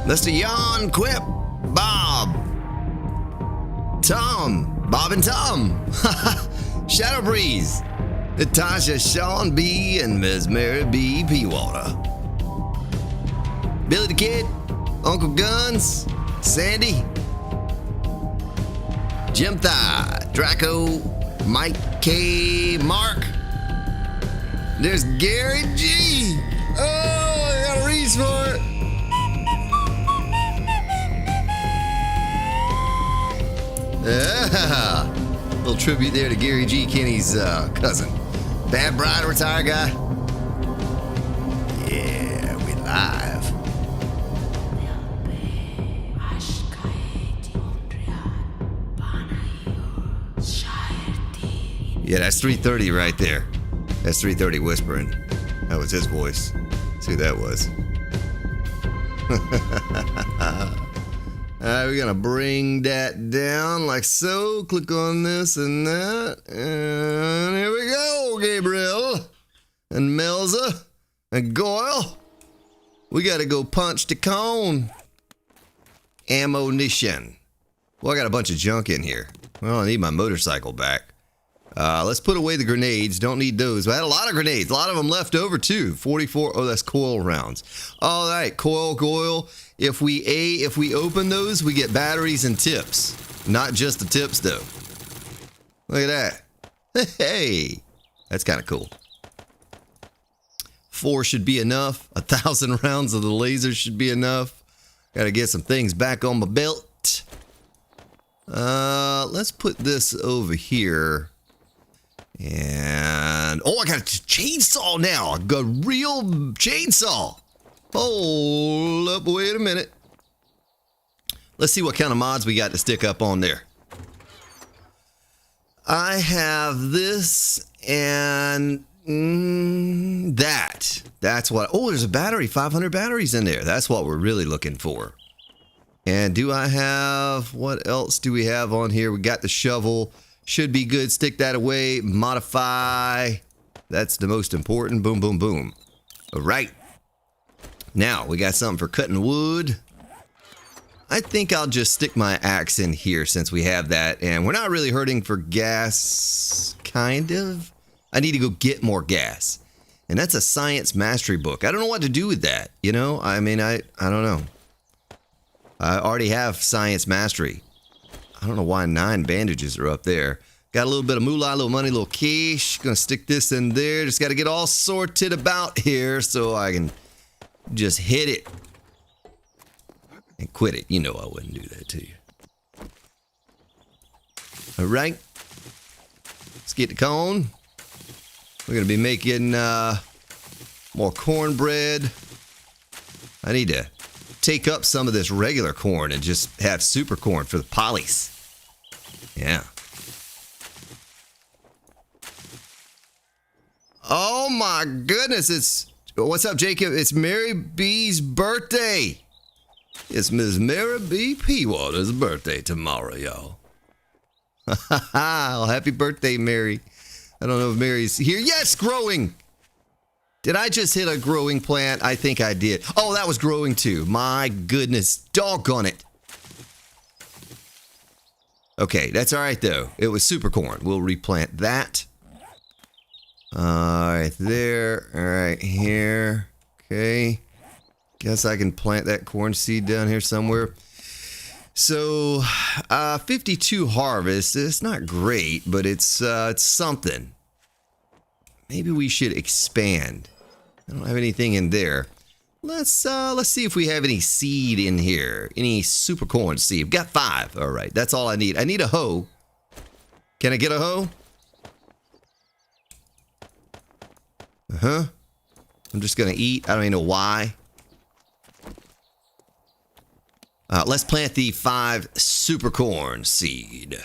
Mr. Jan, Quip, Bob, Tom, Bob and Tom, Shadow Breeze, Natasha, Sean B, and Ms. Mary B. Peawater, Billy the Kid, Uncle Guns, Sandy, Jim Thigh, Draco, Mike K, Mark. There's Gary G. Oh, I gotta reach for it. Yeah. Little tribute there to Gary G, Kenny's cousin. Bad Bride, retired guy. Yeah, we live. Yeah, that's 330 right there. That's 330 whispering. That was his voice. See who that was. Alright, we're gonna bring that down like so. Click on this and that. And here we go, Gabriel. And Melza. And Goyle. We gotta go punch the cone. Ammunition. Well, I got a bunch of junk in here. Well, I need my motorcycle back. Let's put away the grenades. Don't need those. I had a lot of grenades. A lot of them left over too. 44. Oh, that's coil rounds. All right, coil, Goyle. If we open those, we get batteries and tips. Not just the tips though. Look at that. Hey, that's kind of cool. 4 should be enough. 1,000 rounds of the laser should be enough. Got to get some things back on my belt. Let's put this over here. And, oh, I got a chainsaw now. I got a real chainsaw. Hold up, wait a minute. Let's see what kind of mods we got to stick up on there. I have this and that. That's what, oh, there's a battery, 500 batteries in there. That's what we're really looking for. And do I have, what else do we have on here? We got the shovel. Should be good. Stick that away. Modify. That's the most important. Boom, boom, boom. All right. Now, we got something for cutting wood. I think I'll just stick my axe in here since we have that. And we're not really hurting for gas. Kind of. I need to go get more gas. And that's a science mastery book. I don't know what to do with that. You know? I mean, I don't know. I already have science mastery. I don't know why 9 bandages are up there. Got a little bit of moolah, a little money, a little cash. Gonna stick this in there. Just got to get all sorted about here so I can just hit it and quit it. You know I wouldn't do that to you. All right. Let's get the cone. We're gonna be making more cornbread. I need to take up some of this regular corn and just have super corn for the pollies. Yeah. Oh my goodness, it's, what's up, Jacob? It's Mary B's birthday. It's Ms. Mary B. Peawater's birthday tomorrow, y'all. Well, happy birthday, Mary. I don't know if Mary's here. Yes, growing. Did I just hit a growing plant? I think I did. Oh, that was growing too. My goodness, doggone it. Okay, that's all right though. It was super corn. We'll replant that. All right there. All right here. Okay. Guess I can plant that corn seed down here somewhere. So, 52 harvest. It's not great, but it's something. Maybe we should expand. I don't have anything in there. Let's see if we have any seed in here. Any super corn seed. Got 5. All right, that's all I need. I need a hoe. Can I get a hoe? I'm just gonna eat. I don't even know why. Let's plant the 5 super corn seed.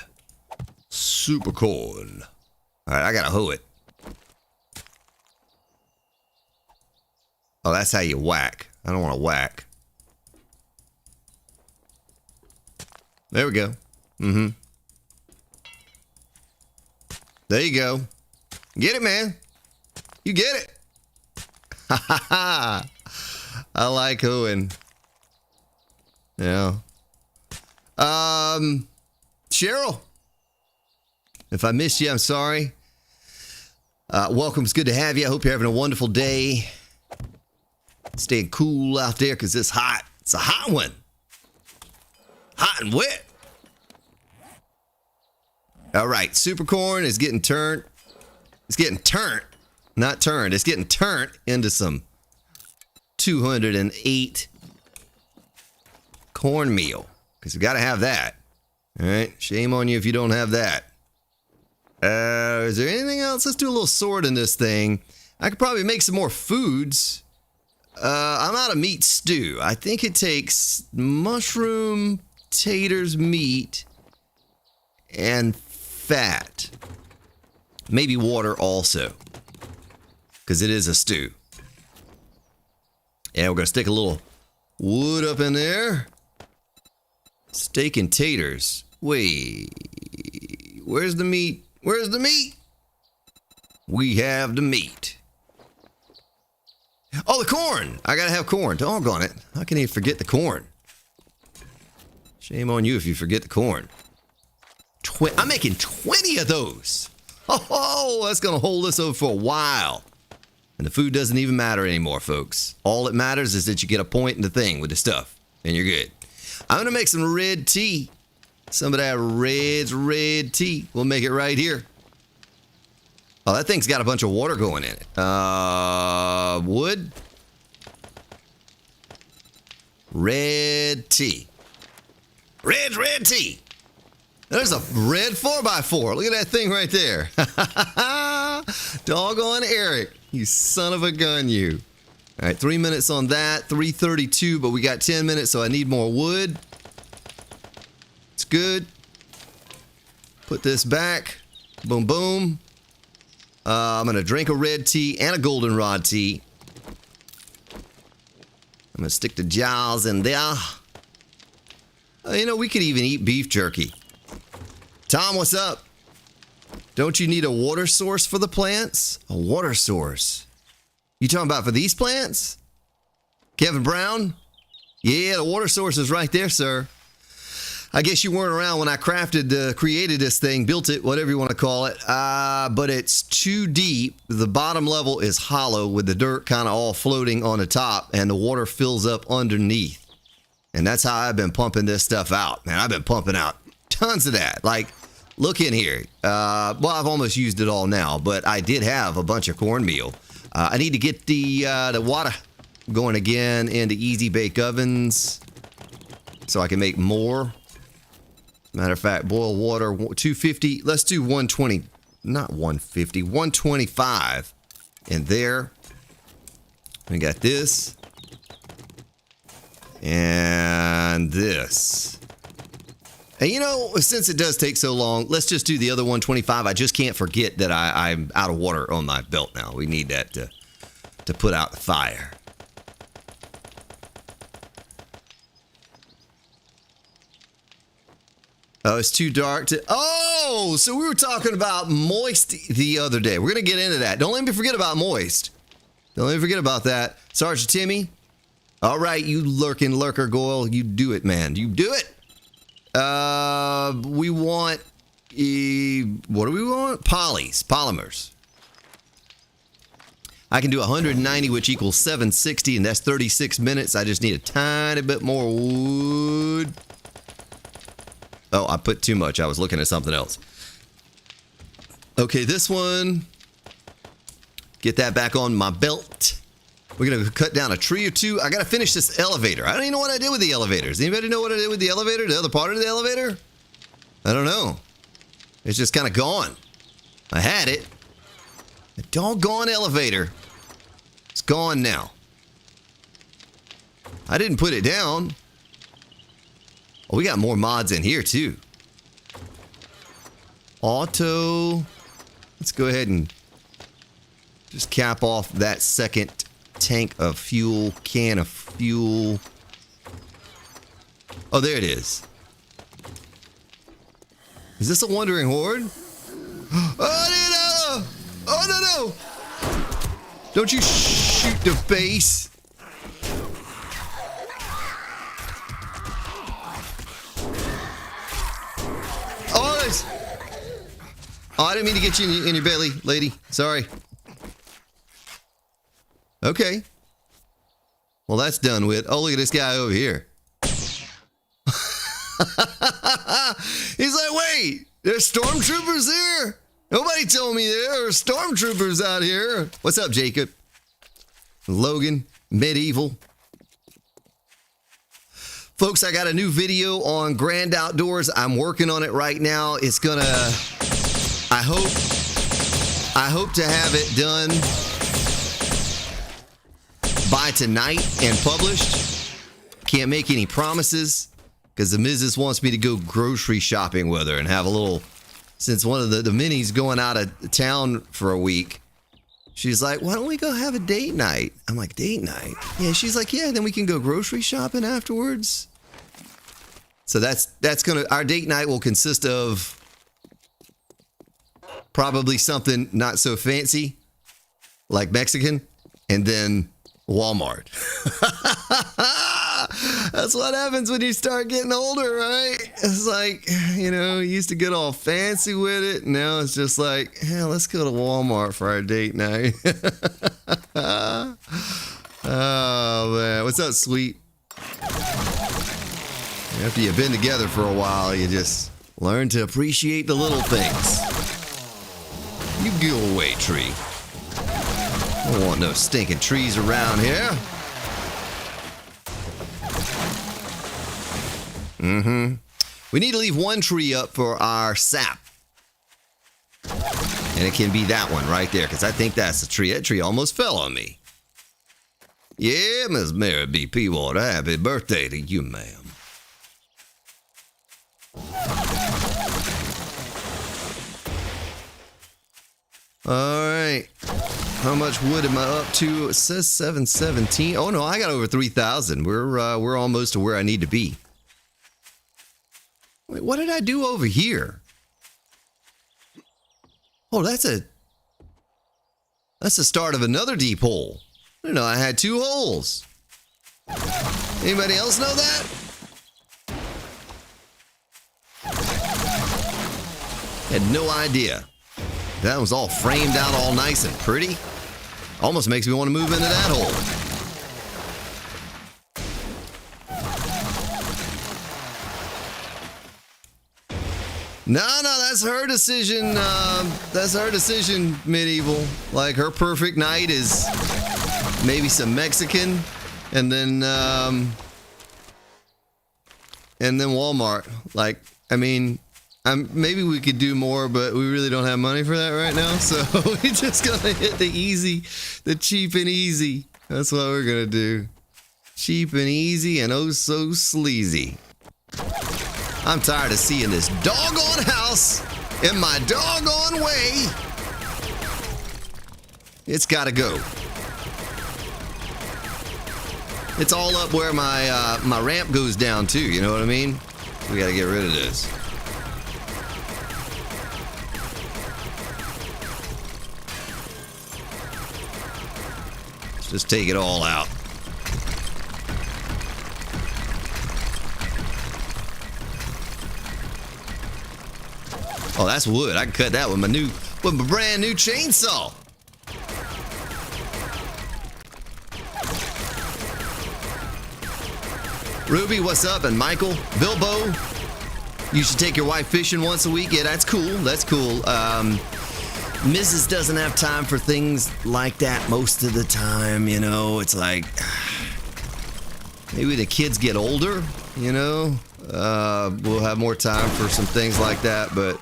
Super corn. All right, I gotta hoe it. Oh, that's how you whack. I don't want to whack. There we go. There you go. Get it, man. You get it. Ha ha ha. I like hoeing. Yeah. Cheryl, if I missed you, I'm sorry. Welcome. It's good to have you. I hope you're having a wonderful day. Staying cool out there because it's hot. It's a hot one. Hot and wet. All right. Supercorn is getting turned. It's getting turned. Not turned. It's getting turned into some 208 cornmeal. Because you got to have that. All right. Shame on you if you don't have that. Is there anything else? Let's do a little sort in this thing. I could probably make some more foods. I'm out of meat stew. I think it takes mushroom, taters, meat, and fat. Maybe water also. Because it is a stew. And we're going to stick a little wood up in there. Steak and taters. Wait. Where's the meat? Where's the meat? We have the meat. Oh, the corn. I gotta have corn. Doggone it. How can you forget the corn? Shame on you if you forget the corn. I'm making 20 of those. Oh, that's gonna hold us over for a while. And the food doesn't even matter anymore, folks. All that matters is that you get a point in the thing with the stuff. And you're good. I'm gonna make some red tea. Some of that red tea. We'll make it right here. Oh, that thing's got a bunch of water going in it. Wood. Red tea. Red tea. There's a red 4x4. Look at that thing right there. Doggone Eric. You son of a gun, you. All right, 3 minutes on that. 3:32, but we got 10 minutes, so I need more wood. It's good. Put this back. Boom, boom. I'm going to drink a red tea and a goldenrod tea. I'm going to stick the jars in there. You know, we could even eat beef jerky. Tom, what's up? Don't you need a water source for the plants? A water source? You talking about for these plants? Kevin Brown? Yeah, the water source is right there, sir. I guess you weren't around when I created this thing, built it, whatever you want to call it. But it's too deep. The bottom level is hollow with the dirt kind of all floating on the top, and the water fills up underneath. And that's how I've been pumping this stuff out. Man, I've been pumping out tons of that. Like, look in here. Well, I've almost used it all now, but I did have a bunch of cornmeal. I need to get the water going again into easy bake ovens so I can make more. Matter of fact, boil water, 250. Let's do 120, not 150, 125 in there. We got this and this. And you know, since it does take so long, let's just do the other 125. I just can't forget that I'm out of water on my belt now. We need that to put out the fire. Oh, it's too dark to... Oh, so we were talking about moist the other day. We're going to get into that. Don't let me forget about moist. Don't let me forget about that. Sergeant Timmy. All right, you lurking lurker, Goyle. You do it, man. You do it. We want... what do we want? Polymers. I can do 190, which equals 760, and that's 36 minutes. I just need a tiny bit more wood. Oh, I put too much. I was looking at something else. Okay, this one. Get that back on my belt. We're going to cut down a tree or two. I got to finish this elevator. I don't even know what I did with the elevator. Does anybody know what I did with the elevator? The other part of the elevator? I don't know. It's just kind of gone. I had it. A doggone elevator. It's gone now. I didn't put it down. Oh, we got more mods in here, too. Auto. Let's go ahead and just cap off that second tank of fuel, can of fuel. Oh, there it is. Is this a wandering horde? Oh, no! Oh, no, no! Don't you shoot the base. Oh, I didn't mean to get you in your belly, lady. Sorry. Okay. Well, that's done with. Oh, look at this guy over here. He's like, wait, there's stormtroopers here? Nobody told me there were stormtroopers out here. What's up, Jacob? Logan, medieval. Folks, I got a new video on Grand Outdoors. I'm working on it right now. It's gonna, I hope to have it done by tonight and published. Can't make any promises because the missus wants me to go grocery shopping with her and have a little, since one of the minis going out of town for a week. She's like, why don't we go have a date night? I'm like, date night? Yeah, she's like, yeah, then we can go grocery shopping afterwards. So that's gonna, our date night will consist of probably something not so fancy, like Mexican, and then Walmart. That's what happens when you start getting older, right? It's like, you know, you used to get all fancy with it. Now it's just like, yeah, let's go to Walmart for our date night. Oh, man. What's up, sweet? After you've been together for a while, you just learn to appreciate the little things. You go away, tree. I don't want no stinking trees around here. We need to leave one tree up for our sap. And it can be that one right there, because I think that's the tree. That tree almost fell on me. Yeah, Miss Mary B. Peawater, happy birthday to you, ma'am. Alright. How much wood am I up to? It says 717. Oh no, I got over 3,000. We're almost to where I need to be. Wait, what did I do over here? Oh, that's the start of another deep hole. I didn't know I had 2 holes. Anybody else know that? Had no idea. That was all framed out all nice and pretty. Almost makes me want to move into that hole. No, that's her decision. That's her decision, medieval. Like, her perfect night is maybe some Mexican, and then Walmart. Like, I mean, maybe we could do more, but we really don't have money for that right now. So we're just gonna hit the easy, the cheap and easy. That's what we're gonna do. Cheap and easy and oh so sleazy. I'm tired of seeing this doggone house in my doggone way. It's gotta go. It's all up where my ramp goes down too, you know what I mean? We gotta get rid of this. Let's just take it all out. Oh, that's wood. I can cut that with my brand new chainsaw. Ruby, what's up? And Michael, Bilbo, you should take your wife fishing once a week. Yeah, that's cool. That's cool. Mrs. doesn't have time for things like that most of the time, you know. It's like, maybe the kids get older, you know. We'll have more time for some things like that, but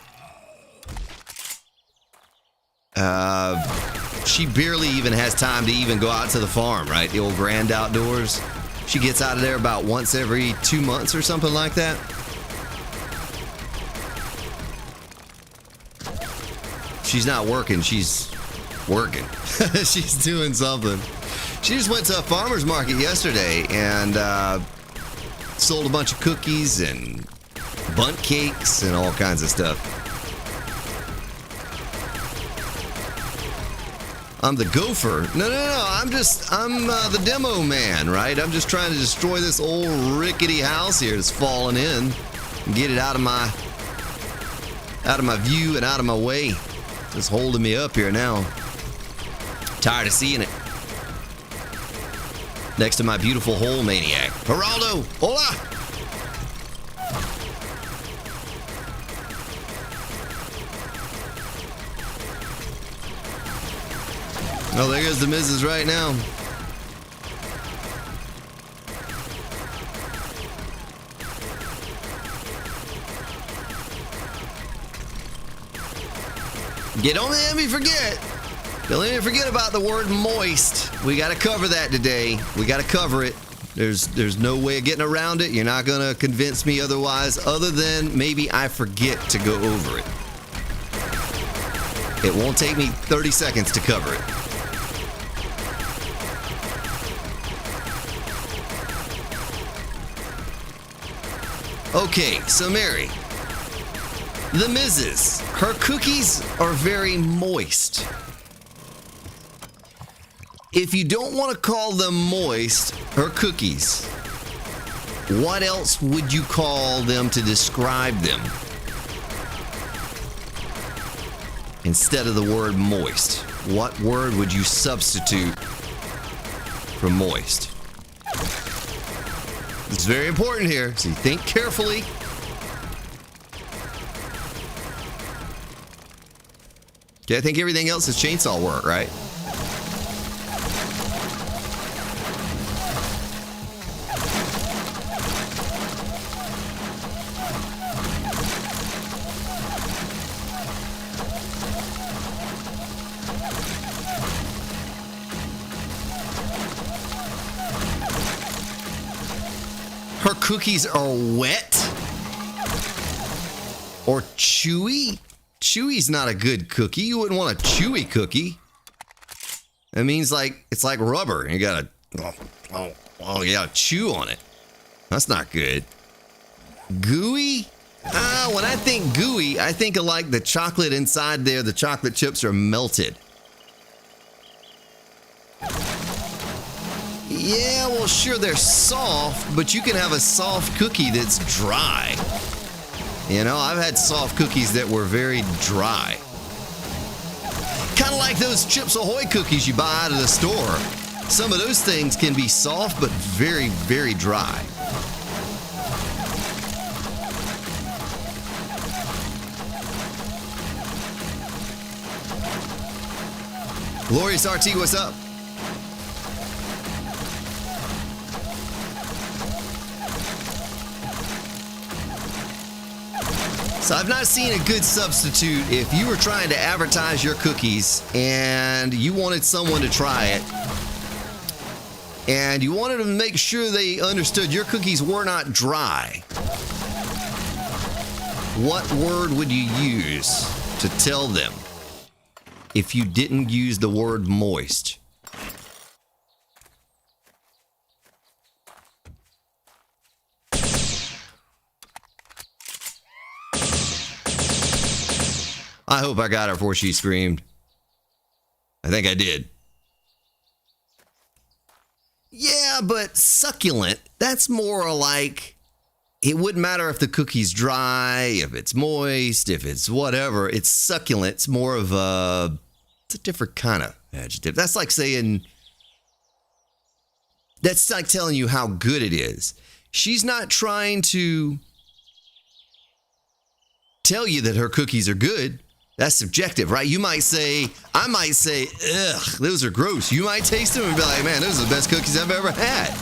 she barely even has time to even go out to the farm, right? The old Grand Outdoors. She gets out of there about once every 2 months or something like that. She's not working, she's working. She's doing something. She just went to a farmer's market yesterday and sold a bunch of cookies and bundt cakes and all kinds of stuff. I'm the gopher. No. I'm the demo man, right? I'm just trying to destroy this old rickety house here that's falling in and get it out of my view and out of my way. It's holding me up here now. Tired of seeing it. Next to my beautiful hole maniac. Geraldo, hola! Oh, there goes the Mrs. right now. Don't let me forget. Don't let me forget about the word moist. We got to cover that today. We got to cover it. There's no way of getting around it. You're not going to convince me otherwise, other than maybe I forget to go over it. It won't take me 30 seconds to cover it. Okay, so Mary, the Mrs., her cookies are very moist. If you don't want to call them moist, her cookies, what else would you call them to describe them? Instead of the word moist, what word would you substitute for moist? It's very important here, so you think carefully. Okay, I think everything else is chainsaw work, right? Her cookies are wet or chewy. Chewy's not a good cookie. You wouldn't want a chewy cookie. That means like it's like rubber. You gotta you gotta chew on it. That's not good. Gooey? When I think gooey, I think of like the chocolate inside there. The chocolate chips are melted. Yeah, well, sure, they're soft, but you can have a soft cookie that's dry. You know, I've had soft cookies that were very dry. Kind of like those Chips Ahoy cookies you buy out of the store. Some of those things can be soft, but very, very dry. Glorious RT, what's up? So I've not seen a good substitute if you were trying to advertise your cookies and you wanted someone to try it and you wanted them to make sure they understood your cookies were not dry. What word would you use to tell them if you didn't use the word moist? I hope I got her before she screamed. I think I did. Yeah, but succulent, that's more like, it wouldn't matter if the cookie's dry, if it's moist, if it's whatever. It's succulent. It's more of it's a different kind of adjective. That's like saying, that's like telling you how good it is. She's not trying to tell you that her cookies are good. That's subjective, right? You might say, I might say, ugh, those are gross. You might taste them and be like, man, those are the best cookies I've ever had.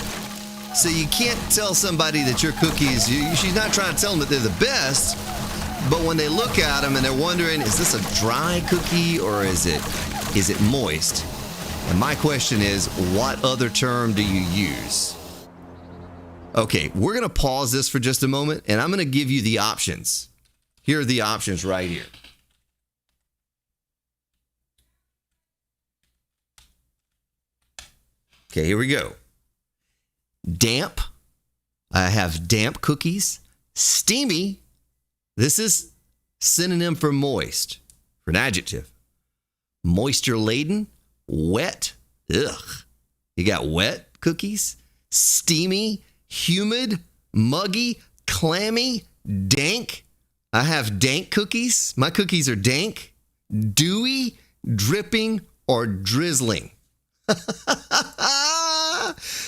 So you can't tell somebody that your cookies, she's not trying to tell them that they're the best, but when they look at them and they're wondering, is this a dry cookie or is it moist? And my question is, what other term do you use? Okay, we're going to pause this for just a moment, and I'm going to give you the options. Here are the options right here. Okay, here we go. Damp. I have damp cookies. Steamy. This is synonym for moist, for an adjective. Moisture laden. Wet. Ugh. You got wet cookies. Steamy. Humid. Muggy. Clammy. Dank. I have dank cookies. My cookies are dank. Dewy, dripping, or drizzling.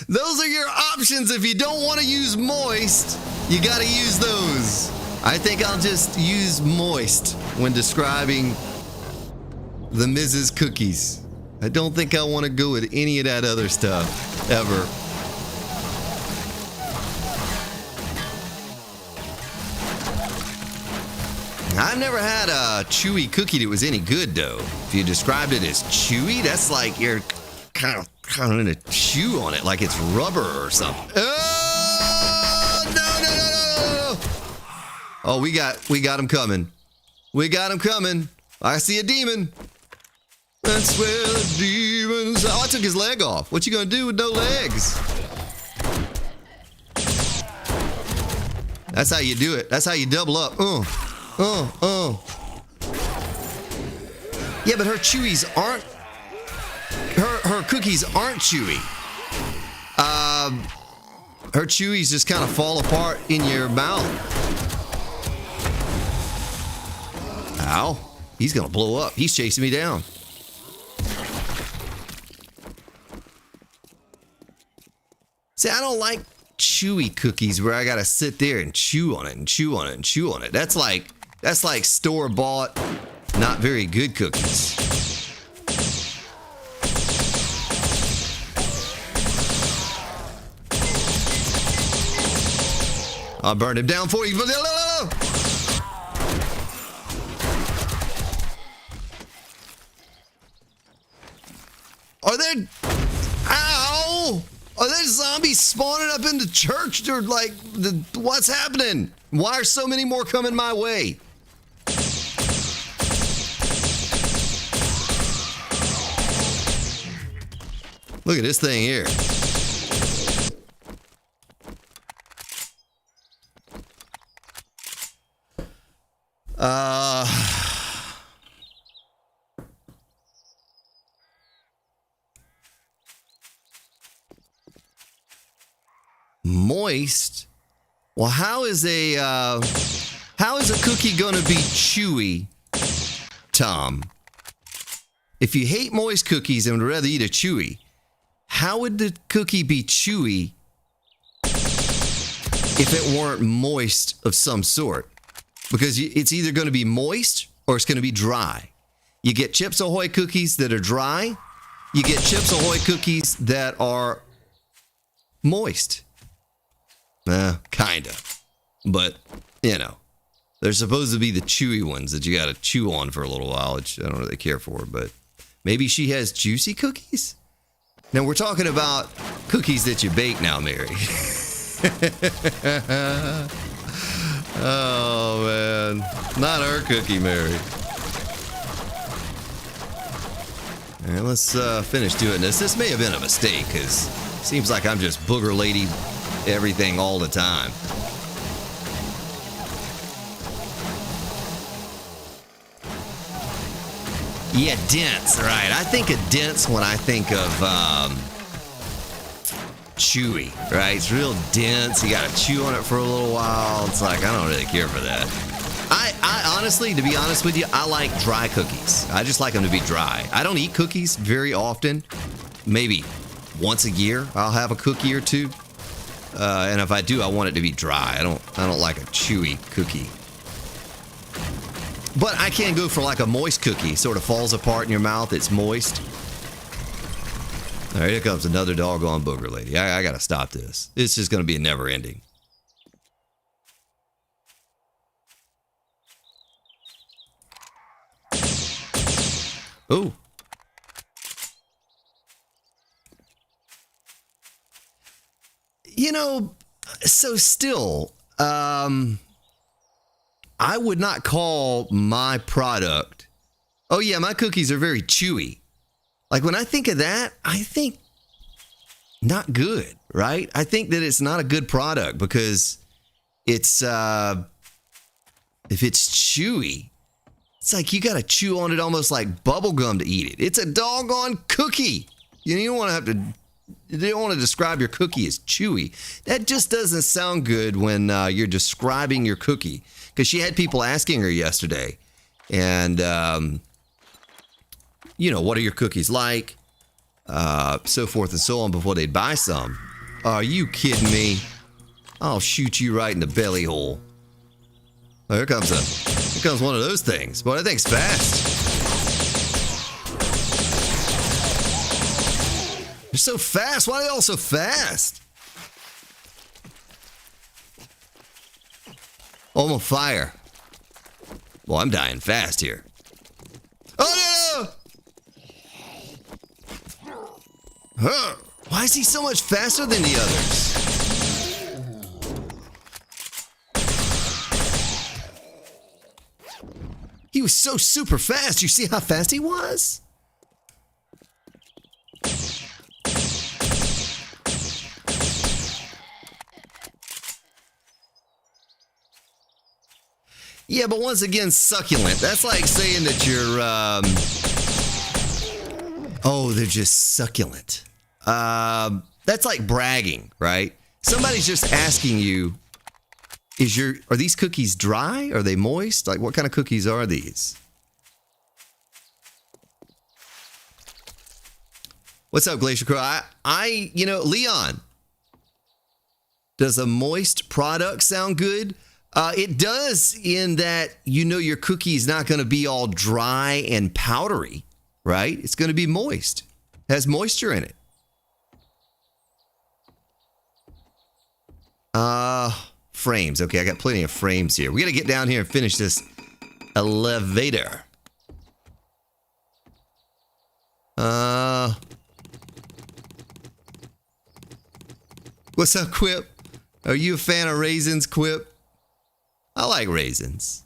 Those are your options. If you don't want to use moist, you got to use those. I think I'll just use moist when describing the Mrs. Cookies. I don't think I want to go with any of that other stuff, ever. I've never had a chewy cookie that was any good, though. If you described it as chewy, that's like you're kind of gonna chew on it like it's rubber or something. Oh, no. Oh, we got him coming. We got him coming. I see a demon. That's where the demons. Oh, I took his leg off. What you gonna do with no legs? That's how you do it. That's how you double up. Yeah, but her chewies aren't. Her cookies aren't chewy. Her chewies just kind of fall apart in your mouth. Ow. He's gonna blow up. He's chasing me down. See, I don't like chewy cookies where I gotta sit there and chew on it and chew on it and chew on it. That's like store-bought, not very good cookies. I'll burn him down for you. Are there... Ow! Are there zombies spawning up in the church? Or like, what's happening? Why are so many more coming my way? Look at this thing here. Moist? Well, how is a cookie gonna be chewy, Tom? If you hate moist cookies and would rather eat a chewy, how would the cookie be chewy if it weren't moist of some sort? Because it's either going to be moist or it's going to be dry. You get Chips Ahoy cookies that are dry. You get Chips Ahoy cookies that are moist. Kinda. But, you know, they're supposed to be the chewy ones that you got to chew on for a little while, which I don't really care for. But maybe she has juicy cookies? Now, we're talking about cookies that you bake now, Mary. Oh, man. Not her cookie, Mary. All right, let's finish doing this. This may have been a mistake, because it seems like I'm just booger lady everything all the time. Yeah, dense, right. I think of dense when I think of chewy, right? It's real dense. You gotta chew on it for a little while. It's like, I don't really care for that. I honestly, to be honest with you, I like dry cookies. I just like them to be dry. I don't eat cookies very often. Maybe once a year I'll have a cookie or two. And if I do, I want it to be dry. I don't like a chewy cookie. But I can go for like a moist cookie. Sort of falls apart in your mouth. It's moist. All right, here comes another doggone booger lady. I gotta stop this. It's just gonna be a never ending. Oh. You know, so still, I would not call my product, oh yeah, my cookies are very chewy. Like when I think of that, I think not good, right? I think that it's not a good product because it's, if it's chewy, it's like you got to chew on it almost like bubble gum to eat it. It's a doggone cookie. You don't want to have to, you don't want to describe your cookie as chewy. That just doesn't sound good when you're describing your cookie. Because she had people asking her yesterday, and you know, what are your cookies like? So forth and so on before they'd buy some. Are you kidding me? I'll shoot you right in the belly hole. Oh, here comes one of those things. Boy, that thing's fast. They're so fast. Why are they all so fast? Oh, I'm on fire. Well, I'm dying fast here. Oh, no! Huh. Why is he so much faster than the others? He was so super fast. You see how fast he was? Yeah, but once again, succulent. That's like saying that you're, oh, they're just succulent. That's like bragging, right? Somebody's just asking you, are these cookies dry? Are they moist? Like, what kind of cookies are these? What's up, Glacier Crow? You know, Leon, does a moist product sound good? It does, in that you know your cookie is not going to be all dry and powdery, right? It's going to be moist. It has moisture in it. Frames. Okay, I got plenty of frames here. We got to get down here and finish this elevator. What's up, Quip? Are you a fan of raisins, Quip? I like raisins.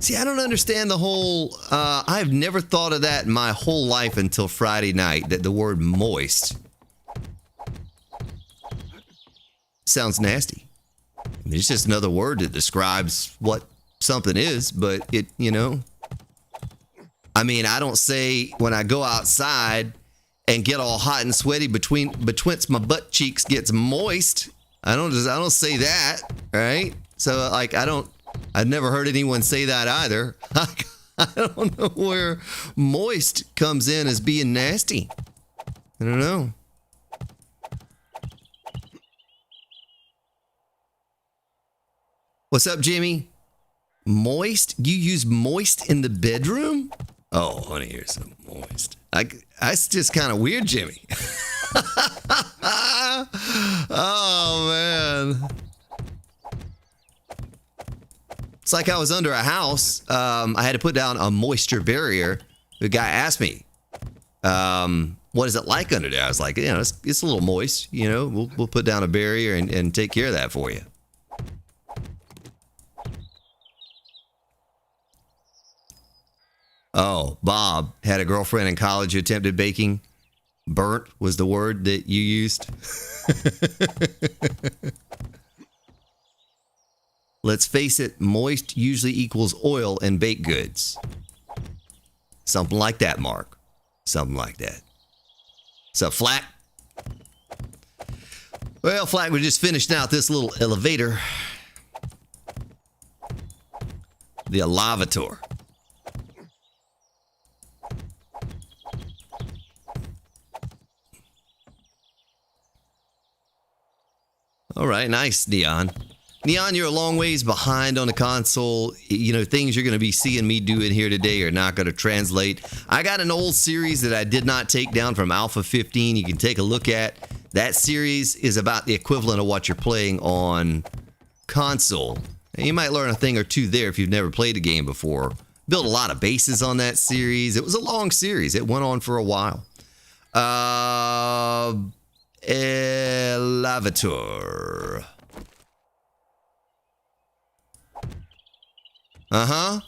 See, I don't understand the whole, I've never thought of that in my whole life until Friday night, that the word moist sounds nasty. I mean, it's just another word that describes what something is, but it, you know, I mean, I don't say when I go outside and get all hot and sweaty between my butt cheeks gets moist. I don't say that, right? So like I've never heard anyone say that either. I don't know where moist comes in as being nasty. I don't know. What's up, Jimmy? Moist? You use moist in the bedroom? Oh, honey, here's some moist. That's just kind of weird, Jimmy. Oh, man. It's like I was under a house. I had to put down a moisture barrier. The guy asked me, what is it like under there? I was like, you know, it's a little moist. You know, we'll put down a barrier and take care of that for you. Oh, Bob had a girlfriend in college who attempted baking. Burnt was the word that you used. Let's face it, moist usually equals oil and baked goods. Something like that, Mark. Something like that. So, Flack? Well, Flack, we just finished out this little elevator. The elevator. All right, nice, Neon. Neon, you're a long ways behind on the console. You know, things you're going to be seeing me doing here today are not going to translate. I got an old series that I did not take down from Alpha 15. You can take a look at. That series is about the equivalent of what you're playing on console. And you might learn a thing or two there if you've never played the game before. Built a lot of bases on that series. It was a long series. It went on for a while. Elevator. Uh-huh.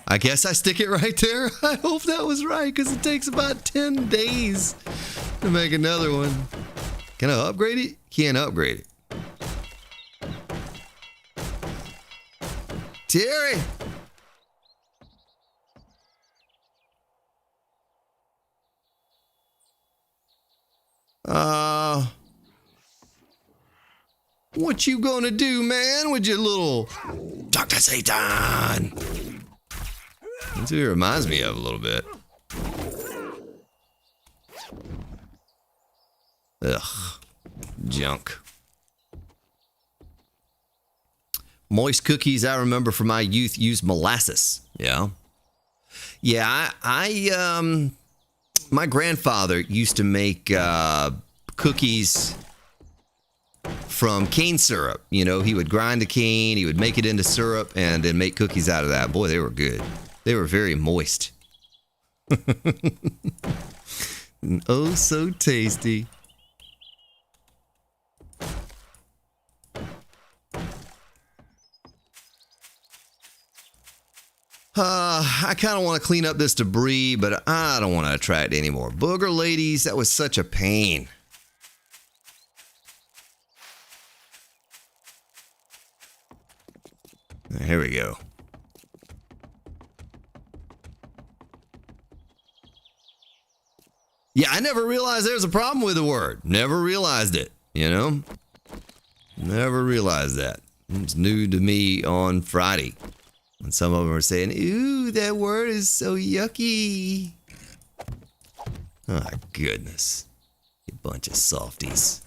I guess I stick it right there. I hope that was right, because it takes about 10 days to make another one. Can I upgrade it? Can't upgrade it. Terry! What you gonna do, man, with your little... Talk to Satan. That's who he reminds me of a little bit. Ugh. Junk. Moist cookies, I remember from my youth, used molasses. Yeah. Yeah, my grandfather used to make cookies from cane syrup. You know, he would grind the cane, he would make it into syrup, and then make cookies out of that. Boy, they were good. They were very moist. And oh, so tasty. I kind of want to clean up this debris, but I don't want to attract any more booger ladies. That was such a pain. Here we go. Yeah, I never realized there was a problem with the word. Never realized it, you know? Never realized that. It's new to me on Friday. And some of them are saying, ooh, that word is so yucky. Oh, goodness. You bunch of softies.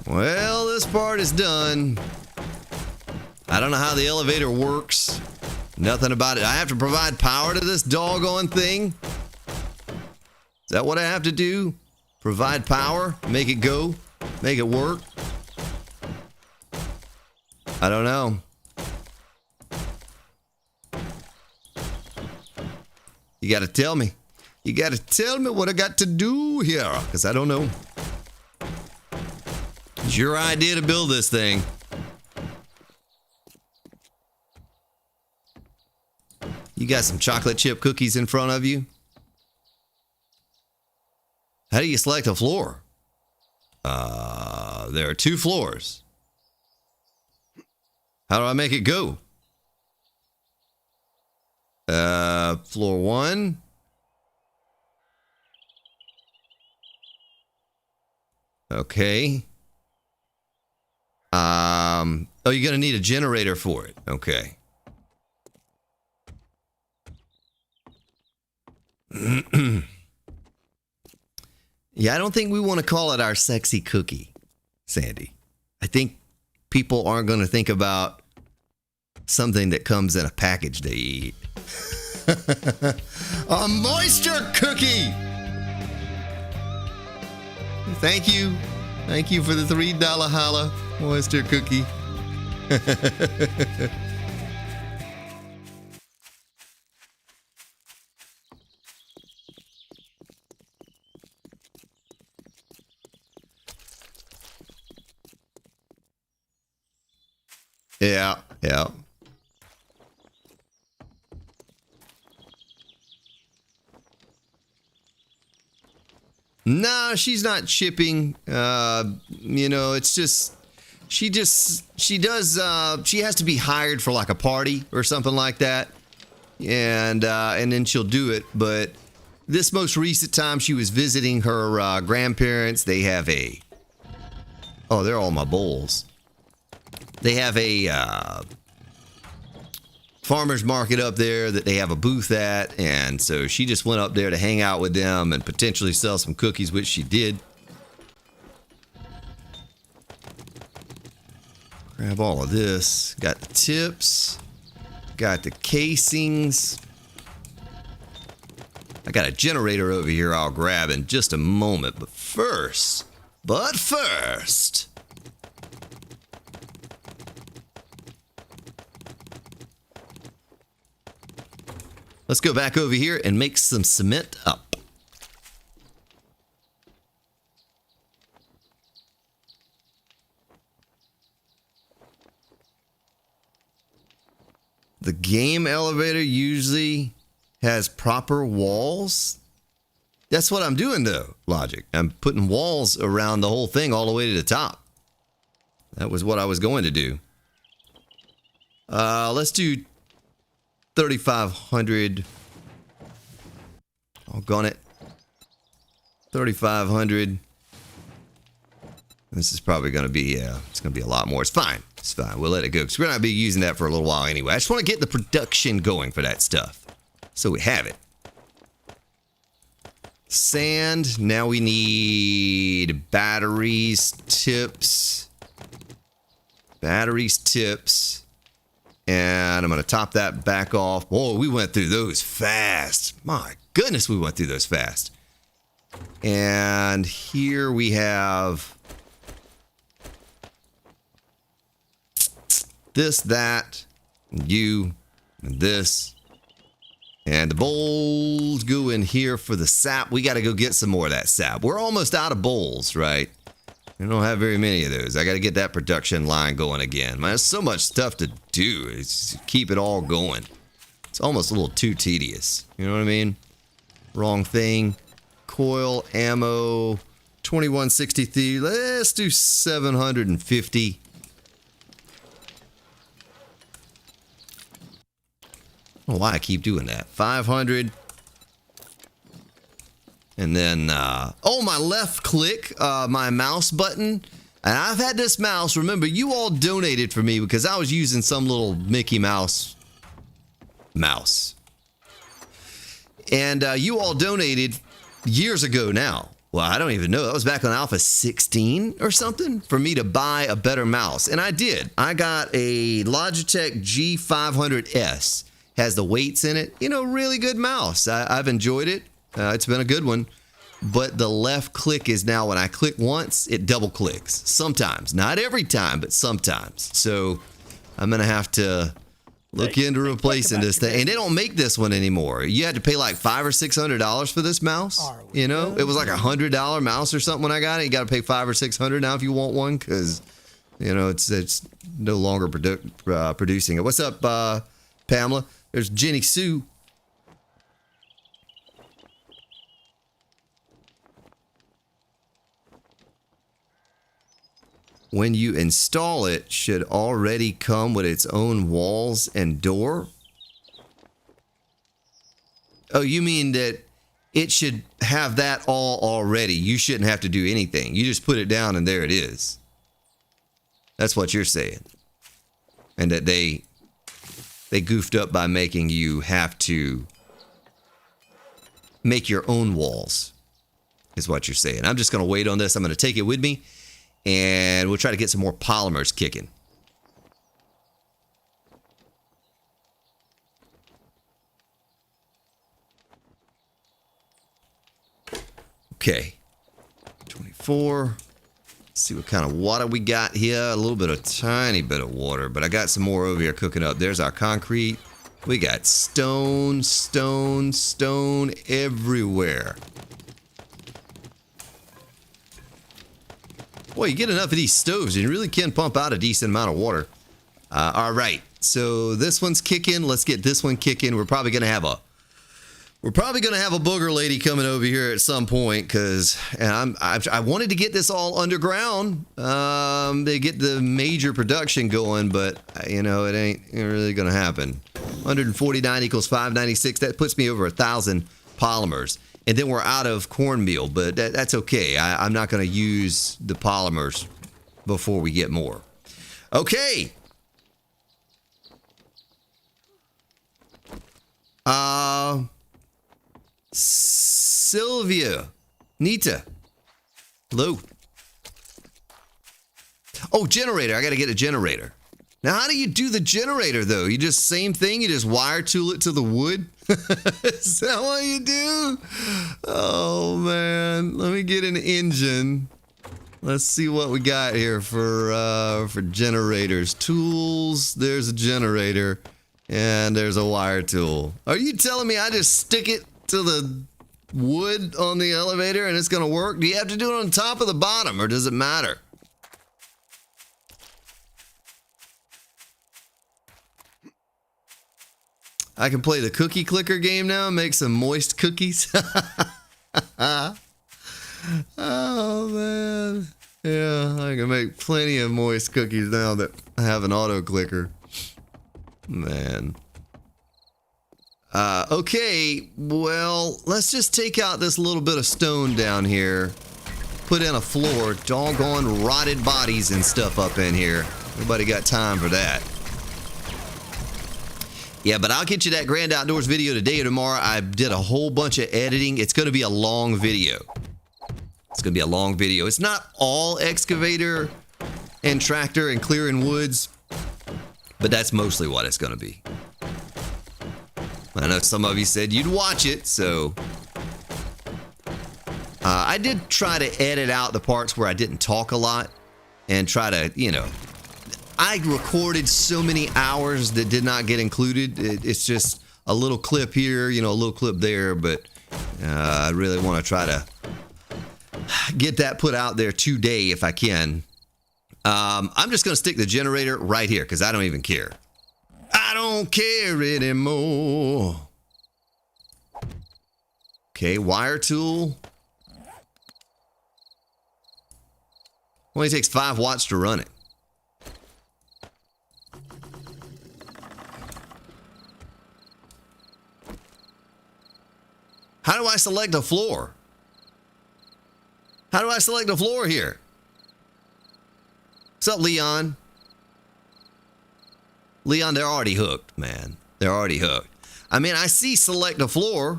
Well, this part is done. I don't know how the elevator works. Nothing about it. I have to provide power to this doggone thing. Is that what I have to do? Provide power? Make it go? Make it work? I don't know. You gotta tell me. You gotta tell me what I got to do here, because I don't know. It's your idea to build this thing. You got some chocolate chip cookies in front of you? How do you select a floor? There are 2 floors. How do I make it go? Floor 1. Okay. Oh, you're gonna need a generator for it. Okay. Yeah, I don't think we want to call it our sexy cookie, Sandy. I think people aren't going to think about something that comes in a package they eat. A moisture cookie! Thank you. Thank you for the $3 holla, moisture cookie. Yeah, yeah. No, she's not shipping. You know, it's just she has to be hired for like a party or something like that. And then she'll do it, but this most recent time she was visiting her grandparents. They have oh, they're all my bowls. They have a farmer's market up there that they have a booth at, and so she just went up there to hang out with them and potentially sell some cookies, which she did. Grab all of this. Got the tips. Got the casings. I got a generator over here I'll grab in just a moment, but first... let's go back over here and make some cement up. The game elevator usually has proper walls. That's what I'm doing though, Logic. I'm putting walls around the whole thing all the way to the top. That was what I was going to do. Let's do 3,500. Doggone it. 3,500. This is probably going to be, it's going to be a lot more. It's fine. It's fine. We'll let it go because we're not going to be using that for a little while anyway. I just want to get the production going for that stuff. So we have it. Sand. Now we need batteries, tips. Batteries, tips. And I'm going to top that back off. Whoa, we went through those fast. My goodness, we went through those fast. And here we have this, that, and you, and this. And the bowls go in here for the sap. We got to go get some more of that sap. We're almost out of bowls, right? We don't have very many of those. I got to get that production line going again. Man, there's so much stuff to do. It's keep it all going. It's almost a little too tedious. You know what I mean? Wrong thing. Coil, ammo, 2163. Let's do 750. I don't know why I keep doing that. 500. And then, oh, my left click, my mouse button. And I've had this mouse. Remember, you all donated for me because I was using some little Mickey Mouse mouse. And you all donated years ago now. Well, I don't even know. That was back on Alpha 16 or something for me to buy a better mouse. And I did. I got a Logitech G500S. Has the weights in it. You know, really good mouse. I've enjoyed it. It's been a good one. But the left click is now when I click once, it double clicks. Sometimes. Not every time, but sometimes. So I'm going to have to look into replacing this thing. And they don't make this one anymore. You had to pay like $500 or $600 for this mouse. You know, it was like $100 mouse or something when I got it. You got to pay $500 or $600 now if you want one because, you know, it's no longer producing it. What's up, Pamela? There's Jenny Sue. When you install it, should already come with its own walls and door? Oh, you mean that it should have that all already. You shouldn't have to do anything. You just put it down and there it is. That's what you're saying. And that they goofed up by making you have to make your own walls, is what you're saying. I'm just going to wait on this. I'm going to take it with me, and we'll try to get some more polymers kicking. Okay. 24. See what kind of water we got here. A little bit of tiny bit of water, but I got some more over here cooking up. There's our concrete. We got stone, stone, stone everywhere. Boy, you get enough of these stoves, and you really can pump out a decent amount of water. All right, so this one's kicking. Let's get this one kicking. We're probably gonna have a booger lady coming over here at some point because I wanted to get this all underground. They get the major production going, but you know it ain't really gonna happen. 149 equals 596. That puts me over 1,000 polymers, and then we're out of cornmeal. But that's okay. I'm not gonna use the polymers before we get more. Okay. Sylvia, Nita, hello. Oh, generator. I got to get a generator. Now, how do you do the generator, though? You just same thing? You just wire tool it to the wood? Is that what you do? Oh, man. Let me get an engine. Let's see what we got here for generators. Tools. There's a generator. And there's a wire tool. Are you telling me I just stick it to the wood on the elevator and it's going to work? Do you have to do it on top or the bottom, or does it matter? I can play the cookie clicker game now and make some moist cookies. Oh, man. Yeah, I can make plenty of moist cookies now that I have an auto clicker. Man. Okay, well, let's just take out this little bit of stone down here. Put in a floor. Doggone rotted bodies and stuff up in here. Nobody got time for that. Yeah, but I'll get you that Grand Outdoors video today or tomorrow. I did a whole bunch of editing. It's going to be a long video. It's going to be a long video. It's not all excavator and tractor and clearing woods, but that's mostly what it's going to be. I know some of you said you'd watch it, so I did try to edit out the parts where I didn't talk a lot and try to, you know, I recorded so many hours that did not get included. It's just a little clip here, you know, a little clip there, but I really want to try to get that put out there today if I can. I'm just going to stick the generator right here because I don't even care. I don't care anymore. Okay, wire tool. Only takes 5 watts to run it. How do I select a floor? How do I select a floor here? What's up, Leon? Leon, they're already hooked, man. They're already hooked. I mean, I see select a floor,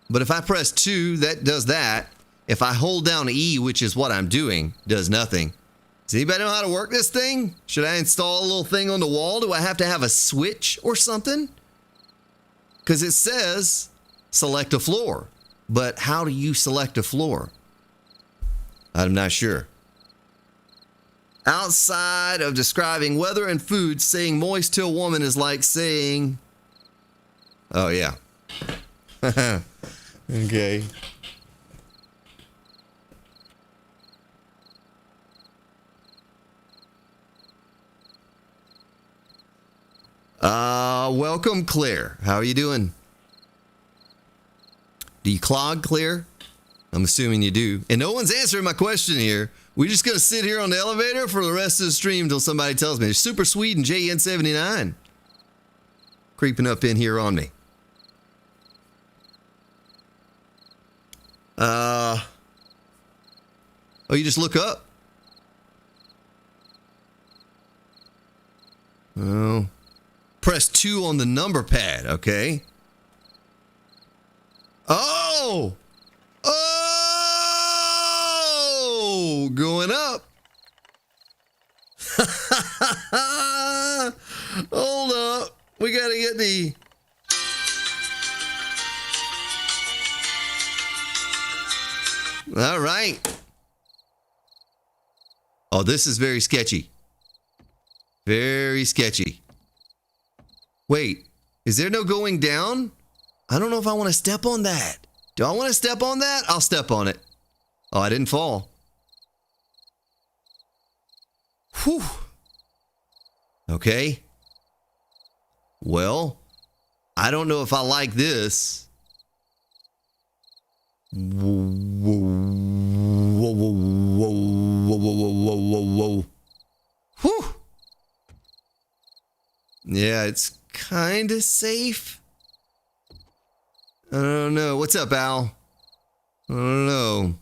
but if I press 2, that does that. If I hold down E, which is what I'm doing, does nothing. Does anybody know how to work this thing? Should I install a little thing on the wall? Do I have to have a switch or something? Because it says select a floor, but how do you select a floor? I'm not sure. Outside of describing weather and food, saying moist to a woman is like saying, oh yeah. Okay. Welcome, Claire. How are you doing? Do you clog, Claire? I'm assuming you do. And no one's answering my question here. We're just going to sit here on the elevator for the rest of the stream until somebody tells me. There's Super Swede and JN79 creeping up in here on me. Oh, you just look up? Oh. Press 2 on the number pad, okay? Oh! Oh! Going up. Hold up. We got to get the... All right. Oh, this is very sketchy. Very sketchy. Wait, is there no going down? I don't know if I want to step on that. Do I want to step on that? I'll step on it. Oh, I didn't fall. Whew. Okay. Well, I don't know if I like this. Whoa, whoa, whoa, whoa, whoa, whoa, whoa, whoa, whoa. Whew. Yeah, it's kind of safe. I don't know. What's up, Al? I don't know.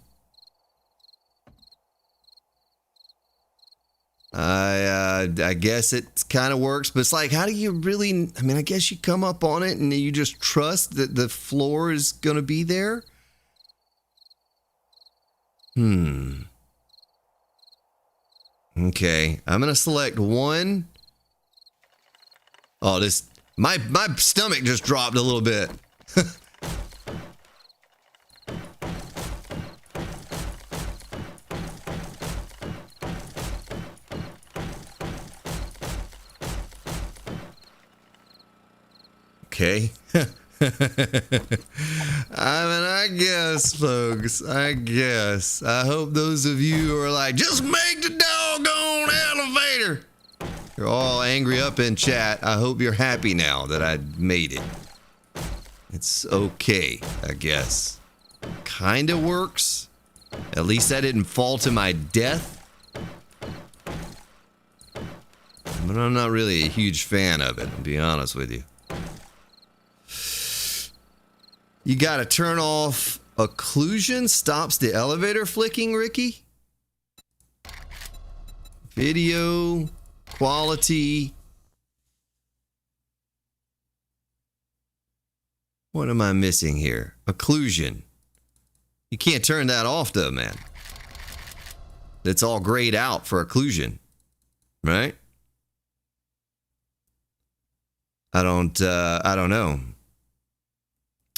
I guess it kind of works, but it's like, how do you really, I mean, I guess you come up on it and you just trust that the floor is going to be there. Okay, I'm going to select 1. Oh, this, my stomach just dropped a little bit. Okay. I mean, I guess, folks, I guess. I hope those of you who are like, just make the doggone elevator. You're all angry up in chat. I hope you're happy now that I made it. It's okay, I guess. Kinda works. At least I didn't fall to my death. But I'm not really a huge fan of it, to be honest with you. You got to turn off occlusion. Stops the elevator flicking, Ricky. Video quality. What am I missing here? Occlusion. You can't turn that off though, man. It's all grayed out for occlusion, right? I don't know.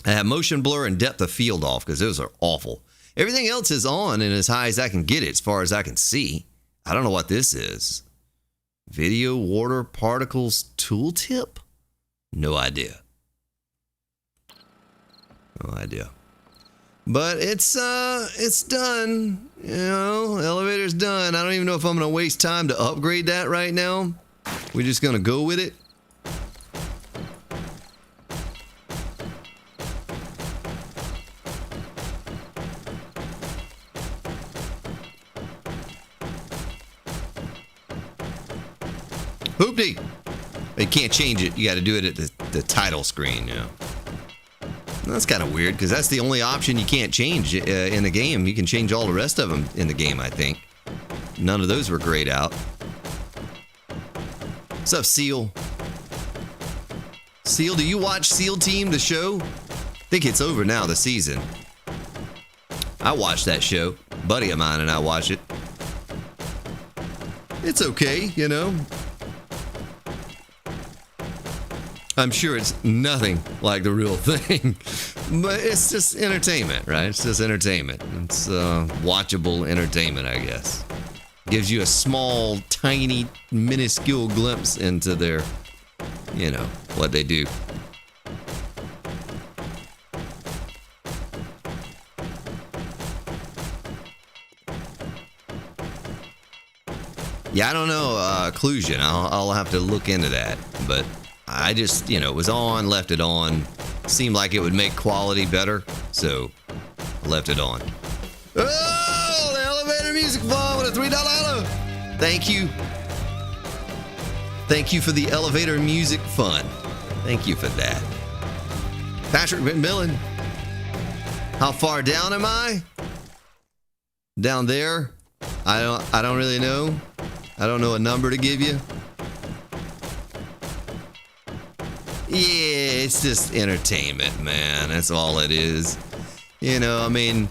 I have motion blur and depth of field off because those are awful. Everything else is on and as high as I can get it as far as I can see. I don't know what this is. Video water particles tooltip? No idea. No idea. But it's done. You know, elevator's done. I don't even know if I'm going to waste time to upgrade that right now. We're just going to go with it. Hoopty! You can't change it. You got to do it at the title screen, you know. That's kind of weird, because that's the only option you can't change in the game. You can change all the rest of them in the game, I think. None of those were grayed out. What's up, Seal? Seal, do you watch SEAL Team, the show? I think it's over now, the season. I watched that show. A buddy of mine and I watch it. It's okay, you know. I'm sure it's nothing like the real thing, but it's just entertainment, right? It's just entertainment. It's watchable entertainment, I guess. Gives you a small, tiny, minuscule glimpse into their, you know, what they do. Yeah, I don't know, occlusion. I'll have to look into that, but I just, you know, it was on, left it on. Seemed like it would make quality better, so I left it on. Oh, the elevator music fund with a $3. Thank you. Thank you for the elevator music fund. Thank you for that. Patrick McMillan. How far down am I? Down there? I don't really know. I don't know a number to give you. Yeah, it's just entertainment, man. That's all it is. You know, I mean,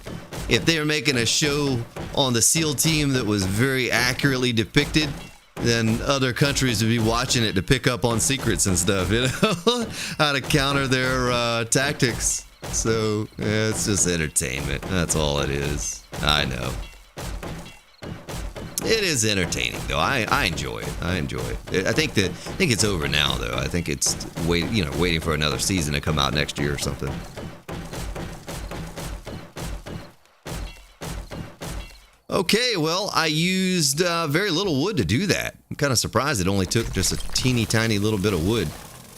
if they were making a show on the SEAL team that was very accurately depicted, then other countries would be watching it to pick up on secrets and stuff, you know, how to counter their tactics. So, yeah, it's just entertainment. That's all it is. I know. It is entertaining, though. I enjoy it. I enjoy it. I think it's over now, though. I think it's waiting for another season to come out next year or something. Okay, well, I used very little wood to do that. I'm kind of surprised it only took just a teeny tiny little bit of wood.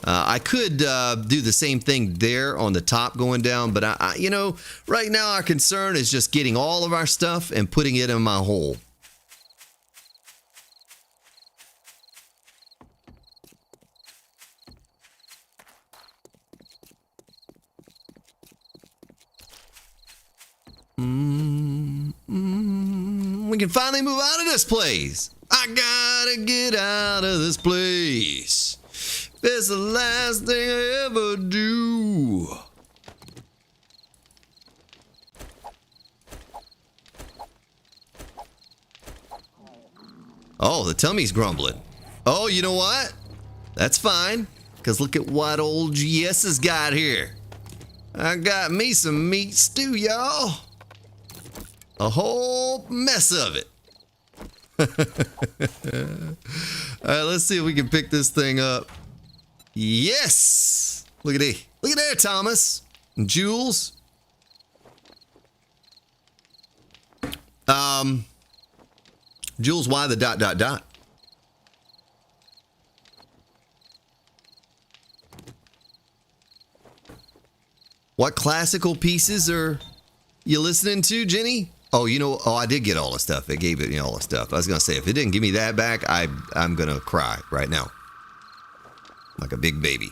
I could do the same thing there on the top going down, but I you know, right now our concern is just getting all of our stuff and putting it in my hole. We can finally move out of this place. I gotta get out of this place. It's the last thing I ever do. Oh, the tummy's grumbling. Oh, you know what? That's fine. Because look at what old GS has got here. I got me some meat stew, y'all. A whole mess of it. All right, let's see if we can pick this thing up. Yes! Look at it. Look at there, Thomas. And Jules. Jules, why the ... What classical pieces are you listening to, Jenny? Oh, you know, I did get all the stuff. It gave it, you know, all the stuff. I was going to say, if it didn't give me that back, I'm going to cry right now. Like a big baby.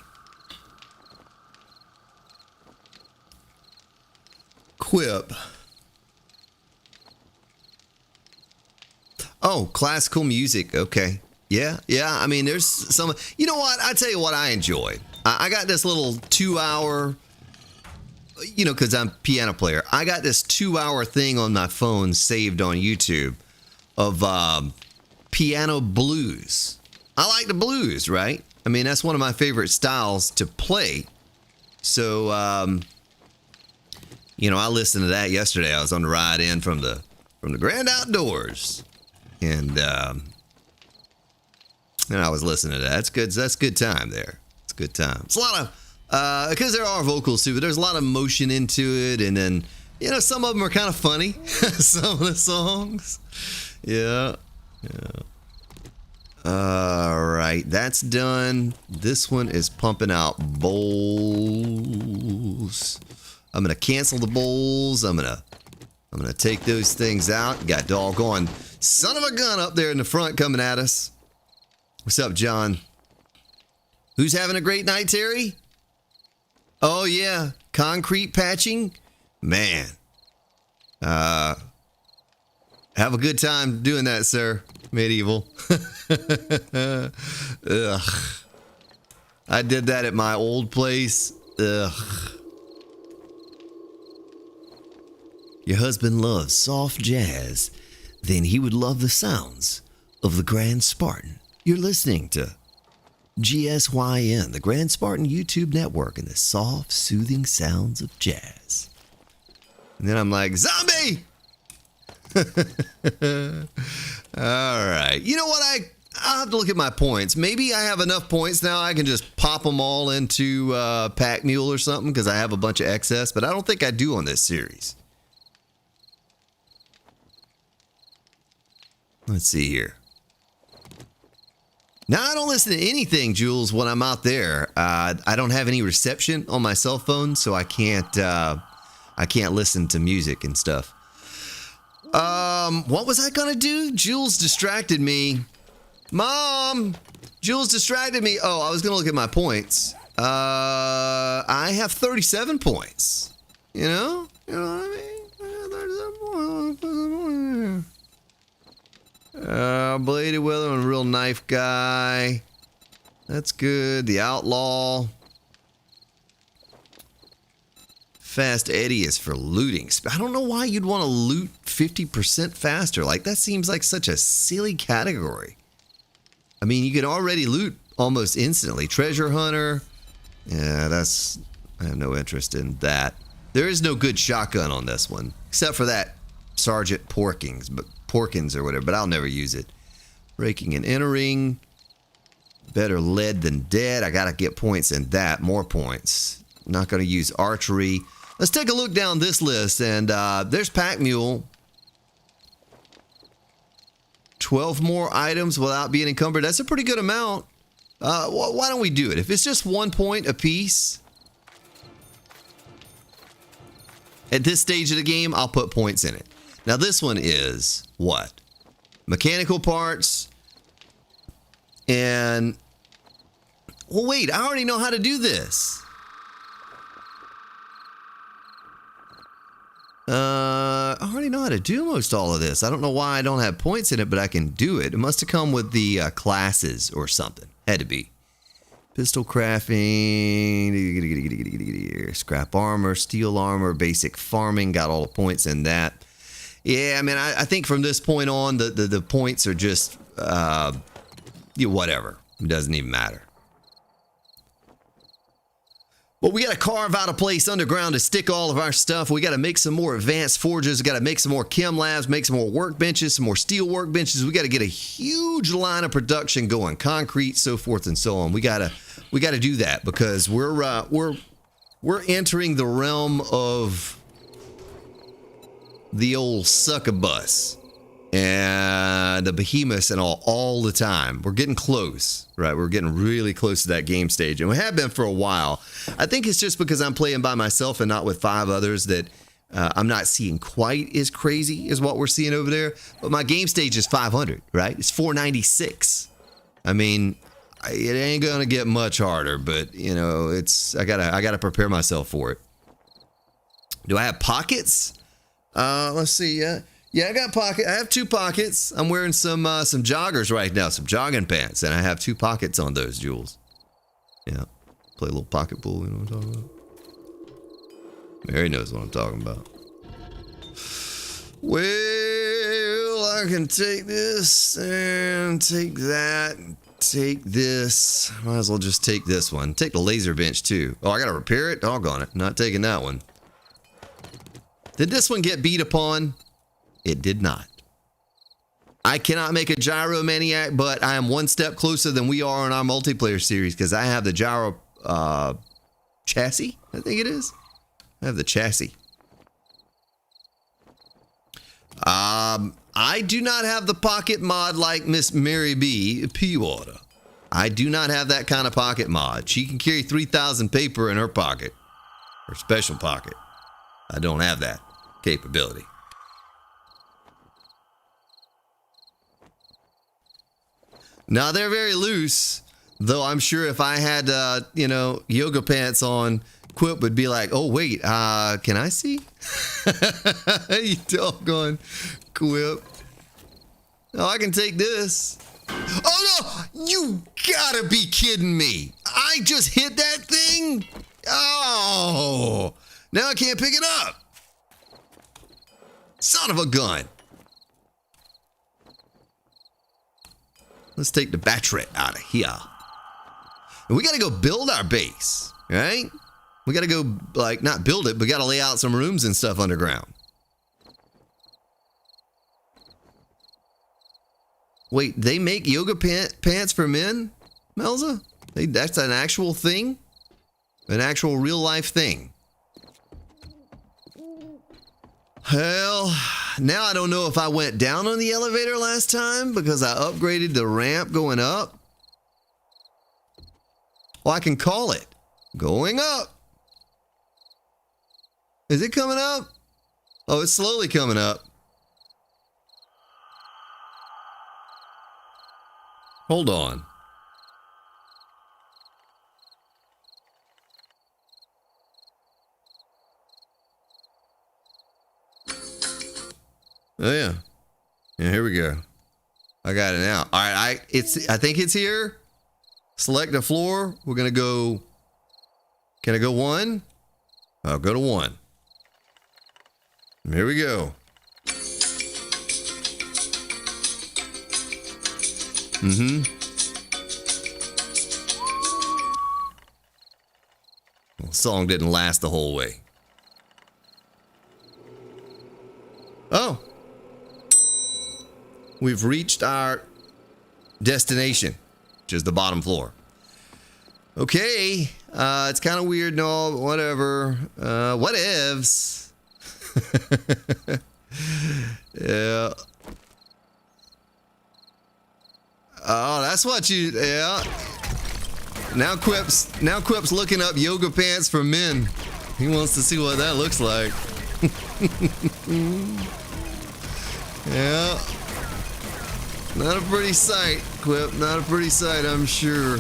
equip. Oh, classical music. Okay. Yeah. I mean, there's some. You know what? I tell you what I enjoy. I got this little 2-hour. You know, because I'm a piano player. I got this 2-hour thing on my phone saved on YouTube of piano blues. I like the blues, right? I mean, that's one of my favorite styles to play. So, you know, I listened to that yesterday. I was on the ride in from the grand outdoors, and I was listening to that. That's good. That's good time there. It's a good time. It's a lot of because there are vocals too, but there's a lot of emotion into it, and then you know some of them are kind of funny. Some of the songs, yeah. All right, that's done. This one is pumping out bowls. I'm gonna cancel the bowls. I'm gonna take those things out. Got doggone son of a gun up there in the front coming at us. What's up, John? Who's having a great night, Terry? Oh yeah, concrete patching, man. Have a good time doing that, sir. Medieval. Ugh. I did that at my old place. Ugh. Your husband loves soft jazz, then he would love the sounds of the Grand Spartan. You're listening to GSYN, the Grand Spartan YouTube network, and the soft, soothing sounds of jazz. And then I'm like, zombie! All right. You know what? I'll have to look at my points. Maybe I have enough points now I can just pop them all into Pack Mule or something because I have a bunch of excess, but I don't think I do on this series. Let's see here. Now, I don't listen to anything, Jules, when I'm out there. I don't have any reception on my cell phone, so I can't listen to music and stuff. What was I gonna do? Jules distracted me. Mom! Jules distracted me. Oh, I was gonna look at my points. I have 37 points. You know what I mean? I have 37 points. Bladed Weather and Real Knife Guy. That's good. The Outlaw. Fast Eddie is for looting. I don't know why you'd want to loot 50% faster. Like, that seems like such a silly category. I mean, you can already loot almost instantly. Treasure Hunter. Yeah, I have no interest in that. There is no good shotgun on this one, except for that Sergeant Porkins or whatever, but I'll never use it. Breaking and entering. Better lead than dead. I gotta get points in that. More points. I'm not gonna use archery. Let's take a look down this list, and there's Pack Mule. 12 more items without being encumbered. That's a pretty good amount. Why don't we do it? If it's just 1 point apiece, at this stage of the game, I'll put points in it. Now this one is what? Mechanical parts. And, well, wait, I already know how to do this. I already know how to do most all of this. I don't know why I don't have points in it, but I can do it. It must have come with the classes or something. Had to be. Pistol crafting, scrap armor, steel armor, basic farming. Got all the points in that. Yeah, I mean, I think from this point on, the points are just, whatever. It doesn't even matter. But we got to carve out a place underground to stick all of our stuff. We got to make some more advanced forges. We got to make some more chem labs, make some more workbenches, some more steel workbenches. We got to get a huge line of production going, concrete, so forth and so on. We got to do that because we're entering the realm of the old succubus and the behemoths and all the time. We're getting close, right? We're getting really close to that game stage, and we have been for a while. I think it's just because I'm playing by myself and not with 5 others that I'm not seeing quite as crazy as what we're seeing over there. But my game stage is 500, right? It's 496. I mean, it ain't gonna get much harder, but you know, I gotta prepare myself for it. Do I have pockets? Let's see. Yeah, I got pocket. I have 2 pockets. I'm wearing some joggers right now, some jogging pants, and I have 2 pockets on those, Jules. Yeah, play a little pocket pool. You know what I'm talking about? Mary knows what I'm talking about. Well, I can take this and take that. Take this. Might as well just take this one. Take the laser bench too. Oh, I gotta repair it? Doggone it. Not taking that one. Did this one get beat upon? It did not. I cannot make a gyromaniac, but I am one step closer than we are in our multiplayer series because I have the gyro chassis, I think it is. I have the chassis. I do not have the pocket mod like Miss Mary B. P-Water. I do not have that kind of pocket mod. She can carry 3,000 paper in her pocket. Her special pocket. I don't have that capability. Now, they're very loose, though I'm sure if I had, yoga pants on, Quip would be like, oh, wait, can I see? You doggone Quip. Oh, I can take this. Oh, no, you gotta be kidding me. I just hit that thing? Oh, now I can't pick it up. Son of a gun. Let's take the battery out of here. And we gotta go build our base, right? We gotta go, like, not build it, but gotta lay out some rooms and stuff underground. Wait, they make yoga pants for men, Melza? That's an actual thing? An actual real life thing. Well, now I don't know if I went down on the elevator last time because I upgraded the ramp going up. Well, I can call it going up. Is it coming up? Oh, it's slowly coming up. Hold on. Oh yeah. Yeah, here we go. I got it now. All right, I think it's here. Select the floor. We're gonna go. Can I go 1? I'll go to 1. Here we go. Mm-hmm. Well, the song didn't last the whole way. Oh. We've reached our destination, which is the bottom floor. Okay. It's kind of weird and all, but whatever. Whatevs. Yeah. Oh, that's what you, yeah. Now Quip's looking up yoga pants for men. He wants to see what that looks like. Yeah. Not a pretty sight, Quip. Not a pretty sight, I'm sure.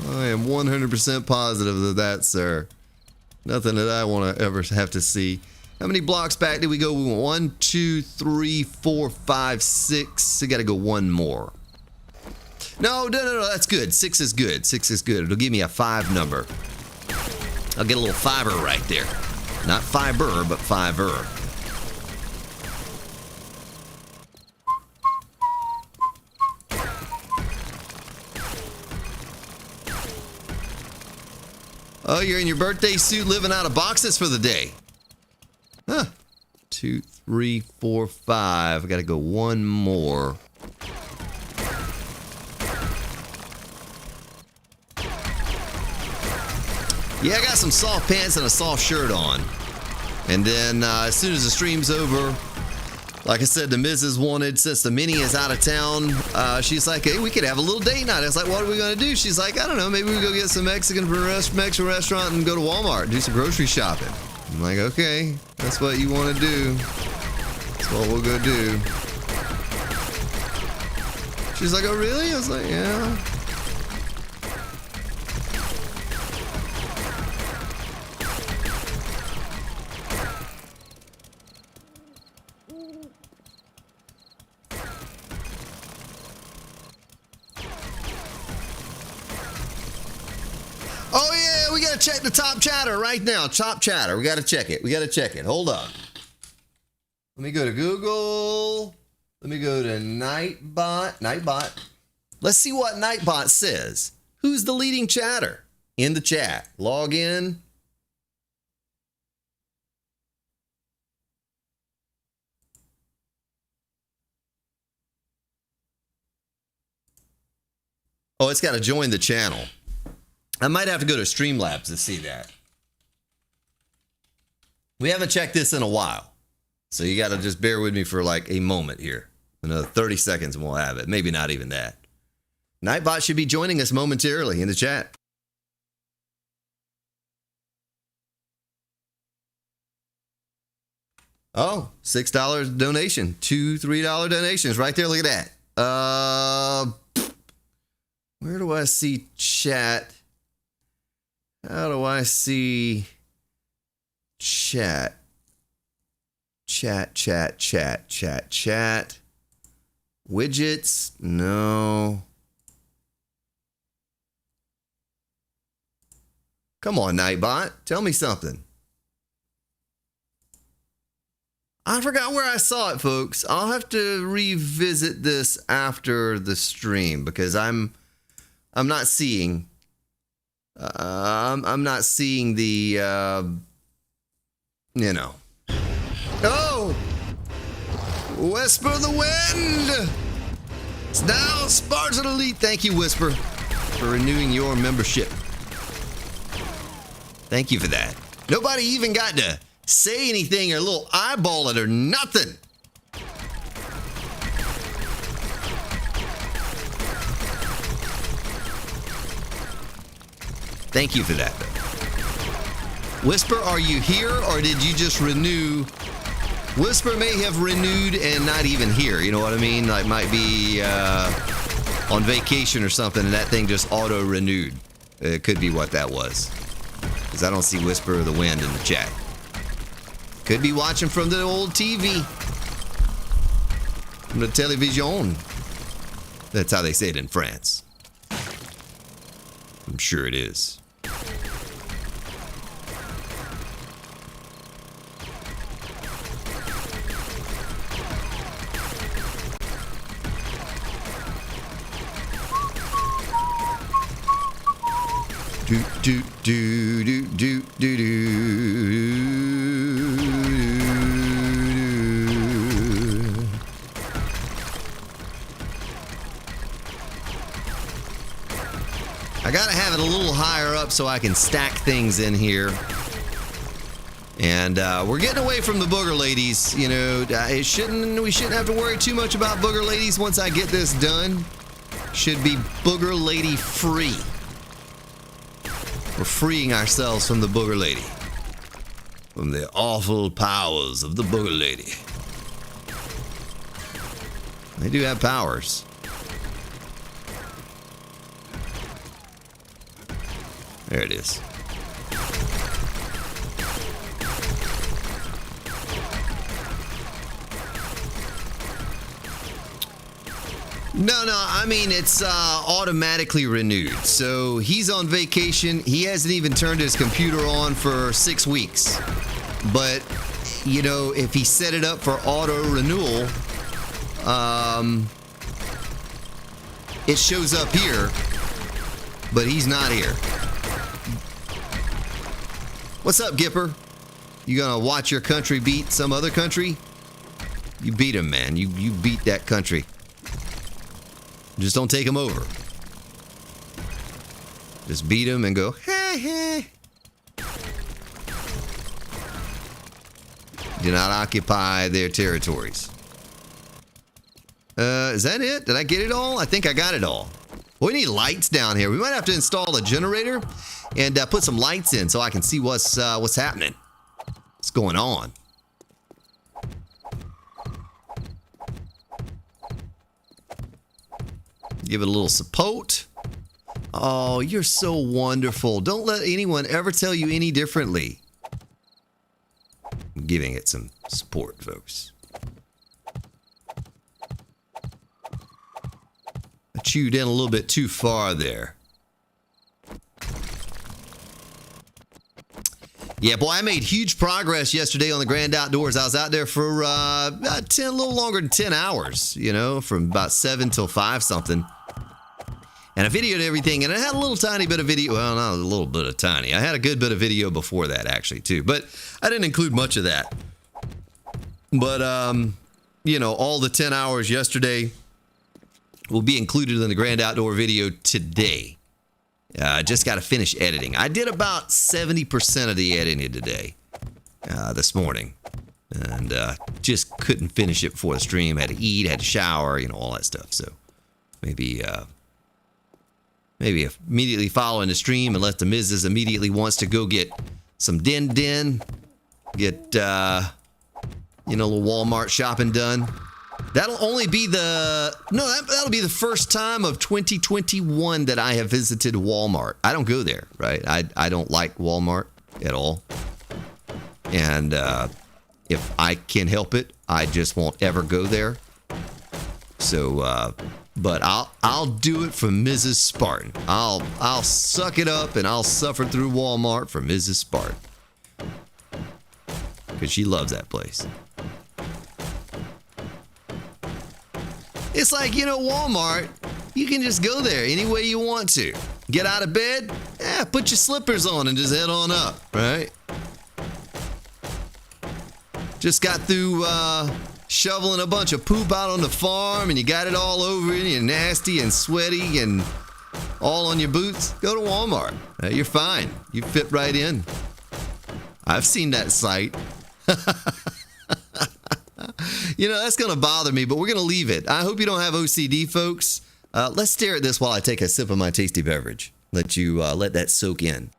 I am 100% positive of that, sir. Nothing that I want to ever have to see. How many blocks back did we go? We went 1, 2, 3, 4, 5, 6. We got to go 1 more. No, that's good. 6 is good. 6 is good. It'll give me a 5 number. I'll get a little fiver right there. Not fiber, but fiver. Oh, you're in your birthday suit living out of boxes for the day. Huh. 2, 3, 4, 5. I gotta go 1 more. Yeah, I got some soft pants and a soft shirt on. And then as soon as the stream's over, like I said, the missus wanted, since the mini is out of town, she's like, hey, we could have a little date night. I was like, what are we going to do? She's like, I don't know, maybe we go get some Mexican from a Mexican restaurant and go to Walmart, do some grocery shopping. I'm like, okay, that's what you want to do. That's what we'll go do. She's like, oh, really? I was like, yeah. gotta check the top chatter right now. Top chatter. We gotta check it. We gotta check it. Hold on. Let me go to Google. Let me go to Nightbot. Nightbot. Let's see what Nightbot says. Who's the leading chatter in the chat? Log in. Oh, it's got to join the channel. I might have to go to Streamlabs to see that. We haven't checked this in a while. So you got to just bear with me for like a moment here. Another 30 seconds and we'll have it. Maybe not even that. Nightbot should be joining us momentarily in the chat. Oh, $6 donation. $2, $3 donations right there. Look at that. Where do I see chat? How do I see chat? Chat. Widgets? No. Come on, Nightbot. Tell me something. I forgot where I saw it, folks. I'll have to revisit this after the stream because I'm not seeing. I'm not seeing the. You know. Oh! Whisper the wind! It's now Spartan Elite. Thank you, Whisper, for renewing your membership. Thank you for that. Nobody even got to say anything or a little eyeball it or nothing. Thank you for that. Whisper, are you here or did you just renew? Whisper may have renewed and not even here. You know what I mean? Like might be on vacation or something and that thing just auto-renewed. It could be what that was. Because I don't see Whisper of the Wind in the chat. Could be watching from the old TV. From the television. That's how they say it in France. I'm sure it is. Do do do do do do do. I gotta have it a little higher up so I can stack things in here. And we're getting away from the booger ladies. You know, we shouldn't have to worry too much about booger ladies once I get this done. Should be booger lady free. We're freeing ourselves from the booger lady. From the awful powers of the booger lady. They do have powers. There it is. No, I mean, it's automatically renewed. So he's on vacation. He hasn't even turned his computer on for 6 weeks. But, you know, if he set it up for auto renewal, it shows up here, but he's not here. What's up, Gipper? You gonna watch your country beat some other country? You beat him, man. You beat that country. Just don't take him over. Just beat him and go, hey, hey. Do not occupy their territories. Is that it? Did I get it all? I think I got it all. We need lights down here. We might have to install a generator and put some lights in so I can see what's happening. What's going on? Give it a little support. Oh, you're so wonderful. Don't let anyone ever tell you any differently. I'm giving it some support, folks. I chewed in a little bit too far there. Yeah, boy, I made huge progress yesterday on the Grand Outdoors. I was out there for about a little longer than 10 hours, you know, from about 7 till 5 something. And I videoed everything, and I had a little tiny bit of video. Well, not a little bit of tiny. I had a good bit of video before that, actually, too. But I didn't include much of that. But, you know, all the 10 hours yesterday will be included in the Grand Outdoor video today. I just got to finish editing. I did about 70% of the editing today, this morning. And just couldn't finish it before the stream. Had to eat, had to shower, you know, all that stuff. So maybe immediately following the stream, unless the Mrs. immediately wants to go get some get, you know, a little Walmart shopping done. That'll only be that'll be the first time of 2021 that I have visited Walmart. I don't go there, right? I don't like Walmart at all. And if I can help it, I just won't ever go there. So, but I'll do it for Mrs. Spartan. I'll suck it up and I'll suffer through Walmart for Mrs. Spartan. Because she loves that place. It's like, you know, Walmart, you can just go there any way you want to. Get out of bed, put your slippers on and just head on up, right? Just got through shoveling a bunch of poop out on the farm and you got it all over you and you're nasty and sweaty and all on your boots. Go to Walmart. You're fine. You fit right in. I've seen that site. You know, that's going to bother me, but we're going to leave it. I hope you don't have OCD, folks. Let's stare at this while I take a sip of my tasty beverage. Let that soak in.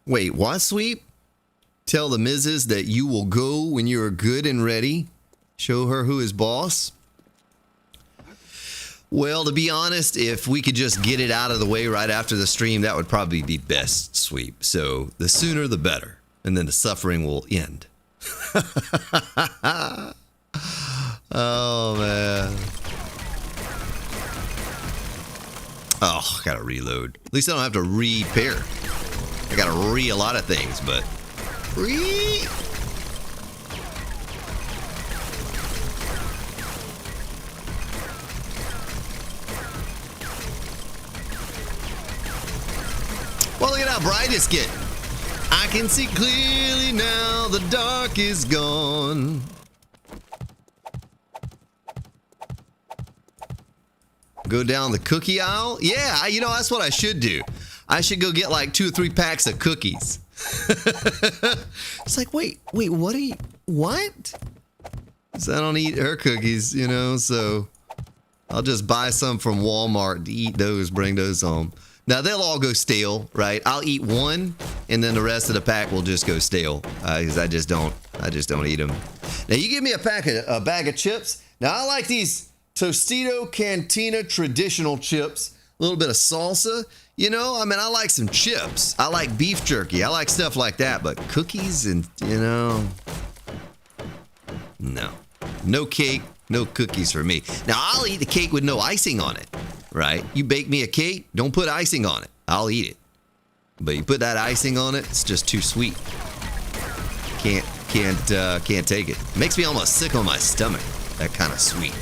Wait, what, Sweep? Tell the Mrs. that you will go when you are good and ready. Show her who is boss. Well, to be honest, if we could just get it out of the way right after the stream, that would probably be best, Sweep. So the sooner the better, and then the suffering will end. Oh, man. Oh, I gotta reload. At least I don't have to repair. I gotta a lot of things, but well, look at how bright it's getting. I can see clearly now, the dark is gone. Go down the cookie aisle? Yeah, you know, that's what I should do. I should go get like 2 or 3 packs of cookies. It's like, wait, what? So I don't eat her cookies, you know, so I'll just buy some from Walmart to eat those, bring those home. Now, they'll all go stale, right? I'll eat one, and then the rest of the pack will just go stale, because I just don't eat them. Now, you give me a bag of chips. Now, I like these Tostito Cantina traditional chips, a little bit of salsa. You know, I mean, I like some chips. I like beef jerky. I like stuff like that, but cookies and, you know, no. No cake, no cookies for me. Now, I'll eat the cake with no icing on it. Right? You bake me a cake, don't put icing on it. I'll eat it. But you put that icing on it, it's just too sweet. Can't take it. Makes me almost sick on my stomach. That kind of sweet.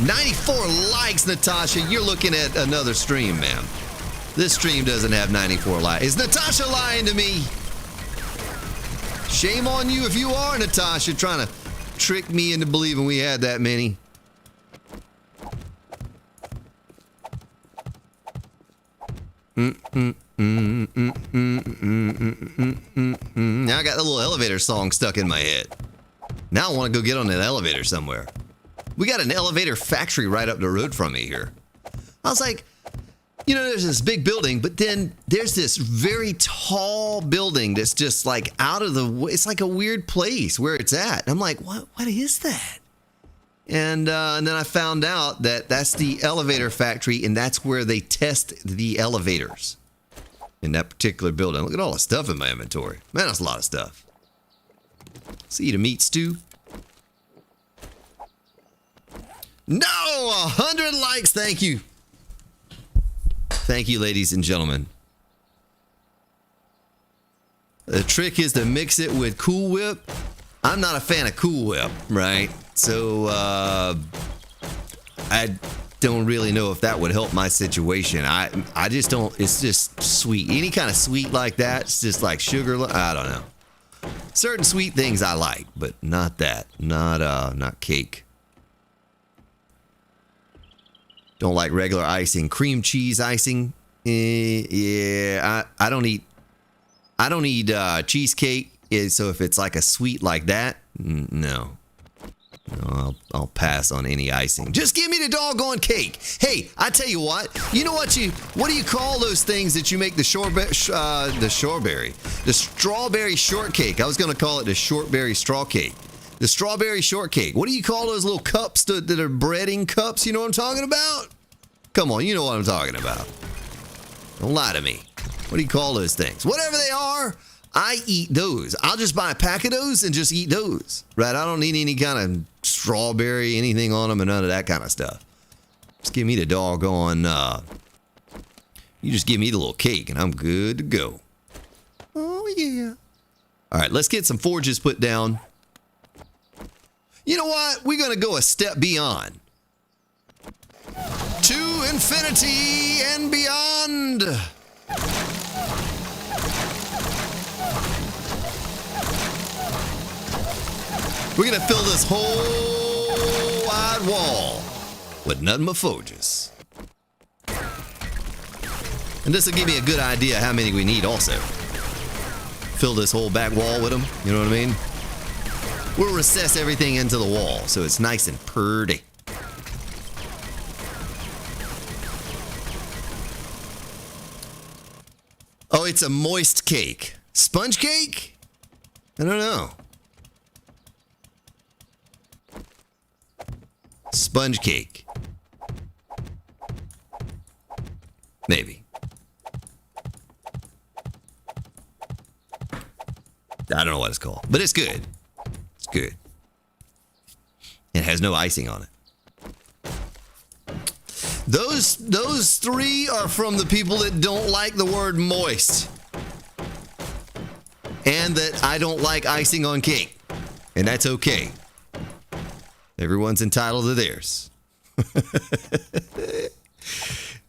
94 likes, Natasha. You're looking at another stream, ma'am. This stream doesn't have 94 likes. Is Natasha lying to me? Shame on you if you are, Natasha, trying to trick me into believing we had that many. Now I got a little elevator song stuck in my head. Now I want to go get on an elevator somewhere. We got an elevator factory right up the road from me here. I was like, you know, there's this big building, but then there's this very tall building that's just like out of the way. It's like a weird place where it's at. And I'm like, what is that? And then I found out that that's the elevator factory, and that's where they test the elevators in that particular building. Look at all the stuff in my inventory. Man, that's a lot of stuff. Let's eat a meat stew. No, 100 likes. Thank you. Thank you, ladies and gentlemen. The trick is to mix it with Cool Whip. I'm not a fan of Cool Whip, right? So, I don't really know if that would help my situation. I just don't, it's just sweet. Any kind of sweet like that, it's just like sugar, I don't know. Certain sweet things I like, but not that. Not cake. Don't like regular icing. Cream cheese icing? Yeah, I don't eat cheesecake. So if it's like a sweet like that, no. I'll pass on any icing. Just give me the doggone cake. Hey, I tell you what. You know what do you call those things that you make the strawberry shortcake? I was going to call it the shortberry straw cake. The strawberry shortcake. What do you call those little cups that are breading cups? You know what I'm talking about? Come on, you know what I'm talking about. Don't lie to me. What do you call those things? Whatever they are, I eat those. I'll just buy a pack of those and just eat those. Right? I don't need any kind of strawberry, anything on them, and none of that kind of stuff. Just give me the doggone, you just give me the little cake, and I'm good to go. Oh, yeah. All right, let's get some forges put down. You know what? We're going to go a step beyond. To infinity and beyond. We're going to fill this whole wide wall with nothing but forges. And this will give me a good idea how many we need also. Fill this whole back wall with them, you know what I mean? We'll recess everything into the wall so it's nice and purty. Oh, it's a moist cake. Sponge cake? I don't know. Sponge cake. Maybe. I don't know what it's called, but it's good. It's good. It has no icing on it. Those three are from the people that don't like the word moist. And that I don't like icing on cake. And that's okay. Everyone's entitled to theirs. All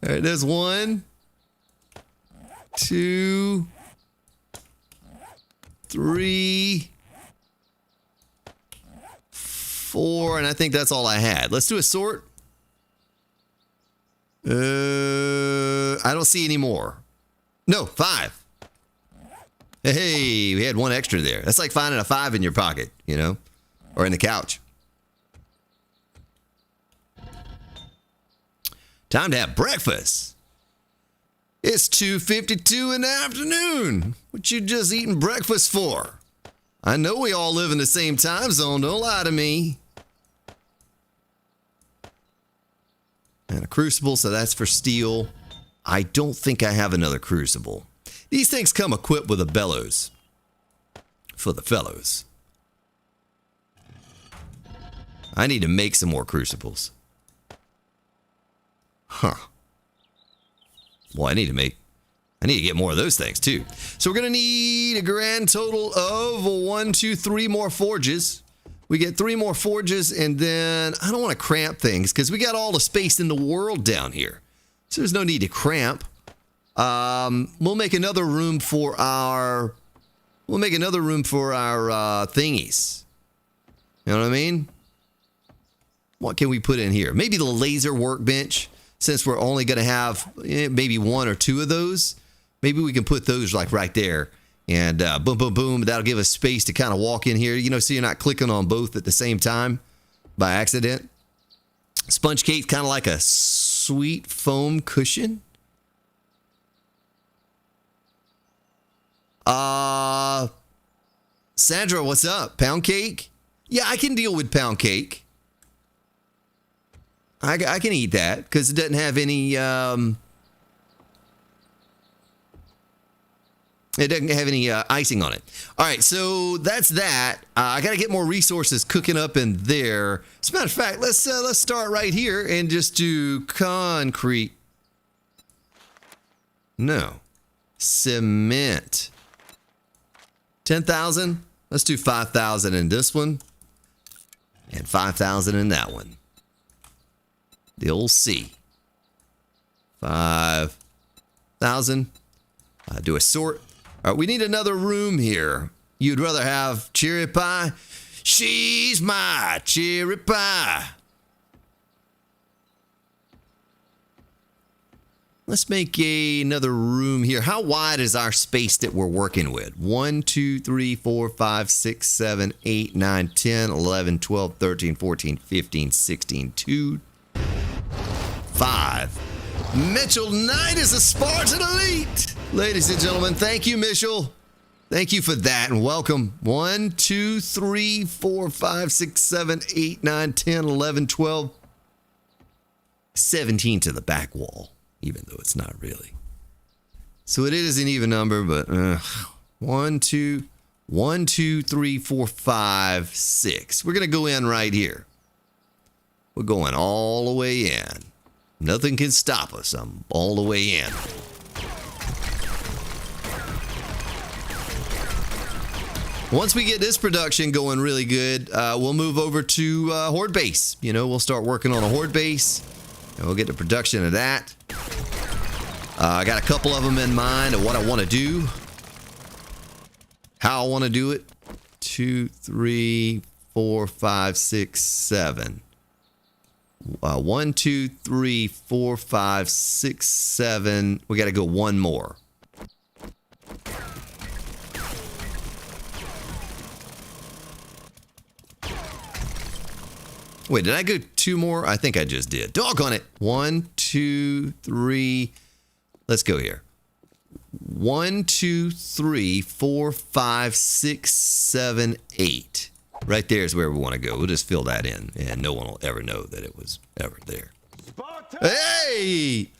right, there's 1, 2, 3, 4, and I think that's all I had. Let's do a sort. I don't see any more. No, 5. Hey, we had 1 extra there. That's like finding a 5 in your pocket, you know, or in the couch. Time to have breakfast. It's 2:52 in the afternoon. What you just eating breakfast for? I know we all live in the same time zone. Don't lie to me. And a crucible, so that's for steel. I don't think I have another crucible. These things come equipped with a bellows. For the fellows. I need to make some more crucibles. Huh. Well, I need to get more of those things too. So we're going to need a grand total of 1, 2, 3 more forges. We get 3 more forges, and then I don't want to cramp things because we got all the space in the world down here. So there's no need to cramp. We'll make another room for our thingies. You know what I mean? What can we put in here? Maybe the laser workbench. Since we're only going to have maybe 1 or 2 of those, maybe we can put those like right there. And boom, boom, boom. That'll give us space to kind of walk in here, you know, so you're not clicking on both at the same time by accident. Sponge cake's kind of like a sweet foam cushion. Sandra, what's up? Pound cake? Yeah, I can deal with pound cake. I can eat that because it doesn't have any, it It doesn't have any icing on it. All right, so that's that. I got to get more resources cooking up in there. As a matter of fact, let's start right here and just do concrete. No. Cement. 10,000. Let's do 5,000 in this one. And 5,000 in that one. The old C. 5,000. Do a sort. All right, we need another room here. You'd rather have cherry pie? She's my cherry pie. Let's make another room here. How wide is our space that we're working with? 1, 2, 3, 4, 5, 6, 7, 8, 9, 10, 11, 12, 13, 14, 15, 16, 2, 5. Mitchell Knight is a Spartan elite. Ladies and gentlemen, thank you, Mitchell. Thank you for that and welcome. 1, 2, 3, 4, 5, 6, 7, 8, 9, 10, 11, 12, 17 to the back wall, even though it's not really. So it is an even number, but 1, 2, 3, 4, 5, 6. We're going to go in right here. We're going all the way in. Nothing can stop us. I'm all the way in. Once we get this production going really good, we'll move over to Horde Base. You know, we'll start working on a Horde Base, and we'll get the production of that. I got a couple of them in mind of what I want to do, how I want to do it. 2, 3, 4, 5, 6, 7. 1, 2, 3, 4, 5, 6, 7. We got to go one more. Wait, did I go 2 more? I think I just did. Doggone it. 1, 2, 3. Let's go here. 1, 2, 3, 4, 5, 6, 7, 8. Right there is where we want to go. We'll just fill that in, and no one will ever know that it was ever there. Spartan! Hey!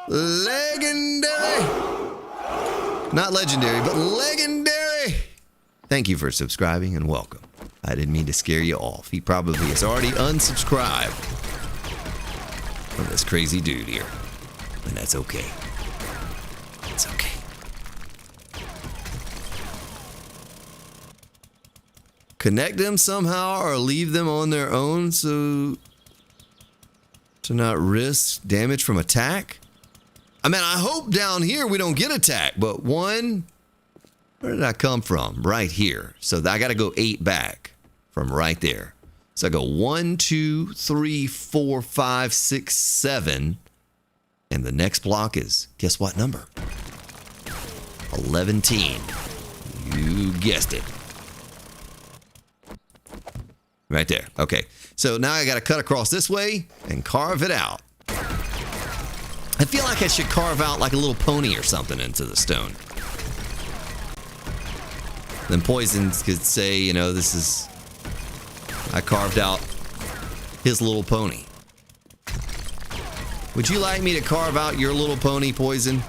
Legendary! Not legendary, but legendary! Thank you for subscribing and welcome. I didn't mean to scare you off. He probably has already unsubscribed from this crazy dude here. And that's okay. It's okay. Connect them somehow or leave them on their own so to not risk damage from attack? I mean, I hope down here we don't get attacked, but where did I come from? Right here. So I got to go 8 back from right there. So I go 1, 2, 3, 4, 5, 6, 7. And the next block is, guess what number? 11. You guessed it. Right there. Okay. So now I got to cut across this way and carve it out. I feel like I should carve out like a little pony or something into the stone. Then Poisons could say, you know, this is... I carved out his little pony. Would you like me to carve out your little pony, Poison?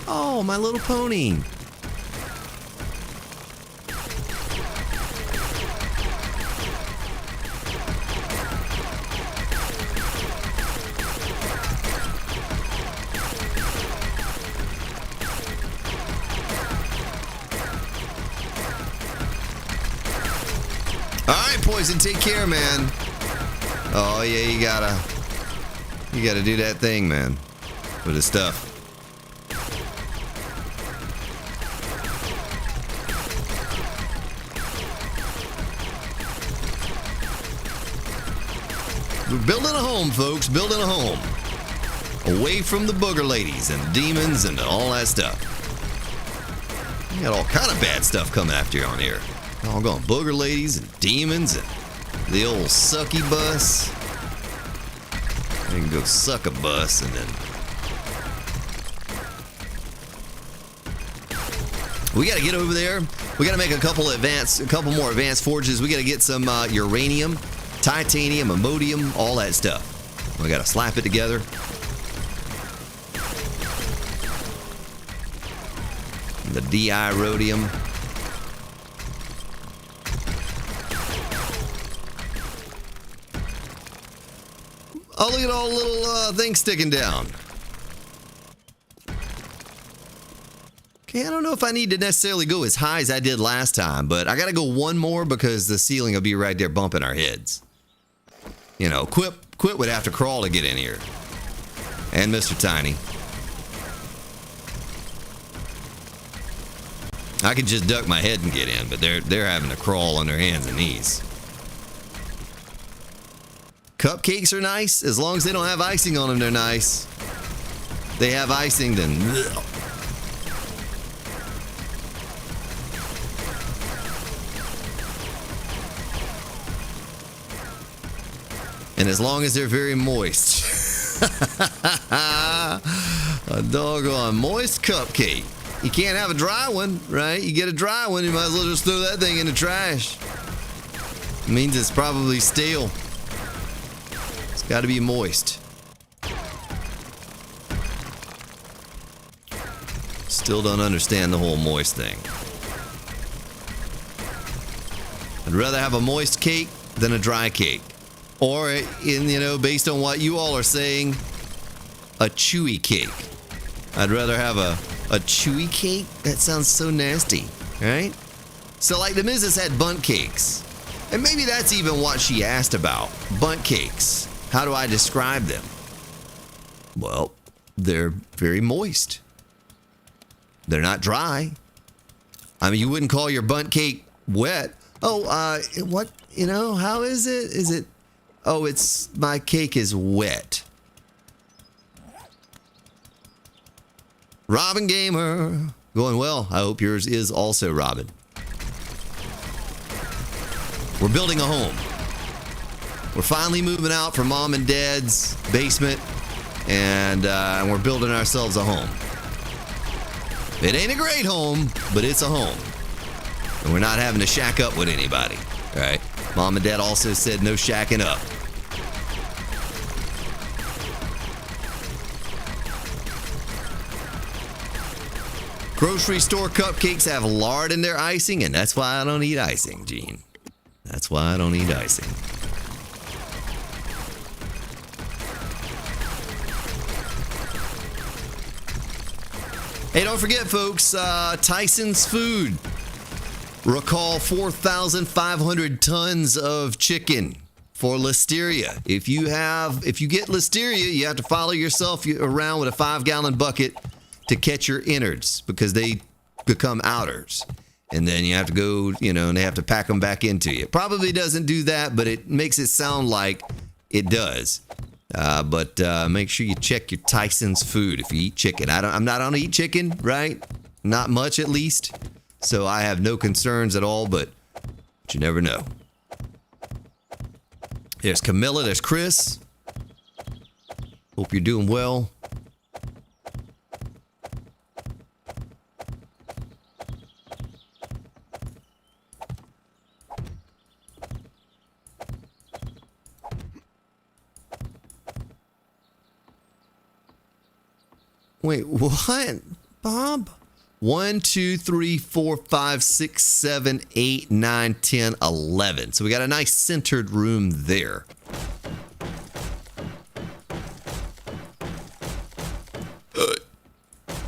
Oh, my little pony. Poison, take care, man. Oh yeah, you gotta do that thing, man, with the stuff. We're building a home, folks. Building a home, away from the booger ladies and demons and all that stuff. You got all kind of bad stuff coming after you on here. All going booger ladies and demons and the old sucky bus. You can go suck a bus and then we got to get over there. We got to make a couple more advanced forges. We got to get some uranium, titanium, ammonium, all that stuff. We got to slap it together. the DI rhodium. Oh, look at all the little things sticking down. Okay, I don't know if I need to necessarily go as high as I did last time, but I gotta go one more because the ceiling will be right there bumping our heads. You know, Quit would have to crawl to get in here. And Mr. Tiny. I could just duck my head and get in, but they're having to crawl on their hands and knees. Cupcakes are nice. As long as they don't have icing on them, they're nice. They have icing, then... Ugh. And as long as they're very moist. A doggone moist cupcake. You can't have a dry one, right? You get a dry one, you might as well just throw that thing in the trash. It means it's probably stale. It's got to be moist. Still don't understand the whole moist thing. I'd rather have a moist cake than a dry cake. Or, based on what you all are saying, a chewy cake. I'd rather have a chewy cake? That sounds so nasty, right? So, like, the Mrs. had bundt cakes. And maybe that's even what she asked about. Bundt cakes. How do I describe them? Well, they're very moist. They're not dry. I mean, you wouldn't call your bundt cake wet. Oh, what? How is it? Is it... Oh, my cake is wet. Robin Gamer. Going well. I hope yours is also, Robin. We're building a home. We're finally moving out from Mom and Dad's basement, and we're building ourselves a home. It ain't a great home, but it's a home. And we're not having to shack up with anybody, all right? Mom and Dad also said no shacking up. Grocery store cupcakes have lard in their icing, and that's why I don't eat icing, Gene. That's why I don't eat icing. Hey, don't forget, folks, Tyson's Food. Recall 4,500 tons of chicken for listeria. If you get listeria, you have to follow yourself around with a 5-gallon bucket to catch your innards because they become outers. And then you have to go, and they have to pack them back into you. It probably doesn't do that, but it makes it sound like it does. But make sure you check your Tyson's Food if you eat chicken. I'm not on to eat chicken, right? Not much, at least. So I have no concerns at all, but you never know. There's Camilla, there's Chris. Hope you're doing well. Wait, what? Bob? 1, 2, 3, 4, 5, 6, 7, 8, 9, 10, 11. So we got a nice centered room there.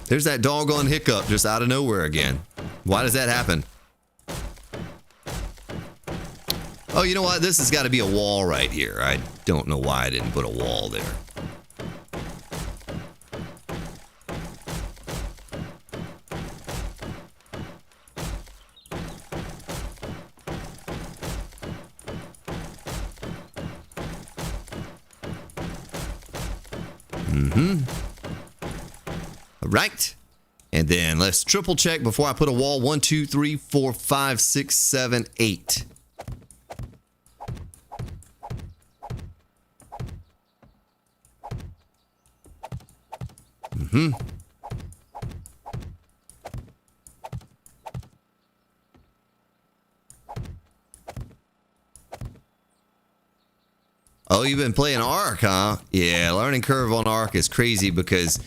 There's that doggone hiccup just out of nowhere again. Why does that happen? Oh, you know what? This has got to be a wall right here. I don't know why I didn't put a wall there. Right. And then let's triple check before I put a wall. 1, 2, 3, 4, 5, 6, 7, 8. Oh, you've been playing Ark, huh? Yeah, learning curve on Ark is crazy because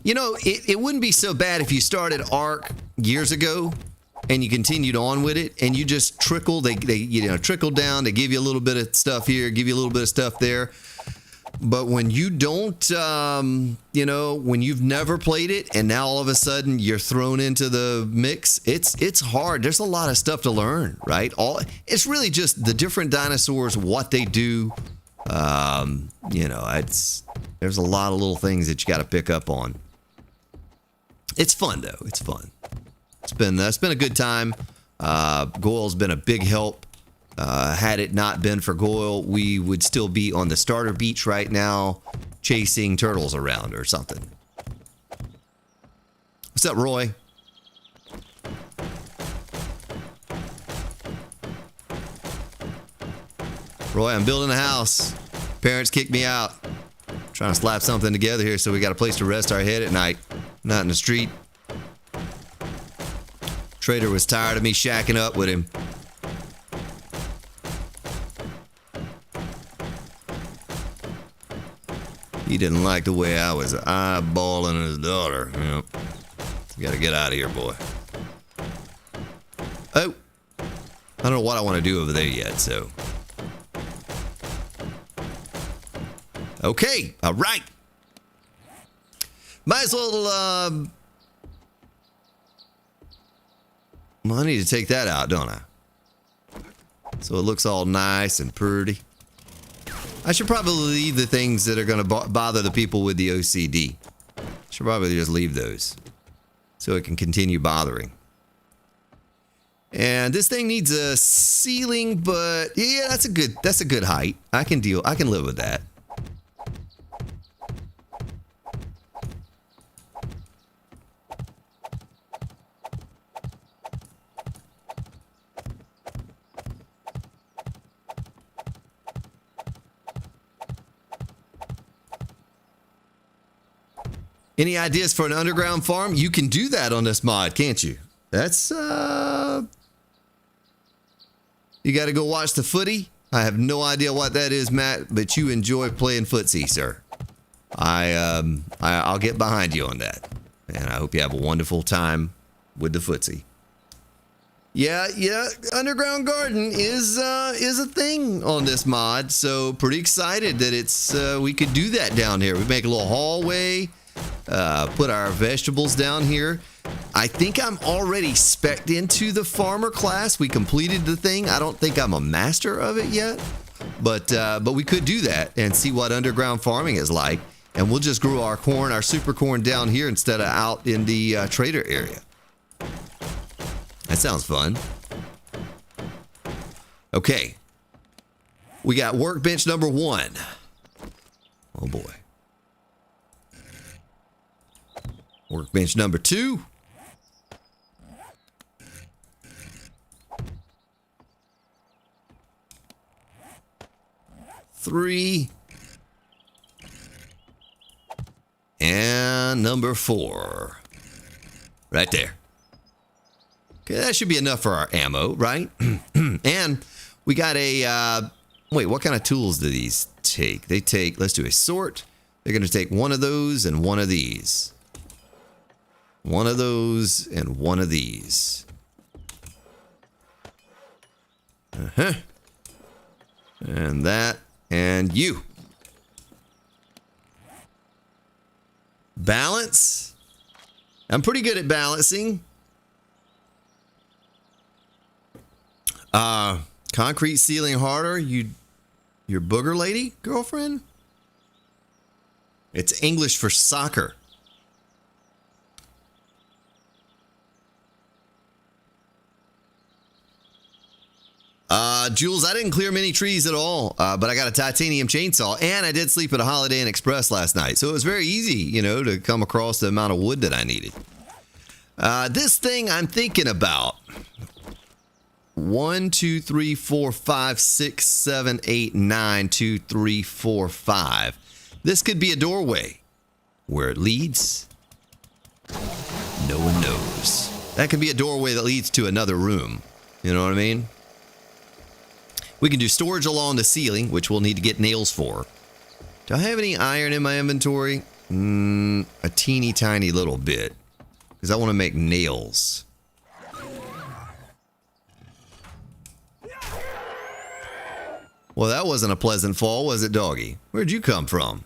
You know, it wouldn't be so bad if you started Ark years ago and you continued on with it and you just trickle. They trickle down. They give you a little bit of stuff here, give you a little bit of stuff there. But when you don't, when you've never played it and now all of a sudden you're thrown into the mix, it's hard. There's a lot of stuff to learn, right? It's really just the different dinosaurs, what they do. There's a lot of little things that you got to pick up on. It's fun though. It's fun. It's been a good time. Goyle's been a big help. Had it not been for Goyle, we would still be on the starter beach right now, chasing turtles around or something. What's up, Roy? Roy, I'm building a house. Parents kicked me out. Trying to slap something together here so we got a place to rest our head at night. Not in the street. Trader was tired of me shacking up with him. He didn't like the way I was eyeballing his daughter. Yep. You gotta get out of here, boy. Oh. I don't know what I want to do over there yet, so. Okay, all right. Might as well, I need to take that out, don't I? So it looks all nice and pretty. I should probably leave the things that are going to bother the people with the OCD. Should probably just leave those so it can continue bothering. And this thing needs a ceiling, but yeah, that's a good height. I can live with that. Any ideas for an underground farm? You can do that on this mod, can't you? That's, you got to go watch the footy. I have no idea what that is, Matt, but you enjoy playing footsie, sir. I'll get behind you on that. And I hope you have a wonderful time with the footsie. Yeah, underground garden is a thing on this mod, so pretty excited that it's we could do that down here. We make a little hallway. Put our vegetables down here. I think I'm already spec'd into the farmer class. We completed the thing. I don't think I'm a master of it yet, but we could do that and see what underground farming is like. And we'll just grow our corn, our super corn down here instead of out in the trader area. That sounds fun. Okay. We got workbench number 1. Oh boy. Workbench number 2. Three. And number 4. Right there. Okay, that should be enough for our ammo, right? And we got a, wait, what kind of tools do these take? They take, let's do a sort. They're going to take one of those and one of these. One of those and one of these. And that and you. Balance. I'm pretty good at balancing. Concrete ceiling harder. Your booger lady girlfriend? It's English for soccer. Jules, I didn't clear many trees at all, but I got a titanium chainsaw, and I did sleep at a Holiday Inn Express last night, so it was very easy, to come across the amount of wood that I needed. This thing I'm thinking about. 1, 2, 3, 4, 5, 6, 7, 8, 9, 2, 3, 4, 5. This could be a doorway. Where it leads, no one knows. That could be a doorway that leads to another room. You know what I mean? We can do storage along the ceiling, which we'll need to get nails for. Do I have any iron in my inventory? A teeny tiny little bit. Because I want to make nails. Well, that wasn't a pleasant fall, was it, doggy? Where'd you come from?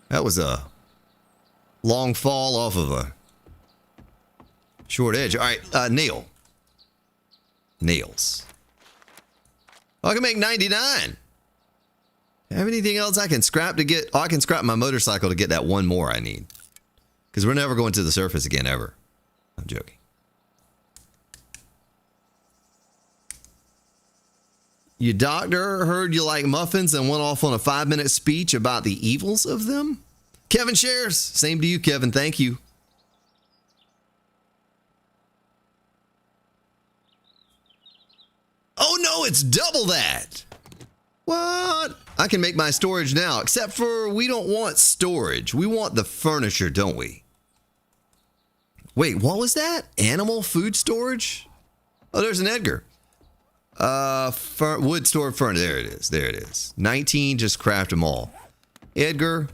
That was a long fall off of a short edge. All right, nail. Nails. Oh, I can make 99. Have anything else I can scrap to get? Oh, I can scrap my motorcycle to get that one more I need. Because we're never going to the surface again, ever. I'm joking. Your doctor heard you like muffins and went off on a 5-minute speech about the evils of them? Kevin shares. Same to you, Kevin. Thank you. Oh, no, it's double that. What? I can make my storage now, except for we don't want storage. We want the furniture, don't we? Wait, what was that? Animal food storage? Oh, there's an Edgar. Wood stored furniture. There it is. There it is. 19, just craft them all. Edgar.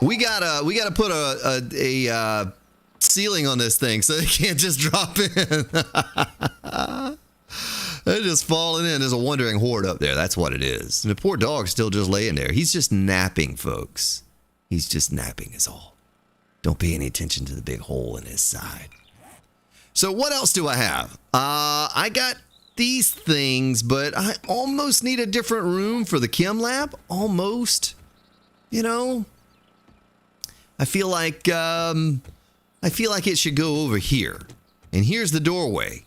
We gotta put a ceiling on this thing so they can't just drop in. They're just falling in. There's a wandering horde up there. That's what it is. And the poor dog's still just laying there. He's just napping, folks. He's just napping is all. Don't pay any attention to the big hole in his side. So what else do I have? I got these things, but I almost need a different room for the chem lab. Almost. You know? I feel like it should go over here. And here's the doorway.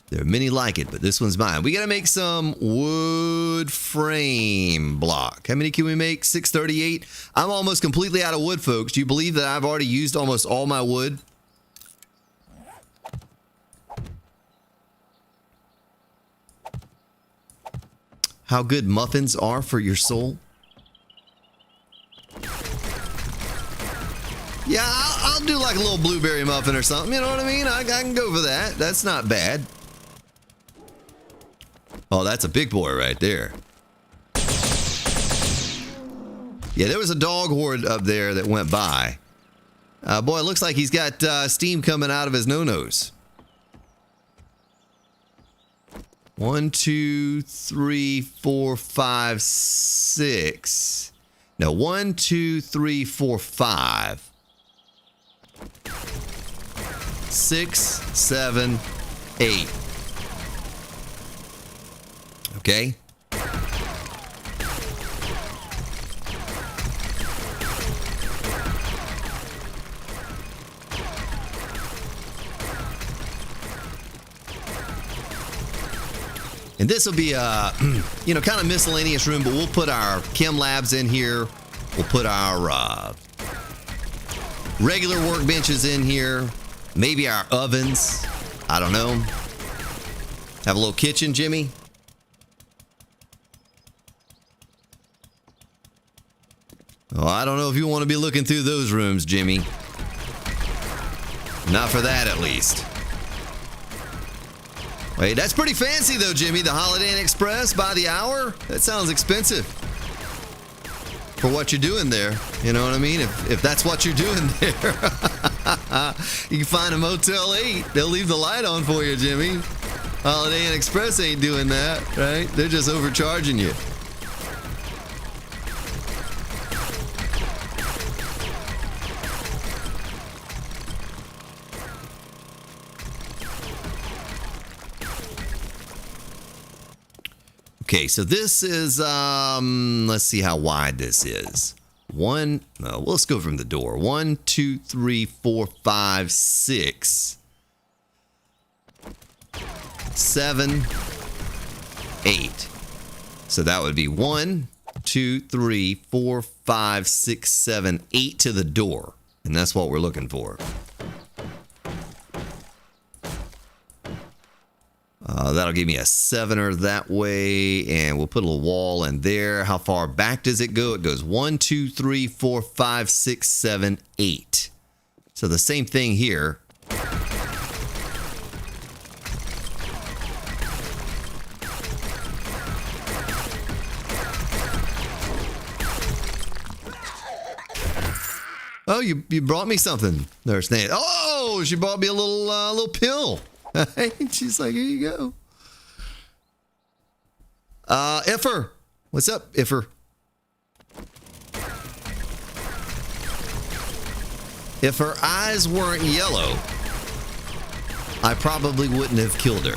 There are many like it, but this one's mine. We got to make some wood frame block. How many can we make? 638. I'm almost completely out of wood, folks. Do you believe that I've already used almost all my wood? How good muffins are for your soul? Yeah, I'll do like a little blueberry muffin or something. You know what I mean? I can go for that. That's not bad. Oh, that's a big boy right there. Yeah, there was a dog horde up there that went by. Boy, it looks like he's got steam coming out of his no-nos. 1, 2, 3, 4, 5, 6. No, 1, 2, 3, 4, 5. 6, 7, 8. Okay. And this will be a, you know, kind of miscellaneous room, but we'll put our chem labs in here. We'll put our regular workbenches in here. Maybe our ovens. I don't know. Have a little kitchen, Jimmy. Oh, I don't know if you want to be looking through those rooms, Jimmy. Not for that, at least. Wait, that's pretty fancy, though, Jimmy. The Holiday Inn Express by the hour? That sounds expensive. For what you're doing there. You know what I mean? If that's what you're doing there. You can find a Motel 8. They'll leave the light on for you, Jimmy. Holiday Inn Express ain't doing that, right? They're just overcharging you. Okay, so this is, let's see how wide this is. Let's go from the door. 1, 2, 3, 4, 5, 6, 7, 8. So that would be 1, 2, 3, 4, 5, 6, 7, 8 to the door. And that's what we're looking for. That'll give me a 7er that way, and we'll put a little wall in there. How far back does it go? It goes 1, 2, 3, 4, 5, 6, 7, 8. So the same thing here. Oh, you brought me something, Nurse Nan. Oh, she brought me a little pill. She's like, here you go. Iffer. What's up, Iffer? If her eyes weren't yellow, I probably wouldn't have killed her.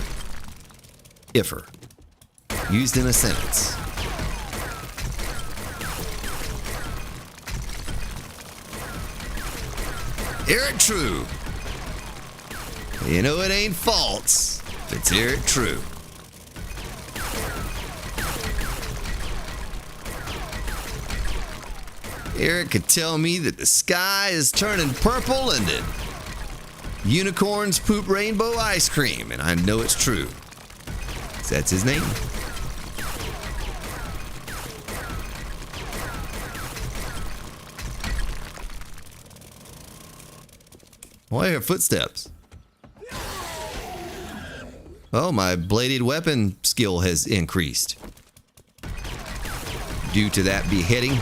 Iffer. Used in a sentence. Hear it true. You know it ain't false if it's hear it true. Eric could tell me that the sky is turning purple and that unicorns poop rainbow ice cream, and I know it's true. That's his name. Why are footsteps? Oh, my bladed weapon skill has increased due to that beheading.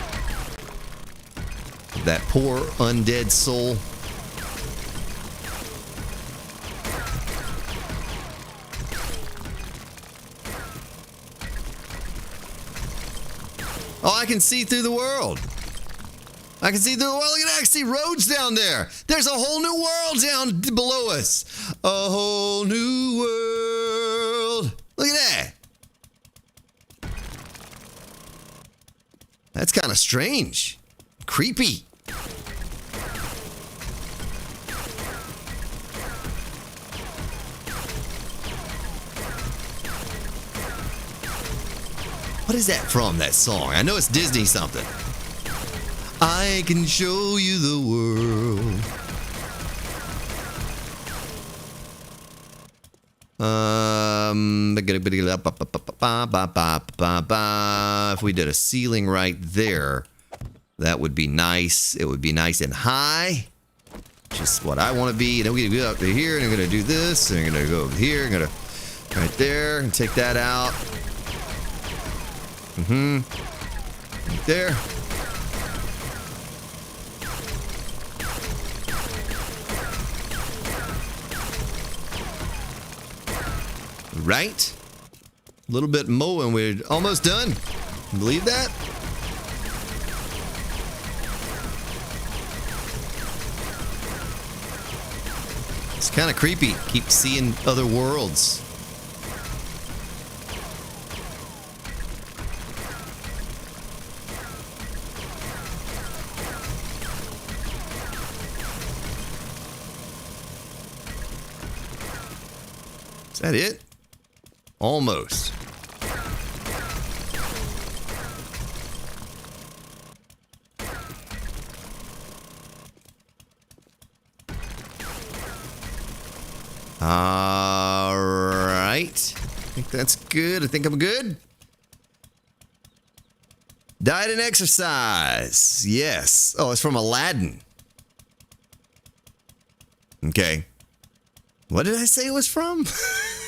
That poor undead soul. Oh, I can see through the world. I can see through the world. Look at that. I can see roads down there. There's a whole new world down below us. A whole new world. Look at that. That's kind of strange. Creepy. What is that from, that song? I know it's Disney something. I can show you the world. If we did a ceiling right there, that would be nice. It would be nice and high. Just what I want to be. And then we're going to go up to here, and I'm going to do this, and I'm going to go over here, I'm going to right there, and take that out. Right there. Right. A little bit more and we're almost done. Believe that? It's kind of creepy. Keep seeing other worlds. Is that it? Almost. All right. I think that's good. I think I'm good. Diet and exercise. Yes. Oh, it's from Aladdin. Okay. What did I say it was from?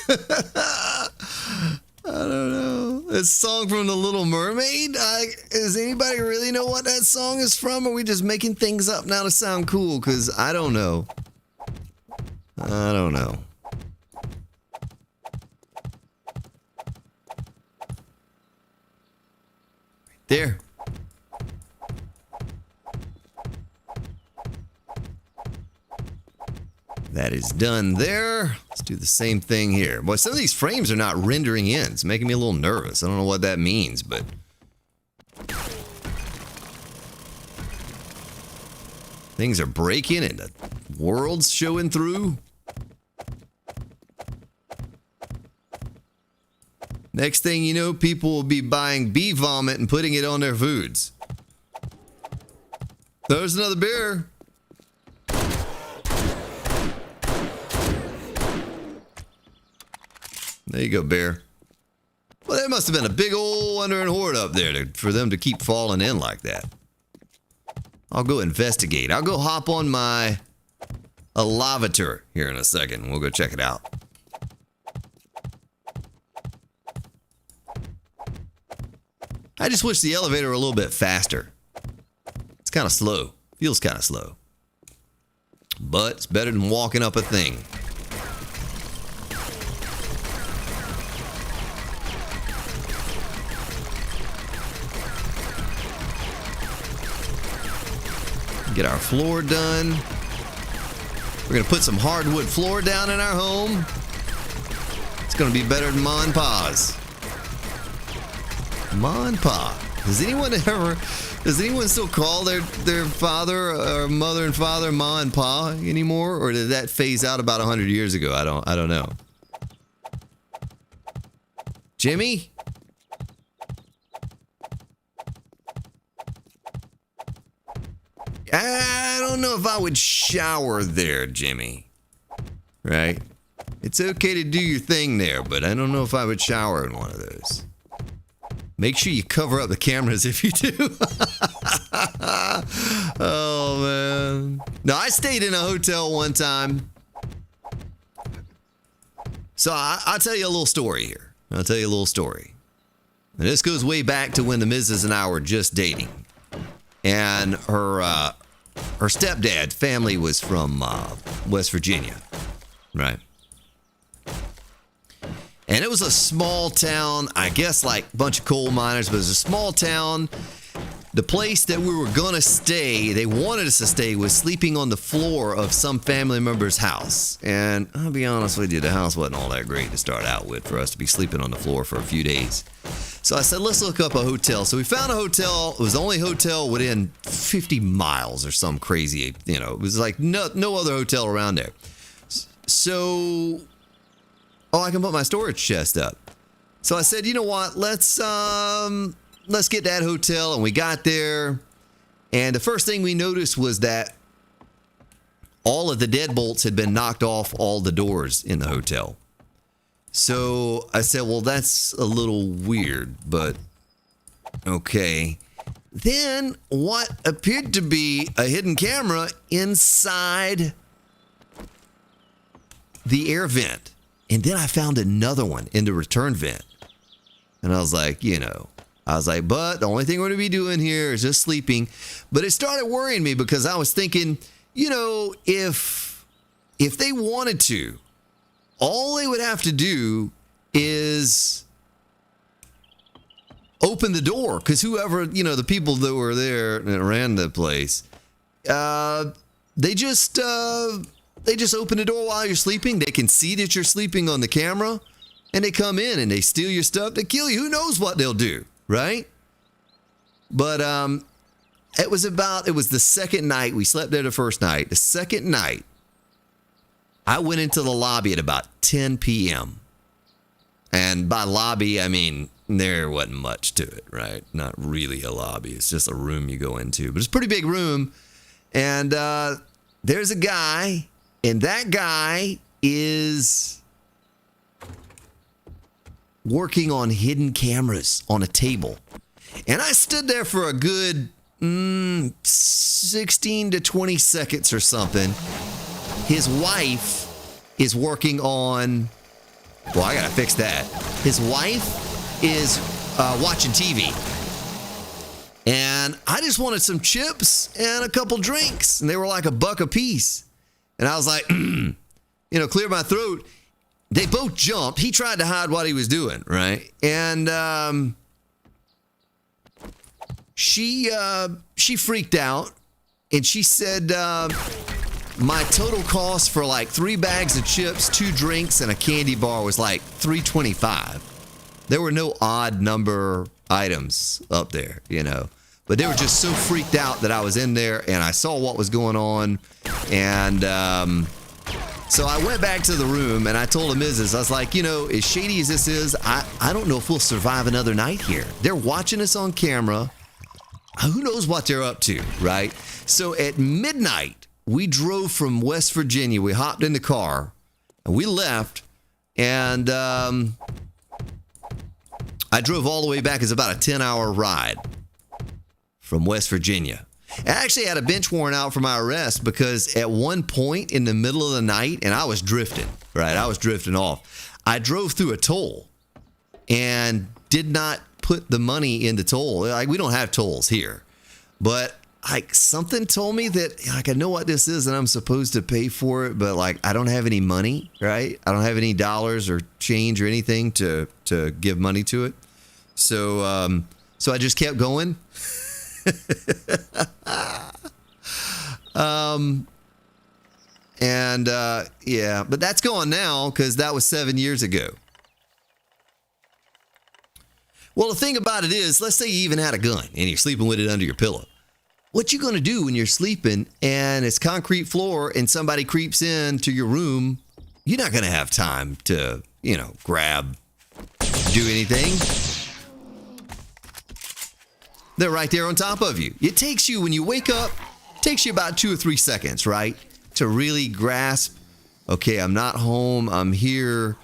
I don't know. A song from The Little Mermaid? Does anybody really know what that song is from? Or are we just making things up now to sound cool? Because I don't know. I don't know. There. That is done there. Let's do the same thing here. Boy, some of these frames are not rendering in. It's making me a little nervous. I don't know what that means, but... things are breaking and the world's showing through. Next thing you know, people will be buying bee vomit and putting it on their foods. There's another beer. There you go, bear. Well, there must have been a big old wandering horde up there for them to keep falling in like that. I'll go investigate. I'll go hop on my elevator here in a second. We'll go check it out. I just wish the elevator were a little bit faster. It's kind of slow. Feels kind of slow. But it's better than walking up a thing. Get our floor done. We're going to put some hardwood floor down in our home. It's going to be better than Ma and Pa's. Ma and Pa. Does anyone still call their father or mother and father Ma and Pa anymore? Or did that phase out about 100 years ago? I don't know. Jimmy? I don't know if I would shower there, Jimmy. Right? It's okay to do your thing there, but I don't know if I would shower in one of those. Make sure you cover up the cameras if you do. Oh, man. No, I stayed in a hotel one time. So I'll tell you a little story here. I'll tell you a little story. And this goes way back to when the Mrs. and I were just dating. And her stepdad's family was from West Virginia, right? And it was a small town, I guess like a bunch of coal miners, but it was a small town. The place that we were going to stay, they wanted us to stay, was sleeping on the floor of some family member's house. And I'll be honest with you, the house wasn't all that great to start out with for us to be sleeping on the floor for a few days. So I said, let's look up a hotel. So we found a hotel. It was the only hotel within 50 miles or some crazy, it was like no other hotel around there. So, I can put my storage chest up. So I said, you know what, let's get that hotel. And we got there. And the first thing we noticed was that all of the deadbolts had been knocked off all the doors in the hotel. So I said, well, that's a little weird, but okay. Then what appeared to be a hidden camera inside the air vent. And then I found another one in the return vent. And I was like, but the only thing we're going to be doing here is just sleeping. But it started worrying me because I was thinking, if they wanted to, all they would have to do is open the door, because whoever, the people that were there and ran the place, they just open the door while you're sleeping. They can see that you're sleeping on the camera, and they come in and they steal your stuff. They kill you. Who knows what they'll do, right? But it was the second night. We slept there the first night. The second night, I went into the lobby at about 10 p.m. And by lobby, I mean, there wasn't much to it, right? Not really a lobby. It's just a room you go into. But it's a pretty big room. And there's a guy, and that guy is working on hidden cameras on a table. And I stood there for a good 16 to 20 seconds or something. His wife is working on, well, I gotta fix that. His wife is watching TV. And I just wanted some chips and a couple drinks. And they were like $1 a piece. And I was like, clear my throat. They both jumped. He tried to hide what he was doing, right? And she freaked out. And she said, my total cost for like 3 bags of chips, 2 drinks, and a candy bar was like $3.25. There were no odd number items up there, But they were just so freaked out that I was in there and I saw what was going on. And so I went back to the room and I told the missus, I was like, as shady as this is, I don't know if we'll survive another night here. They're watching us on camera. Who knows what they're up to, right? So at midnight, we drove from West Virginia. We hopped in the car and we left. And I drove all the way back. It's about a 10-hour ride from West Virginia. I actually had a bench warrant out for my arrest because at one point in the middle of the night, and I was drifting, right? I was drifting off. I drove through a toll and did not put the money in the toll. Like, we don't have tolls here. But like something told me that like I know what this is and I'm supposed to pay for it, but like I don't have any money, right? I don't have any dollars or change or anything to give money to it. So so I just kept going. Yeah, but that's gone now because that was 7 years ago. Well, the thing about it is, let's say you even had a gun and you're sleeping with it under your pillow. What you going to do when you're sleeping and it's concrete floor and somebody creeps into your room? You're not going to have time to, you know, grab, do anything. They're right there on top of you. It takes you, when you wake up, it takes you about 2 or 3 seconds, right? To really grasp, okay, I'm not home, I'm here.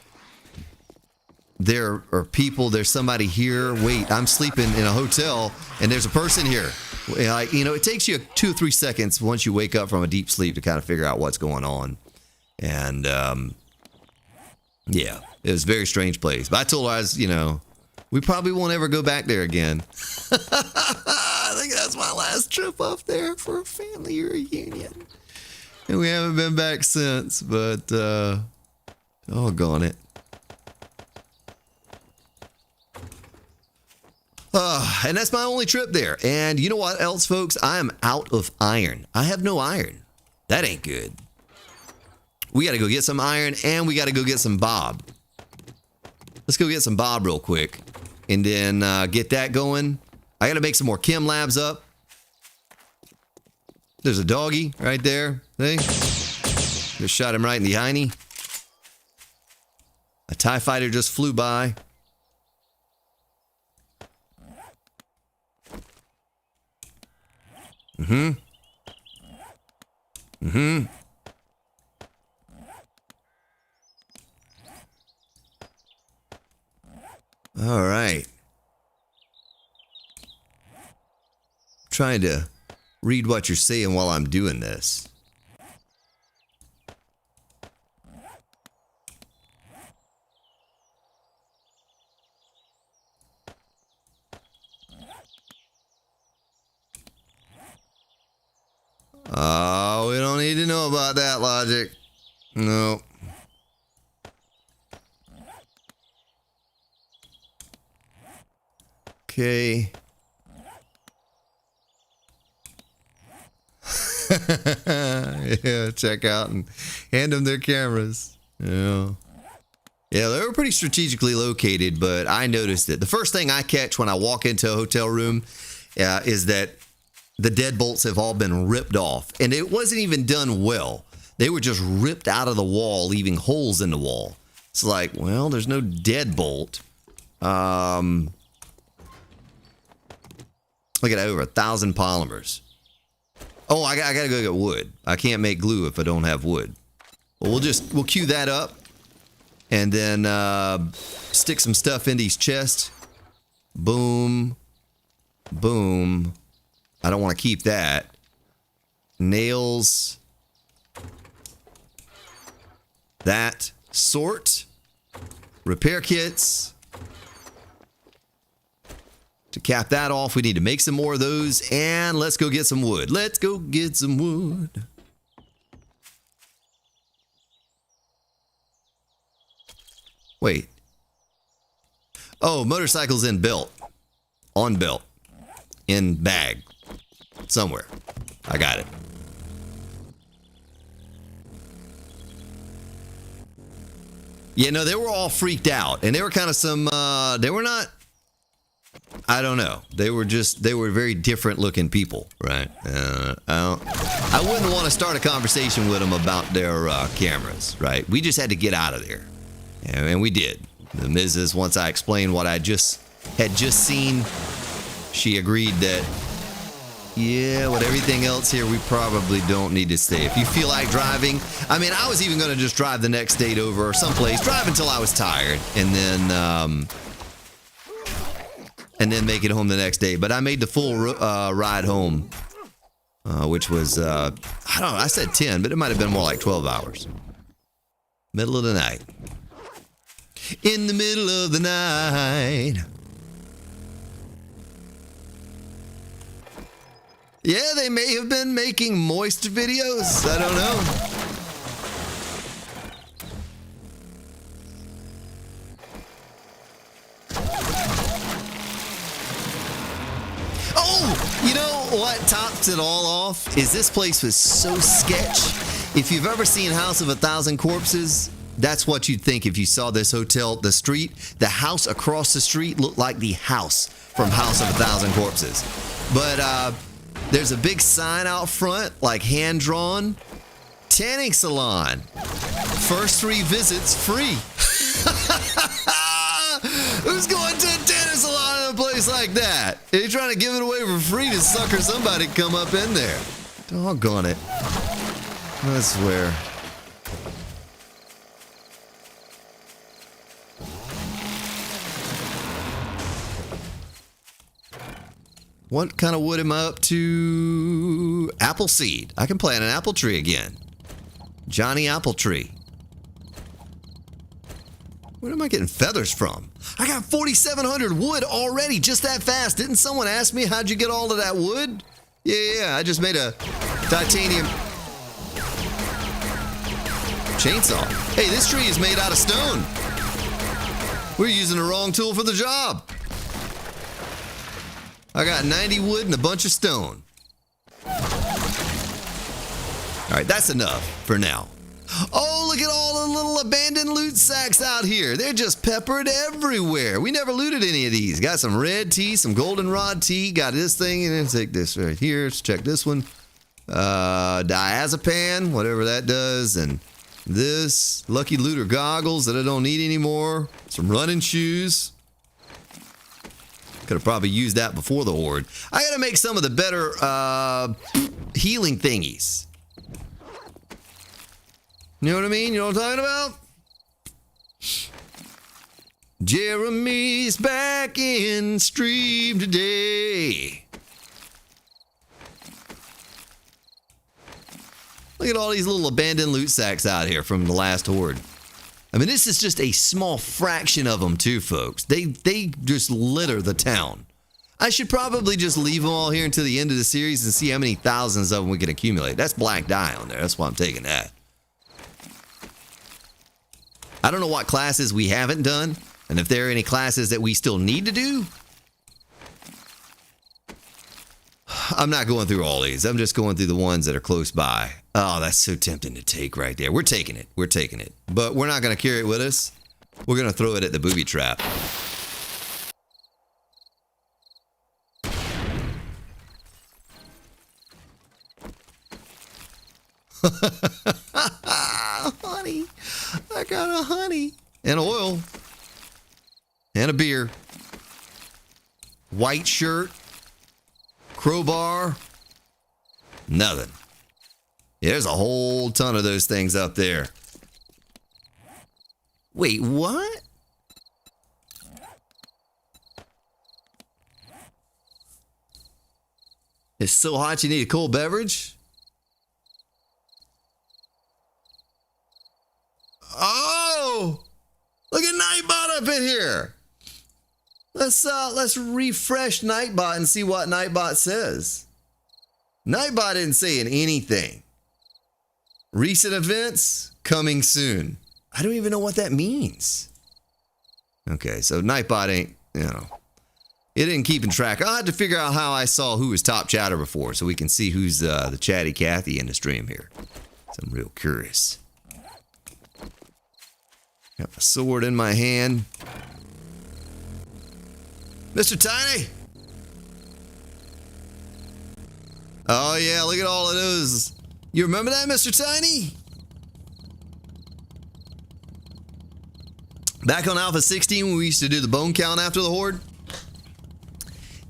There are people, there's somebody here. Wait, I'm sleeping in a hotel and there's a person here. You know, it takes you 2 or 3 seconds once you wake up from a deep sleep to kind of figure out what's going on. And, yeah, it was a very strange place. But I told her, I was, you know, we probably won't ever go back there again. I think that's my last trip up there for a family reunion. And we haven't been back since, but, doggone it. And that's my only trip there. And you know what else, folks? I am out of iron. I have no iron. That ain't good. We got to go get some iron and we got to go get some bob. Let's go get some bob real quick and then get that going. I got to make some more chem labs up. There's a doggy right there. See? Just shot him right in the hiney. A TIE fighter just flew by. All right. Trying to read what you're saying while I'm doing this. Oh, we don't need to know about that logic. No. Okay. Yeah, check out and hand them their cameras. Yeah. Yeah, they were pretty strategically located, but I noticed it. The first thing I catch when I walk into a hotel room is that the deadbolts have all been ripped off. And it wasn't even done well. They were just ripped out of the wall, leaving holes in the wall. It's like, well, there's no deadbolt. Look at that, over 1,000 polymers. Oh, I gotta go get wood. I can't make glue if I don't have wood. Well, we'll queue that up. And then stick some stuff in these chests. Boom. Boom. I don't want to keep that. Nails. That. Sort. Repair kits. To cap that off, we need to make some more of those. And let's go get some wood. Let's go get some wood. Wait. Oh, motorcycle's in belt. On belt. In bag. Somewhere. I got it. Yeah, no, they were all freaked out. And they were kind of they were not, I don't know. They were very different looking people, right? I wouldn't want to start a conversation with them about their cameras, right? We just had to get out of there. And we did. The Mrs., once I explained what I had just seen, she agreed that, yeah, with everything else here, we probably don't need to stay. If you feel like driving, I mean, I was even going to just drive the next date over or someplace, drive until I was tired, and then make it home the next day. But I made the full ride home, which was, I don't know, I said 10, but it might have been more like 12 hours. Middle of the night. In the middle of the night. Yeah, they may have been making moist videos. I don't know. Oh, you know what tops it all off? Is this place was so sketch. If you've ever seen House of a Thousand Corpses, that's what you'd think if you saw this hotel, the street. The house across the street looked like the house from House of a Thousand Corpses. But there's a big sign out front, like hand-drawn. Tanning salon. First 3 visits free. Who's going to a tanning salon in a place like that? Are you trying to give it away for free to sucker somebody to come up in there? Doggone it. I swear. What kind of wood am I up to? Apple seed. I can plant an apple tree again. Johnny Apple Tree. Where am I getting feathers from? I got 4,700 wood already, just that fast. Didn't someone ask me how'd you get all of that wood? Yeah, I just made a titanium chainsaw. Hey, this tree is made out of stone. We're using the wrong tool for the job. I got 90 wood and a bunch of stone. All right, that's enough for now. Oh, look at all the little abandoned loot sacks out here. They're just peppered everywhere. We never looted any of these. Got some red tea, some goldenrod tea. Got this thing, and then take this right here. Let's check this one. Diazepam, whatever that does. And this, Lucky Looter goggles that I don't need anymore. Some running shoes. Could have probably used that before the horde. I gotta make some of the better healing thingies. You know what I mean? You know what I'm talking about? Jeremy's back in stream today. Look at all these little abandoned loot sacks out here from the last horde. I mean, this is just a small fraction of them too, folks. They just litter the town. I should probably just leave them all here until the end of the series and see how many thousands of them we can accumulate. That's black dye on there. That's why I'm taking that. I don't know what classes we haven't done, and if there are any classes that we still need to do. I'm not going through all these. I'm just going through the ones that are close by. Oh, that's so tempting to take right there. We're taking it. We're taking it. But we're not going to carry it with us. We're going to throw it at the booby trap. Honey. I got a honey. And oil. And a beer. White shirt. Crowbar. Nothing. Yeah, there's a whole ton of those things up there. Wait, what? It's so hot you need a cold beverage? Oh! Look at Nightbot up in here. Let's refresh Nightbot and see what Nightbot says. Nightbot isn't saying anything. Recent events coming soon. I don't even know what that means. Okay, so Nightbot ain't, it ain't keeping track. I'll have to figure out how I saw who was top chatter before so we can see who's the chatty Cathy in the stream here. So I'm real curious. Got my sword in my hand. Mr. Tiny! Oh yeah, look at all of those. You remember that, Mr. Tiny? Back on Alpha 16 when we used to do the bone count after the horde.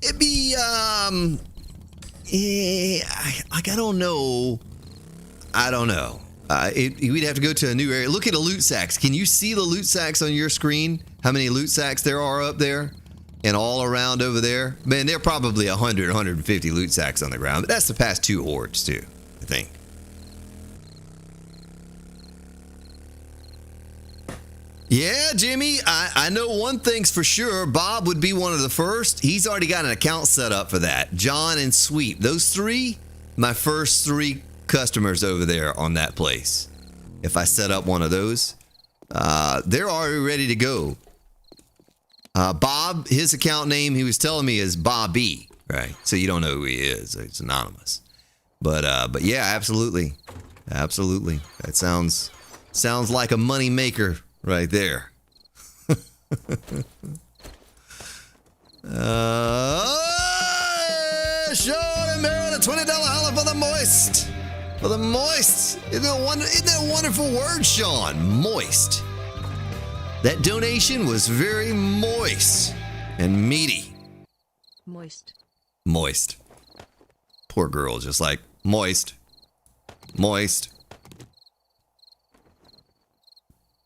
It'd be, I don't know. I don't know. We'd have to go to a new area. Look at the loot sacks. Can you see the loot sacks on your screen? How many loot sacks there are up there? And all around over there? Man, there are probably 100, 150 loot sacks on the ground. But that's the past 2 hordes, too, I think. Yeah, Jimmy, I know one thing's for sure. Bob would be one of the first. He's already got an account set up for that. John and Sweet. Those three, my first three customers over there on that place. If I set up one of those, they're already ready to go. Bob, his account name, he was telling me, is Bobby, right? So you don't know who he is. It's anonymous. But yeah, absolutely. Absolutely. That sounds like a money maker right there. Sean and Mary, a $20 holler for the moist. For the moist. Isn't that a wonderful word, Sean? Moist. That donation was very moist and meaty. Moist. Moist. Poor girl, just like moist. Moist.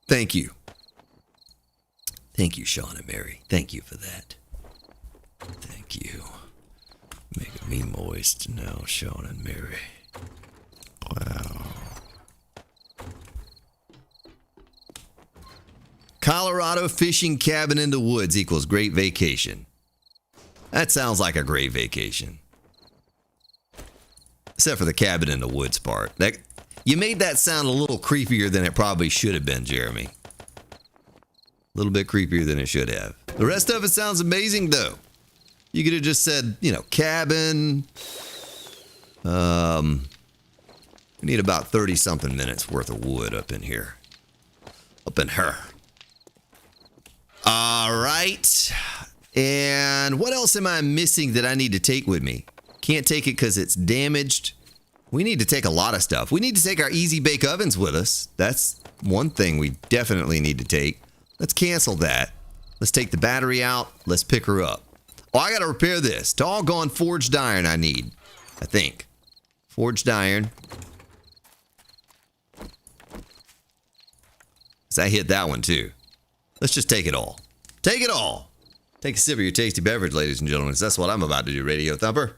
Thank you. Thank you, Sean and Mary. Thank you for that. Thank you. Making me moist now, Sean and Mary. Wow. Colorado fishing cabin in the woods equals great vacation. That sounds like a great vacation. Except for the cabin in the woods part. You made that sound a little creepier than it probably should have been, Jeremy. A little bit creepier than it should have. The rest of it sounds amazing, though. You could have just said, cabin. We need about 30-something minutes worth of wood up in here. Up in her. All right. And what else am I missing that I need to take with me? Can't take it because it's damaged. We need to take a lot of stuff. We need to take our easy bake ovens with us. That's one thing we definitely need to take. Let's cancel that. Let's take the battery out. Let's pick her up. Oh, I got to repair this. Doggone forged iron I need, I think. Forged iron. So I hit that one too. Let's just take it all. Take it all. Take a sip of your tasty beverage, ladies and gentlemen, 'cause that's what I'm about to do, Radio Thumper.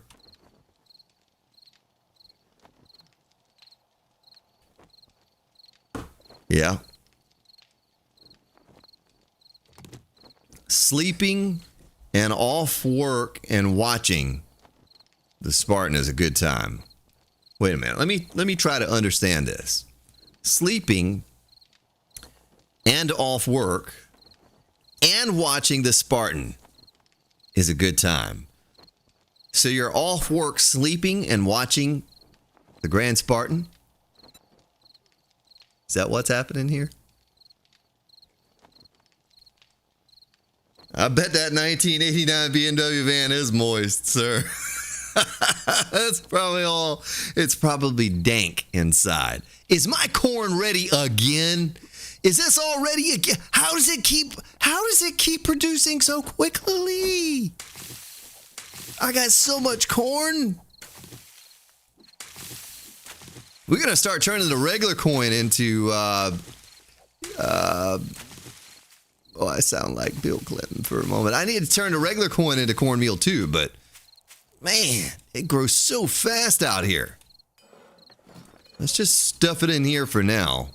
Yeah. Sleeping and off work and watching the Spartan is a good time. Wait a minute. Let me try to understand this. Sleeping and off work and watching the Spartan is a good time. So you're off work sleeping and watching the Grand Spartan? Is that what's happening here? I bet that 1989 BMW van is moist, sir. That's probably all. It's probably dank inside. Is my corn ready again? Is this already again? How does it keep producing so quickly? I got so much corn. We're going to start turning the regular coin into, I sound like Bill Clinton for a moment. I need to turn the regular coin into cornmeal too, but man, it grows so fast out here. Let's just stuff it in here for now.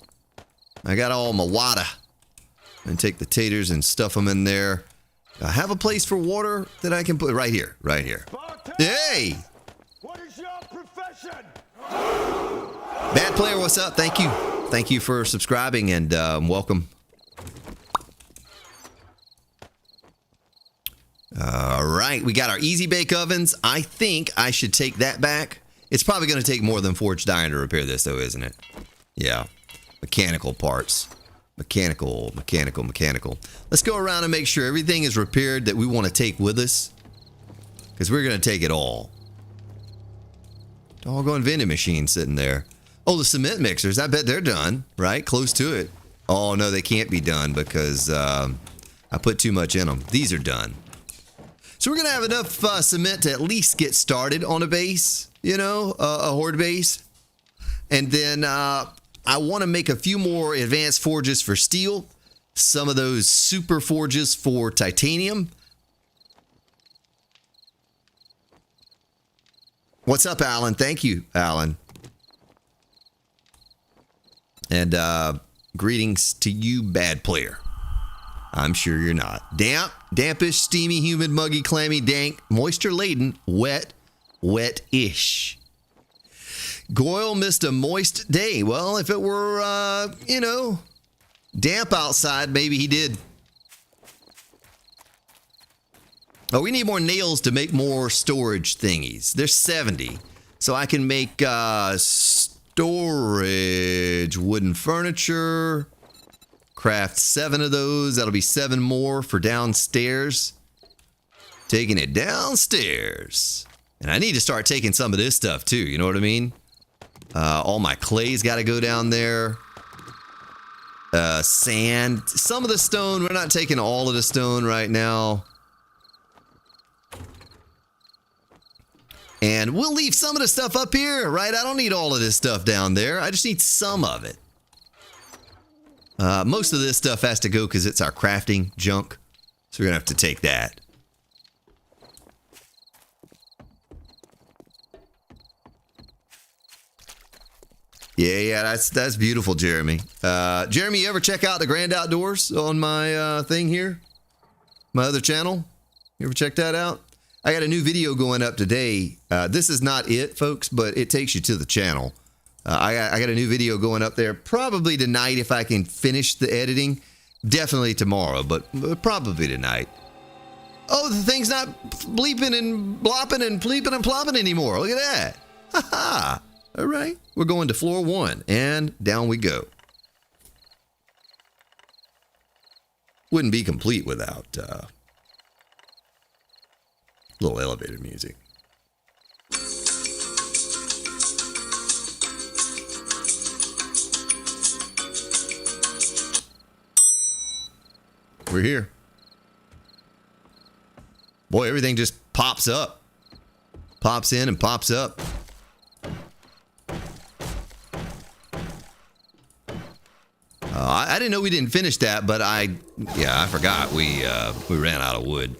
I got all my water. And take the taters and stuff them in there. I have a place for water that I can put right here. Right here. Hey! What is your profession? Bad Player, what's up? Thank you. Thank you for subscribing and welcome. All right, we got our easy bake ovens. I think I should take that back. It's probably going to take more than forged iron to repair this, though, isn't it? Yeah. Mechanical parts. Mechanical. Let's go around and make sure everything is repaired that we want to take with us. Because we're going to take it all. Doggone vending machine sitting there. Oh, the cement mixers. I bet they're done, right? Close to it. Oh, no, they can't be done because I put too much in them. These are done. So we're going to have enough cement to at least get started on a base, a horde base. And then I want to make a few more advanced forges for steel. Some of those super forges for titanium. What's up, Alan? Thank you, Alan. And greetings to you, Bad Player. I'm sure you're not. Damp, dampish, steamy, humid, muggy, clammy, dank, moisture-laden, wet, wet-ish. Goyle missed a moist day. Well, if it were, damp outside, maybe he did. Oh, we need more nails to make more storage thingies. There's 70. So I can make storage wooden furniture. Craft 7 of those. That'll be 7 more for downstairs. Taking it downstairs. And I need to start taking some of this stuff too. You know what I mean? All my clay's got to go down there. Sand. Some of the stone. We're not taking all of the stone right now. And we'll leave some of the stuff up here, right? I don't need all of this stuff down there. I just need some of it. Most of this stuff has to go because it's our crafting junk. So we're going to have to take that. Yeah, that's beautiful, Jeremy. Jeremy, you ever check out the Grand Outdoors on my thing here? My other channel? You ever check that out? I got a new video going up today. This is not it, folks, but it takes you to the channel. I got a new video going up there probably tonight if I can finish the editing. Definitely tomorrow, but probably tonight. Oh, the thing's not bleeping and blopping and pleeping and plopping anymore. Look at that. Ha ha. All right. We're going to floor 1, and down we go. Wouldn't be complete without little elevator music. We're here. Boy, everything just pops up. Pops in and pops up. I didn't know we didn't finish that, but I forgot we ran out of wood.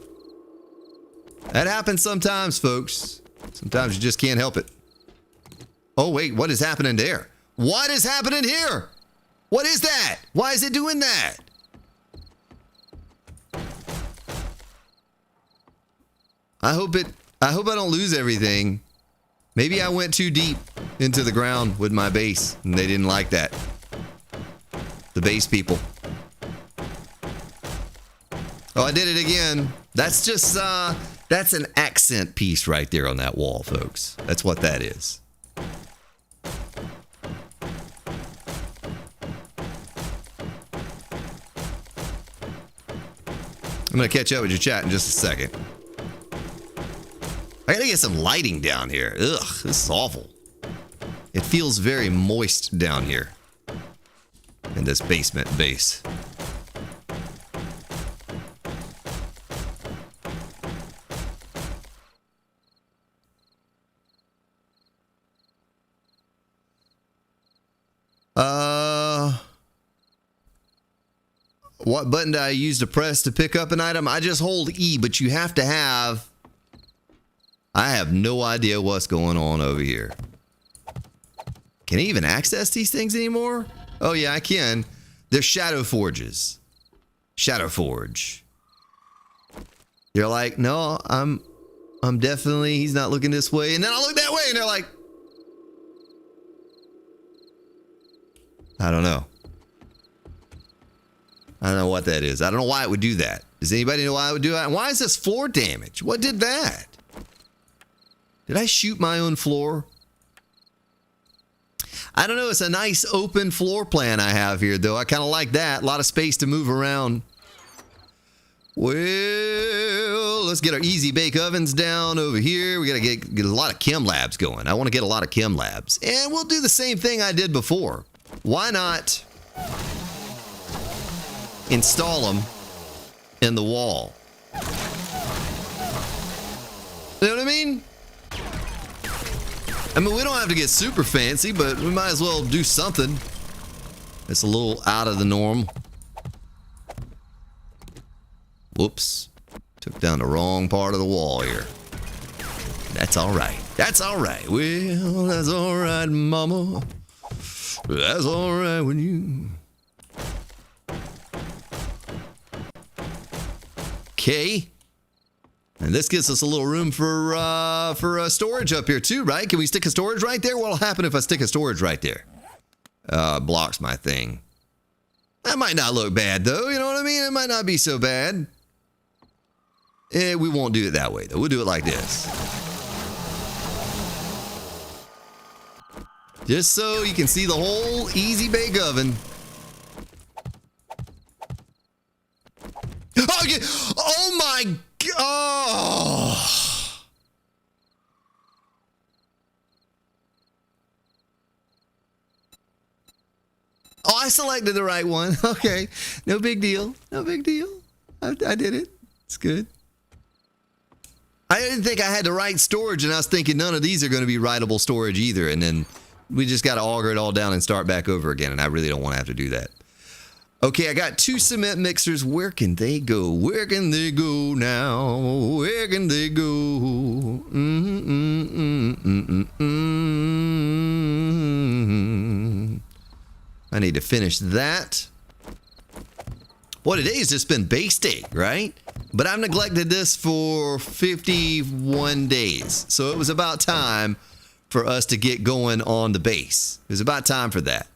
That happens sometimes, folks. Sometimes you just can't help it. Oh, wait, what is happening there? What is happening here? What is that? Why is it doing that? I hope I don't lose everything. Maybe I went too deep into the ground with my base, and they didn't like that. The base people. Oh, I did it again. That's just, that's an accent piece right there on that wall, folks. That's what that is. I'm going to catch up with your chat in just a second. I got to get some lighting down here. Ugh, this is awful. It feels very moist down here in this basement base. What button do I use to press to pick up an item? I just hold E, but you have to have... I have no idea what's going on over here. Can I even access these things anymore? Oh yeah, I can. They're shadow forges. Shadow forge. They're like, no, I'm definitely, he's not looking this way. And then I look that way and they're like, I don't know. I don't know what that is. I don't know why it would do that. Does anybody know why it would do that? Why is this floor damage? What did that? Did I shoot my own floor? I don't know. It's a nice open floor plan I have here, though. I kind of like that. A lot of space to move around. Well, let's get our easy bake ovens down over here. We got to get a lot of chem labs going. I want to get a lot of chem labs. And we'll do the same thing I did before. Why not install them in the wall? You know what I mean? I mean, we don't have to get super fancy, but we might as well do something that's a little out of the norm. Whoops. Took down the wrong part of the wall here. That's all right. That's all right. Well, that's all right, mama. That's all right with you. Okay. And this gives us a little room for storage up here too, right? Can we stick a storage right there? What'll happen if I stick a storage right there? Blocks my thing. That might not look bad though, you know what I mean? It might not be so bad. We won't do it that way though. We'll do it like this. Just so you can see the whole easy bake oven. Oh, yeah. Oh my God. Oh. Oh, I selected the right one. Okay. No big deal. No big deal. I did it. It's good. I didn't think I had the right storage, and I was thinking none of these are going to be writable storage either. And then we just got to auger it all down and start back over again. And I really don't want to have to do that. Okay, I got 2 cement mixers. Where can they go? Where can they go now? Where can they go? I need to finish that. Well, today's just been base day, right? But I've neglected this for 51 days. So it was about time for us to get going on the base. It was about time for that.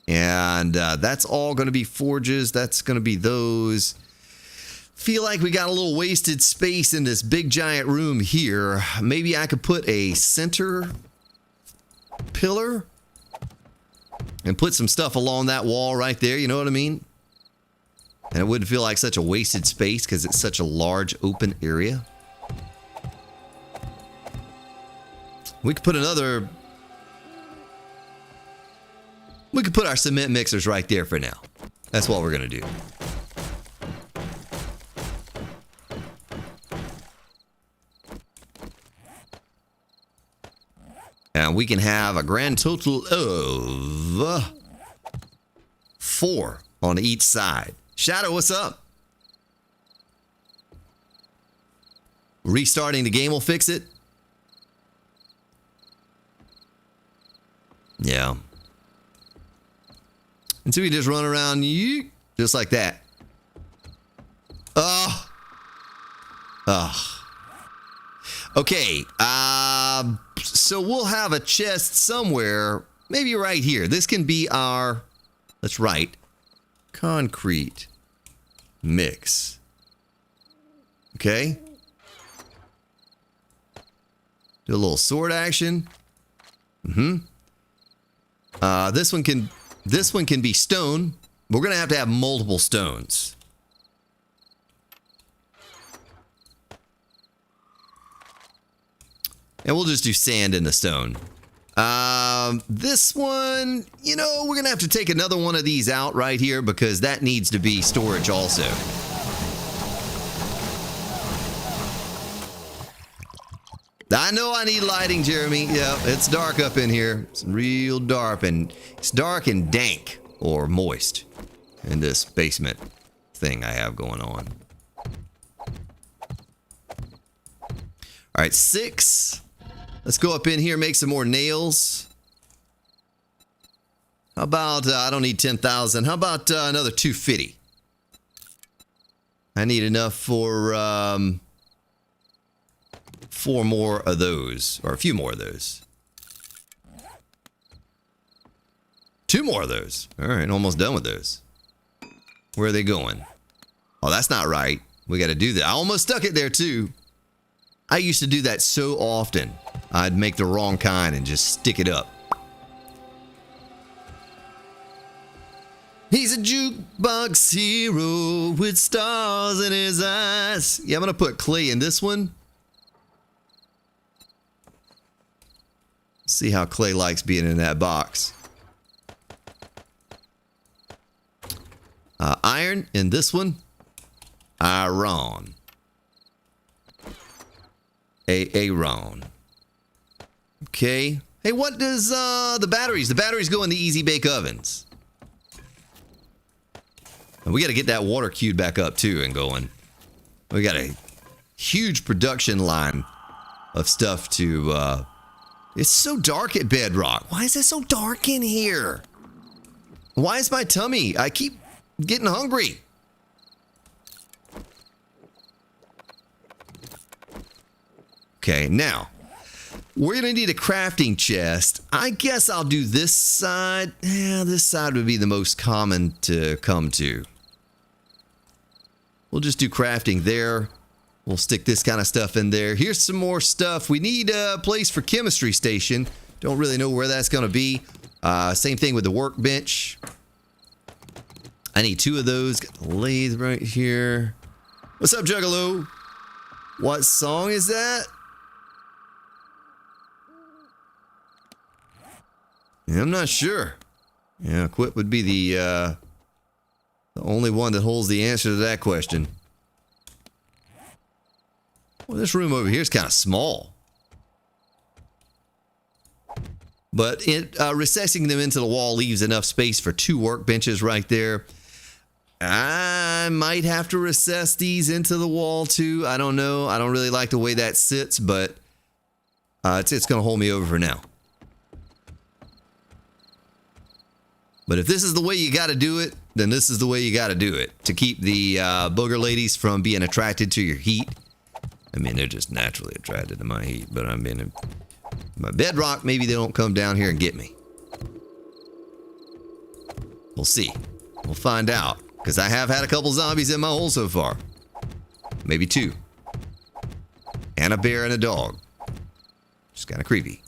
And that's all going to be forges. That's going to be those. Feel like we got a little wasted space in this big giant room here. Maybe I could put a center pillar and put some stuff along that wall right there. You know what I mean? And it wouldn't feel like such a wasted space because it's such a large open area. We could put another... We could put our cement mixers right there for now. That's what we're going to do. And we can have a grand total of 4 on each side. Shadow, what's up? Restarting the game will fix it? Yeah. And so we just run around, just like that. Okay, so we'll have a chest somewhere, maybe right here. This can be our, let's write, concrete mix. Okay. Do a little sword action. This one can be stone. We're going to have multiple stones. And we'll just do sand in the stone. This one, you know, we're going to have to take another one of these out right here because that needs to be storage also. I know I need lighting, Jeremy. Yeah, it's dark up in here. It's real dark, and it's dark and dank or moist in this basement thing I have going on. All right, 6. Let's go up in here, make some more nails. How about, I don't need 10,000. How about another 250? I need enough for 4 more of those, or a few more of those. 2 more of those. All right, almost done with those. Where are they going? Oh, that's not right. We got to do that. I almost stuck it there too. I used to do that so often. I'd make the wrong kind and just stick it up. He's a jukebox hero with stars in his eyes. Yeah, I'm going to put clay in this one. See how clay likes being in that box. Iron in this one. Iron. Aaron. Okay. Hey, what does the batteries? The batteries go in the easy bake ovens. And we got to get that water queued back up too and going. We got a huge production line of stuff to. It's so dark at Bedrock. Why is it so dark in here? Why is my tummy? I keep getting hungry. Okay, now, we're going to need a crafting chest. I guess I'll do this side. Yeah, this side would be the most common to come to. We'll just do crafting there. We'll stick this kind of stuff in there. Here's some more stuff. We need a place for chemistry station. Don't really know where that's going to be. Same thing with the workbench. I need 2 of those. Got the lathe right here. What's up, Juggalo? What song is that? Yeah, I'm not sure. Yeah, Quip would be the only one that holds the answer to that question. Well, this room over here is kind of small. But recessing them into the wall leaves enough space for 2 workbenches right there. I might have to recess these into the wall too. I don't know. I don't really like the way that sits, but it's going to hold me over for now. But if this is the way you got to do it, then this is the way you got to do it. To keep the booger ladies from being attracted to your heat. I mean, they're just naturally attracted to my heat. But I mean, my bedrock, maybe they don't come down here and get me. We'll see. We'll find out. Because I have had a couple zombies in my hole so far. Maybe 2. And a bear and a dog. Just kind of creepy.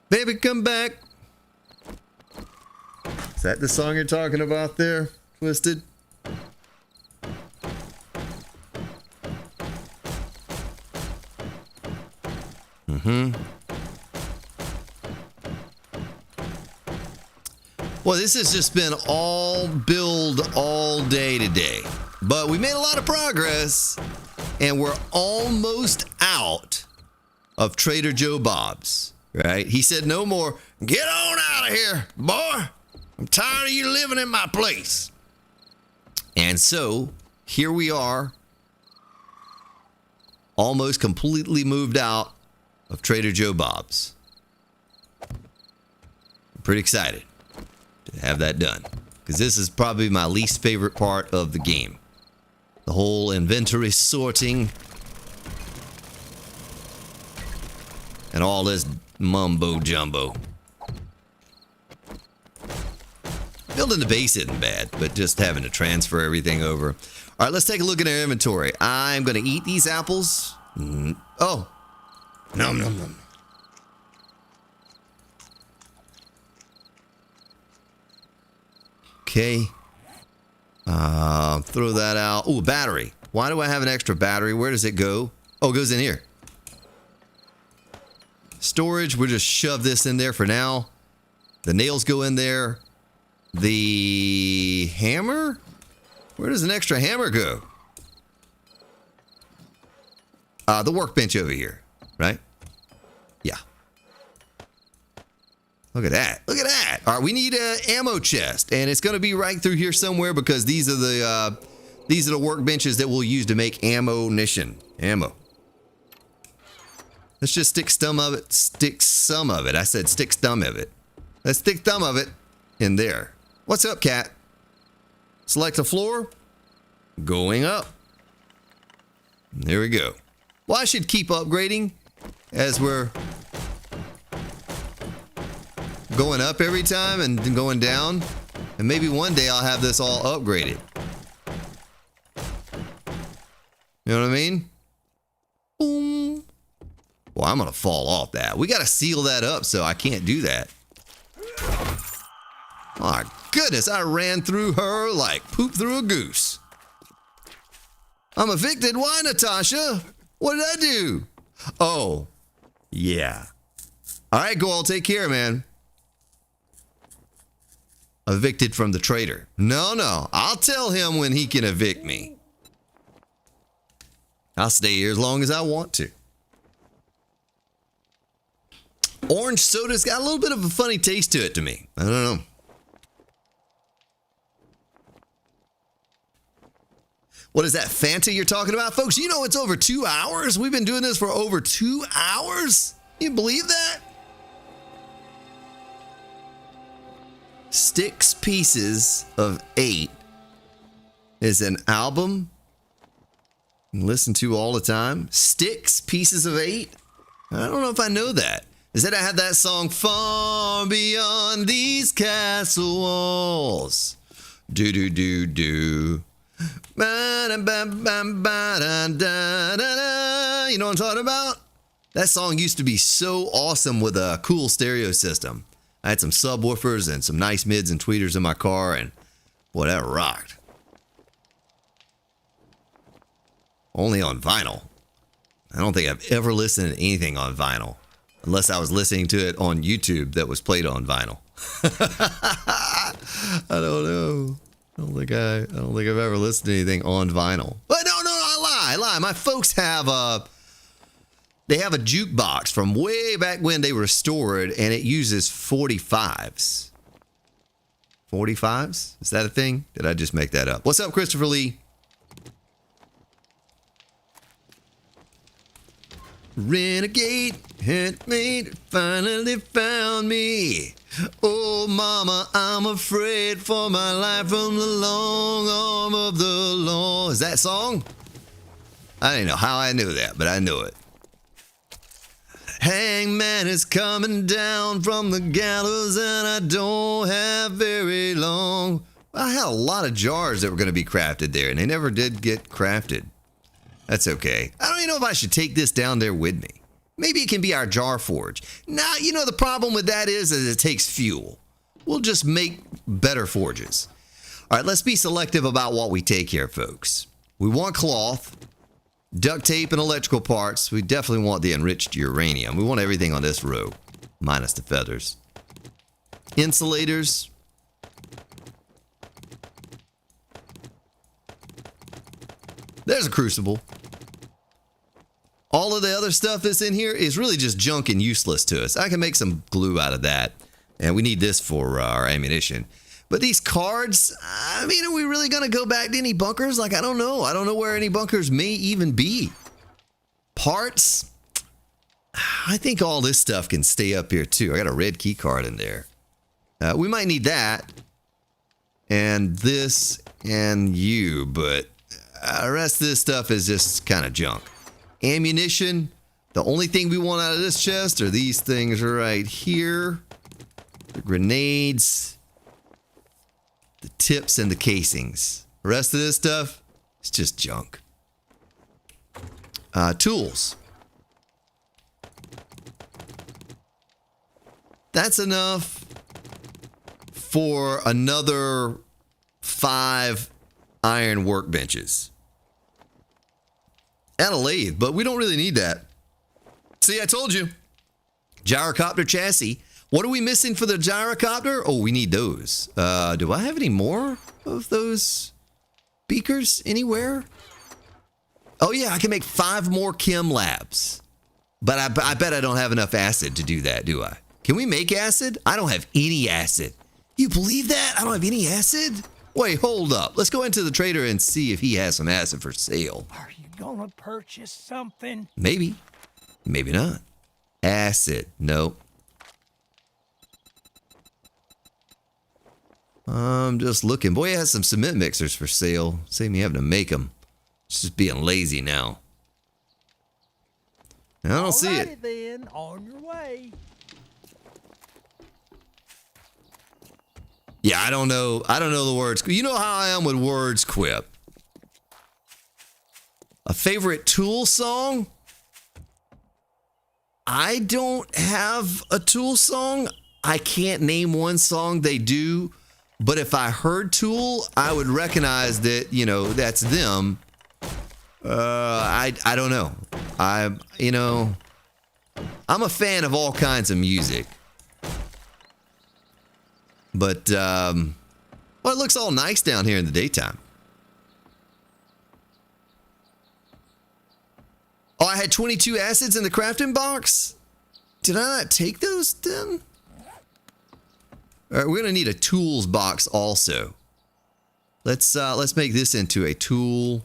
Baby, come back. Is that the song you're talking about there, Twisted? Well, this has just been all build all day today. But we made a lot of progress. And we're almost out of Trader Joe Bob's. Right? He said no more. Get on out of here, boy. I'm tired of you living in my place. And so, here we are. Almost completely moved out of Trader Joe Bob's. I'm pretty excited to have that done. Because this is probably my least favorite part of the game. The whole inventory sorting. And all this mumbo jumbo. Building the base isn't bad, but just having to transfer everything over. All right, let's take a look at our inventory. I'm going to eat these apples. Oh. Nom, nom, nom. Okay. Throw that out. Ooh, battery. Why do I have an extra battery? Where does it go? Oh, it goes in here. Storage, we'll just shove this in there for now. The nails go in there. The hammer? Where does an extra hammer go? The workbench over here, right? Yeah. Look at that. Look at that. All right, we need an ammo chest, and it's going to be right through here somewhere because these are the workbenches that we'll use to make ammunition. Ammo. Let's just stick some of it. Stick some of it. I said stick some of it. Let's stick some of it in there. What's up, cat? Select a floor. Going up. There we go. Well, I should keep upgrading as we're going up every time and then going down. And maybe one day I'll have this all upgraded. You know what I mean? Boom. Well, I'm going to fall off that. We got to seal that up, so I can't do that. My goodness, I ran through her like poop through a goose. I'm evicted. Why, Natasha? What did I do? Oh, yeah. All right, Goyle, take care, man. Evicted from the trader. No, I'll tell him when he can evict me. I'll stay here as long as I want to. Orange soda's got a little bit of a funny taste to it to me. I don't know. What is that Fanta you're talking about? Folks, you know it's over 2 hours? We've been doing this for over 2 hours? You believe that? Sticks Pieces of 8 is an album you can listen to all the time. Sticks Pieces of 8? I don't know if I know that. Is that I have that song, Far Beyond These Castle Walls. Do do do do. You know what I'm talking about? That song used to be so awesome with a cool stereo system. I had some subwoofers and some nice mids and tweeters in my car, and boy, that rocked. Only on vinyl. I don't think I've ever listened to anything on vinyl, unless I was listening to it on YouTube that was played on vinyl. I don't know. I don't think I've ever listened to anything on vinyl. But no, I lie. My folks have they have a jukebox from way back when they restored, and it uses 45s. 45s? Is that a thing? Did I just make that up? What's up, Christopher Lee? Renegade, handmaid, finally found me. Oh, mama, I'm afraid for my life from the long arm of the law. Is that song? I don't know how I knew that, but I knew it. Hangman is coming down from the gallows, and I don't have very long. I had a lot of jars that were going to be crafted there, and they never did get crafted. That's okay. I don't even know if I should take this down there with me. Maybe it can be our jar forge. Now, you know, the problem with that is it takes fuel. We'll just make better forges. All right, let's be selective about what we take here, folks. We want cloth, duct tape, and electrical parts. We definitely want the enriched uranium. We want everything on this row, minus the feathers. Insulators. There's a crucible. All of the other stuff that's in here is really just junk and useless to us. I can make some glue out of that. And we need this for our ammunition. But these cards, I mean, are we really going to go back to any bunkers? Like, I don't know. I don't know where any bunkers may even be. Parts, I think all this stuff can stay up here too. I got a red key card in there. We might need that. And this and you, but the rest of this stuff is just kind of junk. Ammunition, the only thing we want out of this chest are these things right here. The grenades, the tips, and the casings. The rest of this stuff is just junk. Tools. That's enough for another 5 iron workbenches. And a lathe, but we don't really need that. See, I told you. Gyrocopter chassis. What are we missing for the gyrocopter? Oh, we need those. Do I have any more of those beakers anywhere? Oh, yeah, I can make 5 more chem labs. But I bet I don't have enough acid to do that, do I? Can we make acid? I don't have any acid. You believe that? I don't have any acid? Wait, hold up. Let's go into the trader and see if he has some acid for sale. Are you gonna purchase something? Maybe. Maybe not. Acid. Nope. I'm just looking. Boy, he has some cement mixers for sale. Save me having to make them. It's just being lazy now. I don't see it. Then, on your way. Yeah, I don't know the words. You know how I am with words, Quip. A favorite Tool song? I don't have a Tool song. I can't name one song they do, but if I heard Tool, I would recognize that, you know, that's them. I don't know. I'm a fan of all kinds of music. But, well, it looks all nice down here in the daytime. Oh, I had 22 acids in the crafting box? Did I not take those then? All right, we're going to need a tools box also. Let's make this into a tools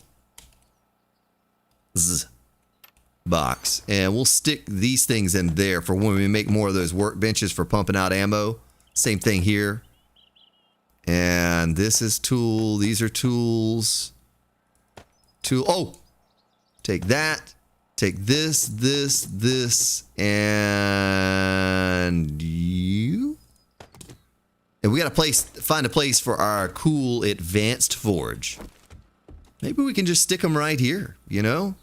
box. And we'll stick these things in there for when we make more of those workbenches for pumping out ammo. Same thing here. And this is tool. These are tools. Tool. Oh, take that. Take this, and you. And we got to find a place for our cool advanced forge. Maybe we can just stick them right here, you know?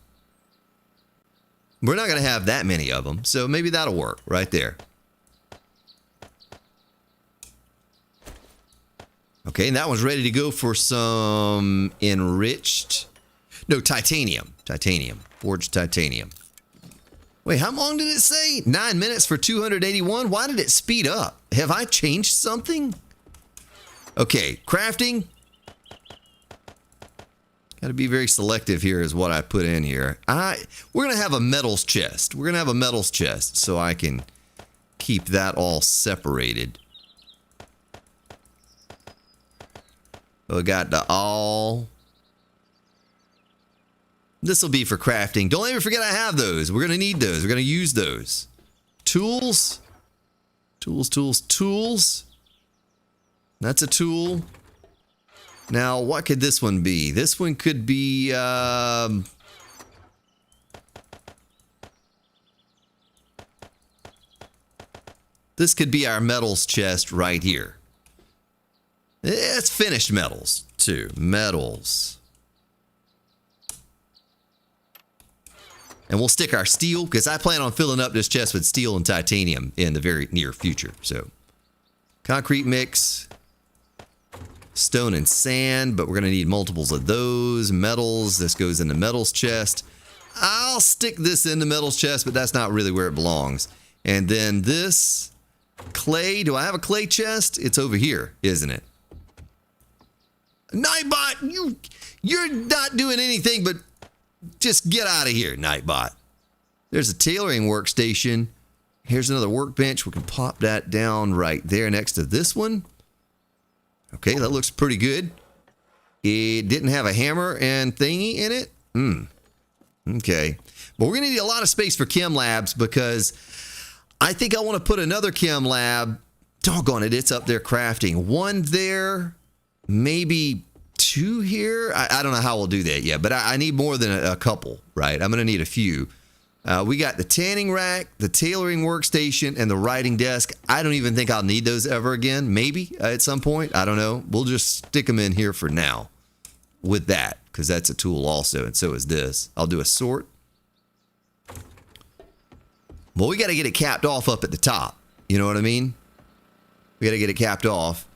We're not going to have that many of them, so maybe that'll work right there. Okay, and that one's ready to go for some enriched... No, titanium. Titanium. Forged titanium. Wait, how long did it say? 9 minutes for 281? Why did it speed up? Have I changed something? Okay, crafting. Got to be very selective here is what I put in here. We're going to have a metals chest. We're going to have a metals chest so I can keep that all separated. We got the all. This will be for crafting. Don't ever forget I have those. We're going to need those. We're going to use those. Tools. Tools. That's a tool. Now, what could this one be? This one could be... this could be our metals chest right here. It's finished metals, too. Metals. And we'll stick our steel, because I plan on filling up this chest with steel and titanium in the very near future. So, concrete mix, stone and sand, but we're going to need multiples of those. Metals, this goes in the metals chest. I'll stick this in the metals chest, but that's not really where it belongs. And then this clay, do I have a clay chest? It's over here, isn't it? Nightbot, you're not doing anything but just get out of here, Nightbot. There's a tailoring workstation. Here's another workbench. We can pop that down right there next to this one. Okay, that looks pretty good. It didn't have a hammer and thingy in it. Okay. But we're going to need a lot of space for chem labs because I think I want to put another chem lab. Doggone it, it's up there crafting. One there, maybe two here. I don't know how we'll do that yet, but I need more than a couple, right? I'm going to need a few. We got the tanning rack, the tailoring workstation, and the writing desk. I don't even think I'll need those ever again. Maybe at some point. I don't know. We'll just stick them in here for now with that because that's a tool also, and so is this. I'll do a sort. Well, we got to get it capped off up at the top. You know what I mean? We got to get it capped off.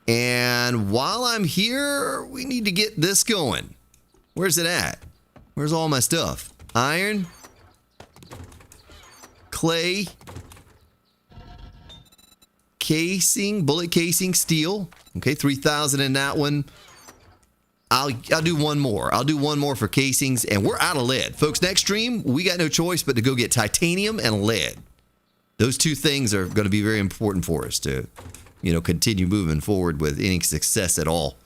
And while I'm here, we need to get this going. Where's it at? Where's all my stuff? Iron. Clay. Casing. Bullet casing. Steel. Okay, 3,000 in that one. I'll do one more. I'll do one more for casings. And we're out of lead. Folks, next stream, we got no choice but to go get titanium and lead. Those two things are going to be very important for us to... continue moving forward with any success at all.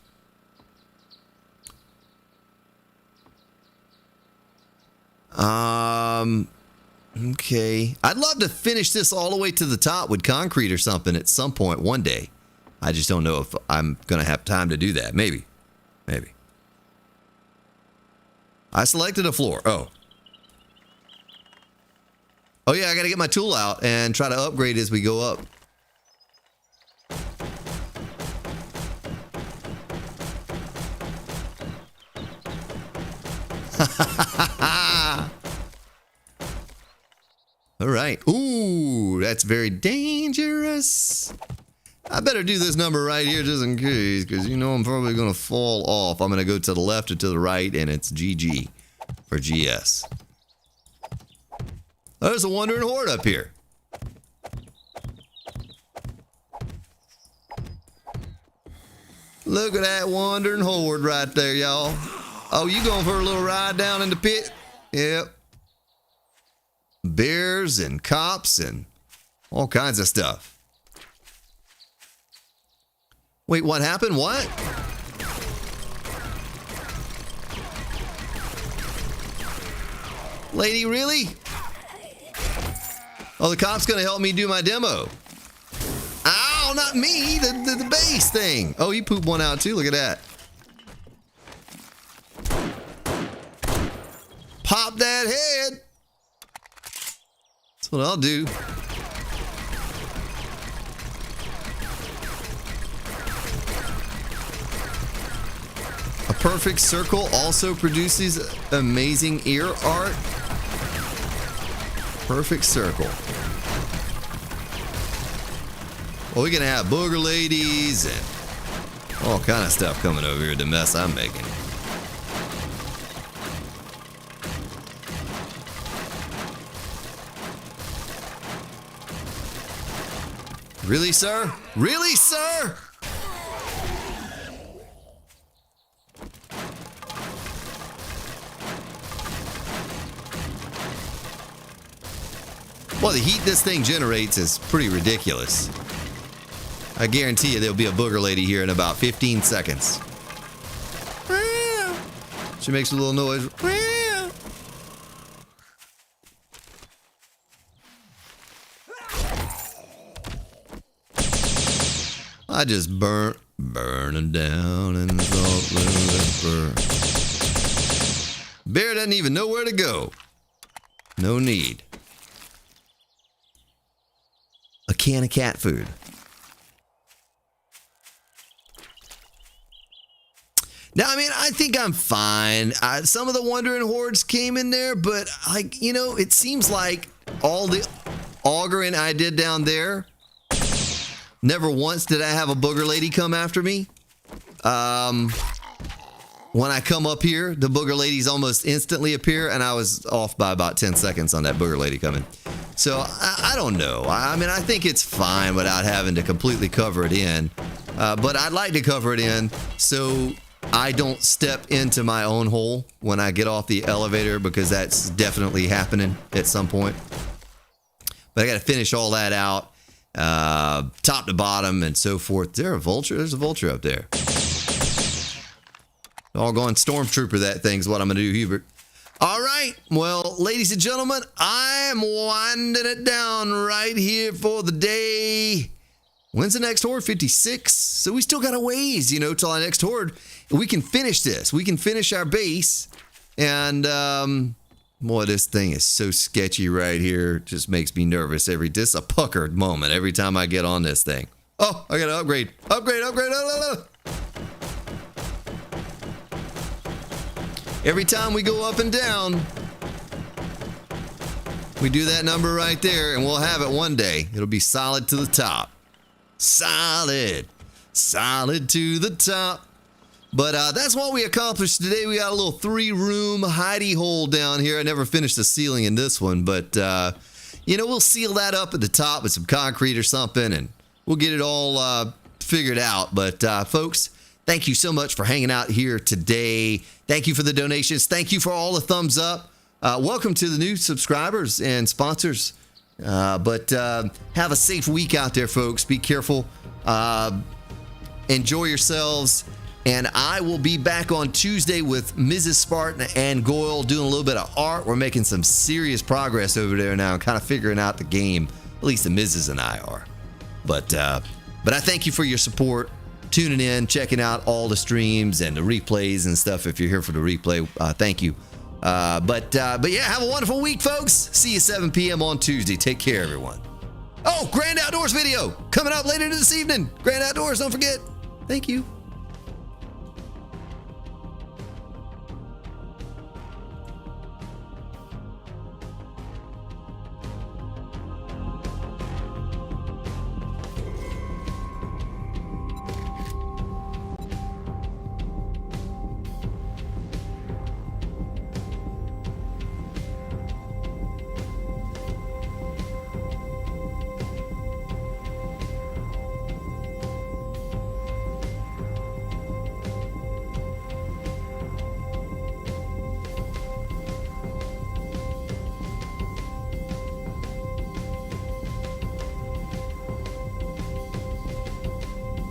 Okay. I'd love to finish this all the way to the top with concrete or something at some point one day. I just don't know if I'm going to have time to do that. Maybe. I selected a floor. Oh, yeah, I got to get my tool out and try to upgrade as we go up. All right. Ooh, that's very dangerous. I better do this number right here just in case, because I'm probably going to fall off. I'm going to go to the left or to the right, and it's GG for GS. There's a wandering horde up here. Look at that wandering horde right there, y'all. Oh, you going for a little ride down in the pit? Yep. Bears and cops and all kinds of stuff. Wait, what happened? What? Lady, really? Oh, the cop's gonna help me do my demo. Ow, not not me, the base thing. Oh, he pooped one out too. Look at that. Pop that head. That's what I'll do. A perfect circle also produces amazing ear art. Perfect circle. Well, we're gonna have booger ladies and all kind of stuff coming over here. The mess I'm making. Really, sir? Really, sir? Well, the heat this thing generates is pretty ridiculous. I guarantee you there'll be a booger lady here in about 15 seconds. She makes a little noise. I just burning down in the salt river. Bear doesn't even know where to go. No need. A can of cat food. Now, I mean, I think I'm fine. Some of the wandering hordes came in there, but, like, you know, it seems like all the augering I did down there, never once did I have a booger lady come after me. When I come up here, the booger ladies almost instantly appear, and I was off by about 10 seconds on that booger lady coming. So, I don't know. I mean, I think it's fine without having to completely cover it in. But I'd like to cover it in so I don't step into my own hole when I get off the elevator, because that's definitely happening at some point. But I got to finish all that out, top to bottom and so forth. Is there a vulture? There's a vulture up there. Doggone stormtrooper, that thing's what I'm going to do, Hubert. All right. Well, ladies and gentlemen, I'm winding it down right here for the day. When's the next horde? 56. So we still got a ways, you know, till our next horde. We can finish this. We can finish our base. And, boy, this thing is so sketchy right here. It just makes me nervous just a puckered moment every time I get on this thing. Oh, I got to upgrade. Upgrade. Every time we go up and down, we do that number right there, and we'll have it one day. It'll be solid to the top. Solid to the top. But that's what we accomplished today. We got a little 3-room hidey hole down here. I never finished the ceiling in this one, but you know, we'll seal that up at the top with some concrete or something, and we'll get it all figured out. But folks, thank you so much for hanging out here today. Thank you for the donations. Thank you for all the thumbs up. Welcome to the new subscribers and sponsors. But have a safe week out there, folks. Be careful. Enjoy yourselves. And I will be back on Tuesday with Mrs Spartan and Goyle doing a little bit of art. We're making some serious progress over there now, kind of figuring out the game. At least the Mrs. and I are. But I thank you for your support, tuning in, checking out all the streams and the replays and stuff. If you're here for the replay, thank you. But yeah, have a wonderful week, folks. See you 7 p.m. on Tuesday. Take care, everyone. Oh, Grand Outdoors video coming up later this evening. Grand Outdoors, don't forget. Thank you.